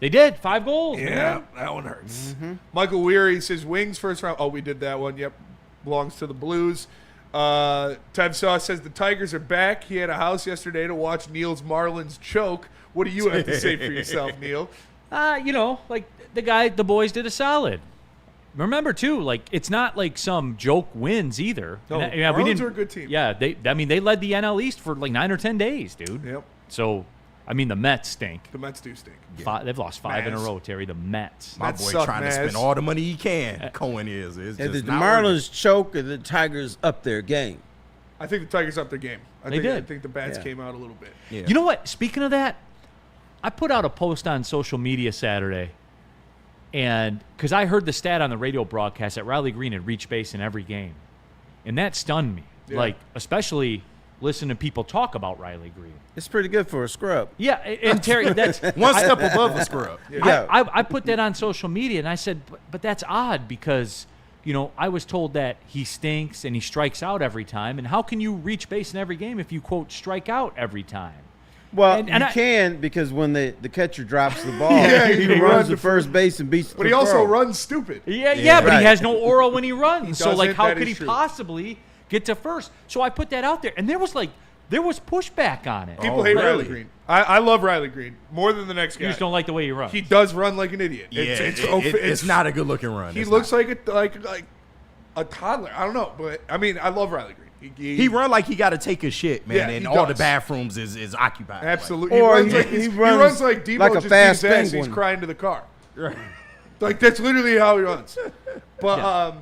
They did. 5 goals. Yeah, man. that one hurts. Michael Weary says, Wings first round. Oh, we did that one. Yep. Belongs to the Blues. Tev Sauce says the Tigers are back. He had a house yesterday to watch Neal's Marlins choke. What do you have to say for yourself, Neal? Like the boys did a solid. Remember too, like it's not like some joke wins either. No, Marlins are a good team. Yeah, they led the NL East for like 9 or 10 days, dude. Yep. So, the Mets stink. The Mets do stink. They've lost 5 in a row, Terry. The Mets. My boy trying to spend all the money he can. Cohen is. It's And just the not Marlins choke and the Tigers up their game. I think the Tigers upped their game. I think the bats came out a little bit. Yeah. You know what? Speaking of that, I put out a post on social media Saturday, and because I heard the stat on the radio broadcast that Riley Green had reached base in every game, and that stunned me. Yeah. Like, especially listening to people talk about Riley Green. It's pretty good for a scrub. Yeah, and Terry, that's one step above a scrub. Yeah. I put that on social media, and I said, but that's odd because, I was told that he stinks and he strikes out every time, and how can you reach base in every game if you, quote, strike out every time? Well, And you I- can because when the catcher drops the ball, Yeah, he he runs runs to first base and beats But the he also throw. runs stupid. Yeah, but he right. has no aura when he runs. So, like, doesn't, how that could is he true. possibly get to first? So I put that out there, and there was pushback on it. People hate really? Riley Green. I love Riley Green more than the next guy. You just don't like the way he runs. He does run like an idiot. Yeah, It's it's not a good looking run. He It's looks not. like a toddler. I don't know, but I mean, I love Riley Green. He run like he got to take a shit, man, Yeah, and he all the does. bathrooms is occupied. Absolutely. Or he runs like Debo like a just fast beat his ass. He's penguin. crying to the car. Right. Like that's literally how he runs. But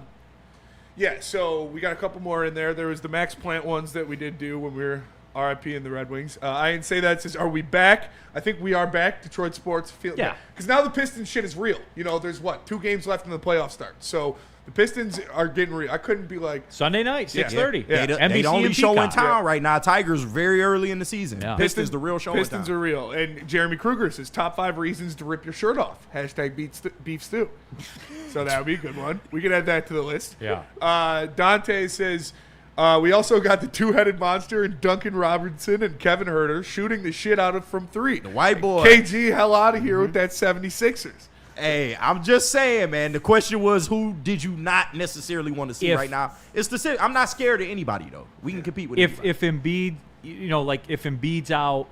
so we got a couple more in there. There was the Max Plant ones that we did do when we were RIP in the Red Wings. I didn't say that. It says, are we back? I think we are back. Detroit sports feel because now the Pistons shit is real. There's 2 games left in the playoff start. So the Pistons are getting real. I couldn't be like Sunday night, 6:30. Yeah. They the only and show in Peacock. town right now. Tigers very early in the season. Yeah. Pistons the real show Pistons in are town. real. And Jeremy Kruger says top 5 reasons to rip your shirt off. # beef stew. So that would be a good one. We could add that to the list. Yeah. Dante says we also got the 2-headed monster and Duncan Robertson and Kevin Herter shooting the shit out of from 3. The white boy. KG hell out of here with that 76ers. Hey, I'm just saying, man. The question was, who did you not necessarily want to see right now? It's the. I'm not scared of anybody though. We can compete with anybody. If Embiid, if Embiid's out,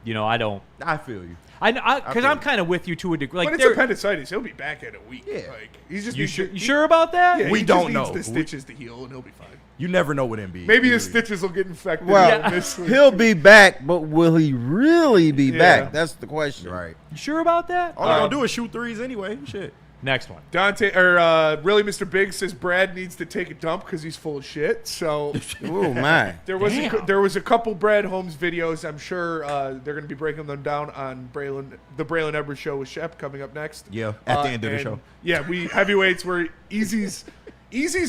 I don't. I feel you. Because I'm kind of with you to a degree. Like, But it's appendicitis. He'll be back in a week. Yeah. Like, he's just you sure about that? Yeah, We he don't just needs know. the stitches to heal, and he'll be fine. You never know with Embiid. Maybe his stitches will get infected. Well, this week. he'll be back, but will he really be back? That's the question. Right. You sure about that? All they're gonna do is shoot threes anyway. Shit. Next one. Dante really Mr. Big says Brad needs to take a dump because he's full of shit. So Oh my! there was a couple Brad Holmes videos. I'm sure they're going to be breaking them down on the Braylon Edwards show with Shep coming up next. Yeah, at the end of the show. Yeah, we heavyweights where Easy's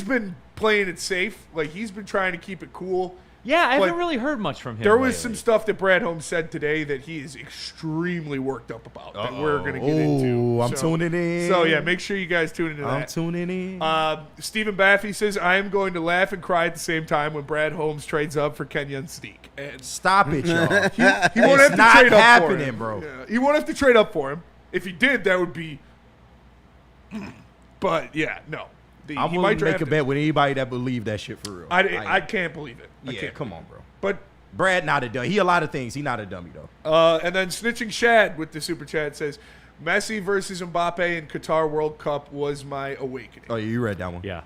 been playing it safe. Like he's been trying to keep it cool. Yeah, I But haven't really heard much from him. There was lately. some stuff that Brad Holmes said today that he is extremely worked up about that we're going to get into. Ooh, I'm tuning in. So, yeah, make sure you guys tune into that. I'm tuning in. Stephen Baffy says, I am going to laugh and cry at the same time when Brad Holmes trades up for Kenyon Steek. And Stop it, y'all. he won't have to not trade up for happening, him. bro. Yeah, he won't have to trade up for him. If he did, that would be... But, yeah, no. I'm he willing might to make draft a him. bet with anybody that believe that shit for real. I can't believe it. I Yeah, can't. come on, bro. But... Brad not a dummy. He a lot of things. He not a dummy, though. And then Snitching Shad with the super chat says, Messi versus Mbappe in Qatar World Cup was my awakening. Oh, yeah, you read that one. Yeah.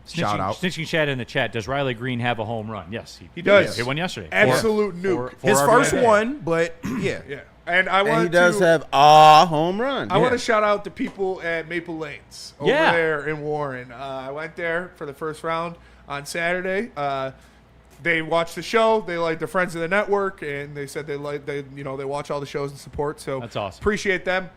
Shout out. Snitching Shad in the chat. Does Riley Green have a home run? Yes, He does. He won yesterday. Absolute nuke. His RBI. first one, but yeah. Yeah. And I want he does have a home run. I want to shout out the people at Maple Lanes over Yeah. there in Warren. I went there for the first round on Saturday. They watched the show. They like the friends of the network, and they said they watch all the shows and support. So That's awesome. Appreciate them.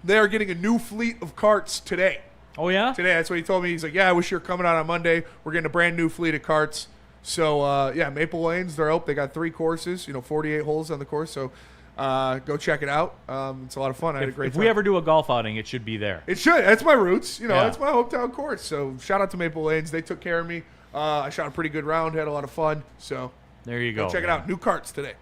They are getting a new fleet of carts today. Oh yeah. Today, that's what he told me. He's like, yeah, I wish you were coming out on Monday. We're getting a brand new fleet of carts. So yeah, Maple Lanes, they're out. They got 3 courses. 48 holes on the course. So go check it out. It's a lot of fun. I had a great time. If we ever do a golf outing, it should be there. It should. That's my roots. Yeah. That's my hometown course. So shout out to Maple Lanes. They took care of me. I shot a pretty good round. Had a lot of fun. So There you go. check it out. New carts today.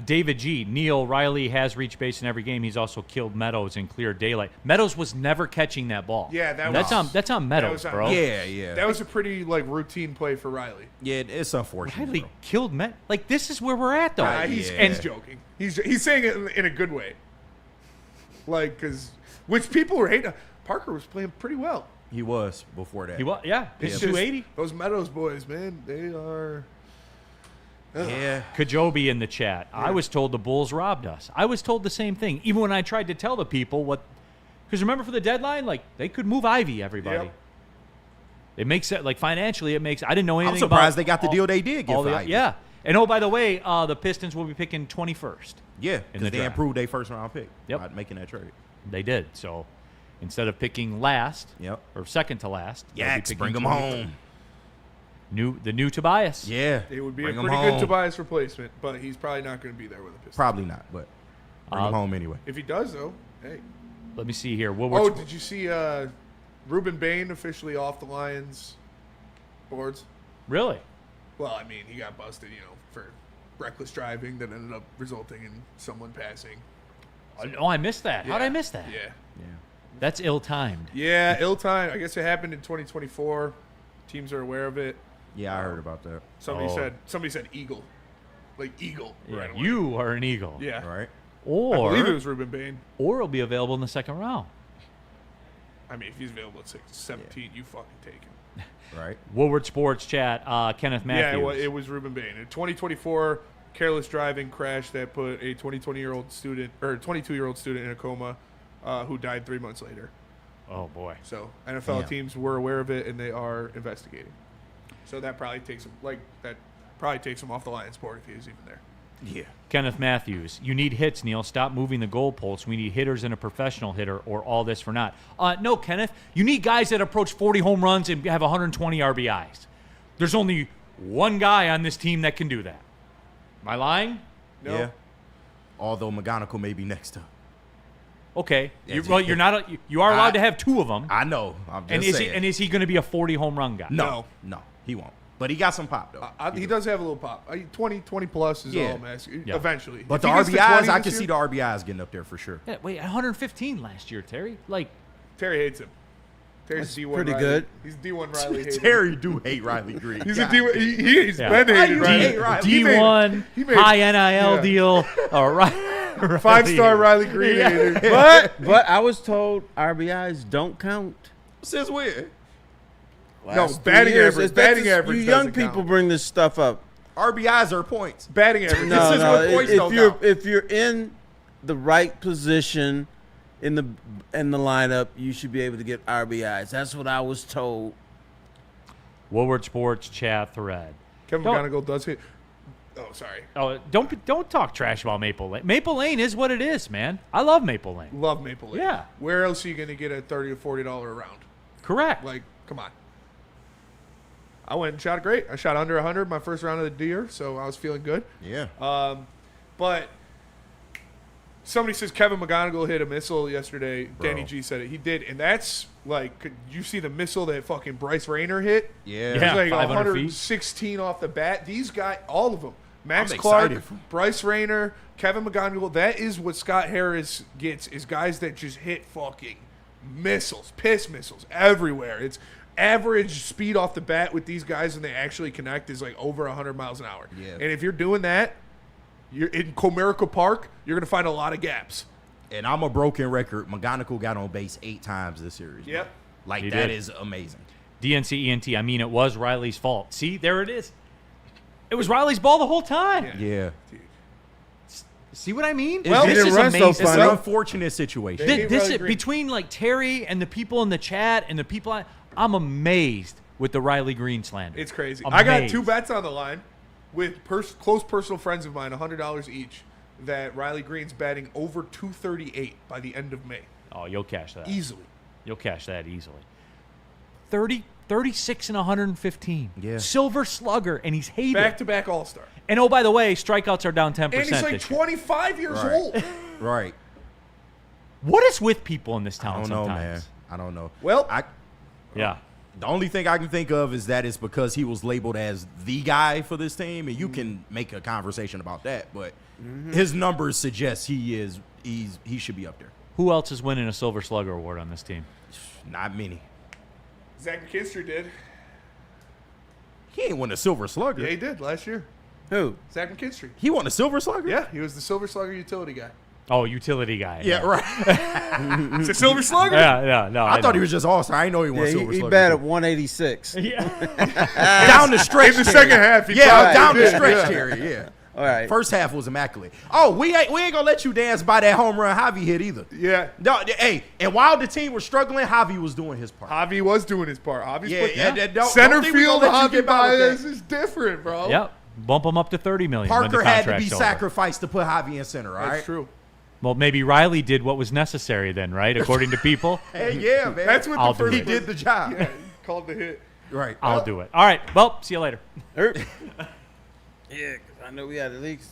David G. Neal Riley has reached base in every game. He's also killed Meadows in clear daylight. Meadows was never catching that ball. Yeah, that's on Meadows, bro. Yeah. That was a pretty routine play for Riley. Yeah, it's unfortunate. Riley bro. killed Met. Like this is where we're at, though. He's joking. He's saying it in a good way. Like, which people were hating. Parker was playing pretty well. He was before that. He was, yeah. It's Just 280. Those Meadows boys, man, they are. Yeah. Kajobi in the chat. I was told the Bulls robbed us. I was told the same thing. Even when I tried to tell the people what, because remember for the deadline, like they could move Ivy. Everybody. Yep. It makes it like financially. It makes. I didn't know anything. I'm surprised about they got the deal they did get for Ivy. Yeah. And oh, by the way, the Pistons will be picking 21st. Yeah, in because the they draft. improved their first round pick. Yep. By making that trade. They did. So instead of picking last, or second to last, they'll be Yaks, picking bring them 23rd. home. The new Tobias. Yeah, It would be bring a 'em pretty good home. Tobias replacement, but he's probably not going to be there with the Pistons. Probably not, but bring them home anyway. If he does, though, hey. Let me see here. Oh, did you see Ruben Bain officially off the Lions boards? Really? Well, I mean, he got busted, for reckless driving that ended up resulting in someone passing. Oh, I missed that. How'd Yeah. I miss that? Yeah. That's ill-timed. Yeah, ill-timed. I guess it happened in 2024. Teams are aware of it. Yeah, I heard about that. Somebody said eagle. Like eagle. Yeah, right away. you are an Eagle. Yeah. Right. Or I believe it was Ruben Bain. Or it'll be available in the second round. I mean, if he's available at 17, you fucking take him. Right. Woodward Sports Chat, Kenneth Matthews. Yeah, it was Ruben Bain. In 2024, careless driving crash that put a 22-year-old student in a coma, who died 3 months later. Oh boy. So NFL teams were aware of it and they are investigating. So that probably takes him off the Lions board if he was even there. Yeah. Kenneth Matthews, you need hits, Neal. Stop moving the goalposts. We need hitters and a professional hitter, or all this for naught. No, Kenneth. You need guys that approach 40 home runs and have 120 RBIs. There's only one guy on this team that can do that. Am I lying? No. Yeah. Although McGonigal may be next up. Okay. You are allowed to have 2 of them. I know. I'm just saying. Is he going to be a 40 home run guy? No, he won't. But he got some pop though. He does have a little pop. 20 plus is all I'm asking. Yeah. Eventually. But If the he gets to RBIs, 20 I this can year- see the RBIs getting up there for sure. Yeah, wait, 115 last year, Terry. Terry hates him. Terry's D1 pretty Riley. good. He's D1 Riley hater. Terry do hate Riley Green. He's a D1. He's been hated. you Riley. hate Riley? D1, he made- high NIL yeah. deal. All right. 5-star Riley Green hater. But I was told RBIs don't count. Since when? Last batting 2 years, average. it's- that's Batting just- average You young doesn't people count. bring this stuff up. RBIs are points. Batting average. No, This is no. what points don't count. If you're in the right position in the lineup, you should be able to get RBIs. That's what I was told. Woodward Sports Chat thread. Kevin McGonigal does hit. Oh, sorry. Oh, don't talk trash about Maple Lane. Maple Lane is what it is, man. I love Maple Lane. Love Maple Lane. Yeah. Where else are you going to get a $30 to $40 a round? Correct. Like, come on. I went and shot great. I shot under 100 my first round of the deer, so I was feeling good. Yeah. But somebody says Kevin McGonigal hit a missile yesterday. Bro. Danny G said it. He did, and that's like, could you see the missile that fucking Bryce Rayner hit? Yeah. It was like 500 feet. 116 off the bat. These guys, all of them. Max I'm Clark, excited. Bryce Rayner, Kevin McGonigal. That is what Scott Harris gets, is guys that just hit fucking missiles, piss missiles everywhere. It's average speed off the bat with these guys when they actually connect is like over 100 miles an hour. Yeah. And if you're doing that, you're in Comerica Park, you're going to find a lot of gaps. And I'm a broken record. McGonigal got on base 8 times this series. Yep. Bro. Like, He that did. is amazing. DNC ENT. I mean, it was Riley's fault. See, there it is. It was Riley's ball the whole time. Yeah. See what I mean? Well, this he didn't is run so amazing. It's funny. an unfortunate situation. They- This Riley is, Green. between like Terry and the people in the chat and the people, I'm amazed with the Riley Green slander. It's crazy. Amazed. I got 2 bets on the line with close personal friends of mine, $100 each, that Riley Green's batting over 238 by the end of May. Oh, you'll cash that. Easily. You'll cash that easily. 36 and 115. Yeah. Silver slugger, and he's hated. Back-to-back All-Star. And oh, by the way, strikeouts are down 10% And he's like this year. 25 years Right. old. Right. What is with people in this I town don't know, sometimes? man. I don't know. Well, Yeah. The only thing I can think of is that it's because he was labeled as the guy for this team, and you can make a conversation about that. But his numbers suggest he should be up there. Who else is winning a Silver Slugger award on this team? Not many. Zach McKinstry did. He ain't won a Silver Slugger. Yeah, he did last year. Who? Zach McKinstry. He won a Silver Slugger. Yeah, he was the Silver Slugger utility guy. Oh, utility guy. Yeah, right. It's a Silver Slugger? Yeah, no. I thought know. he was just All-Star. I didn't know he won Yeah, Silver he Slugger. batted 186. Down the stretch. In the Terry. second half, he Yeah, probably down the did, stretch, yeah. Terry. Yeah. All right. First half was immaculate. Oh, we ain't gonna let you dance by that home run Javi hit either. Yeah. No, hey, and while the team was struggling, Javi was doing his part. Javi was doing his part. Javi's Don't center think we field gonna let you Javi get by with Baez that. is different, bro. Yep. Bump him up to $30 million. when the Parker had to be contract's over. sacrificed to put Javi in center. All That's right. true. Well, maybe Riley did what was necessary then, right? According to people. Hey, yeah, man. That's what I'll the do first it. he did the job. Yeah, he called the hit. Right. I'll do it. All right. Well, see you later. Yeah, 'cause I know we had the leaks.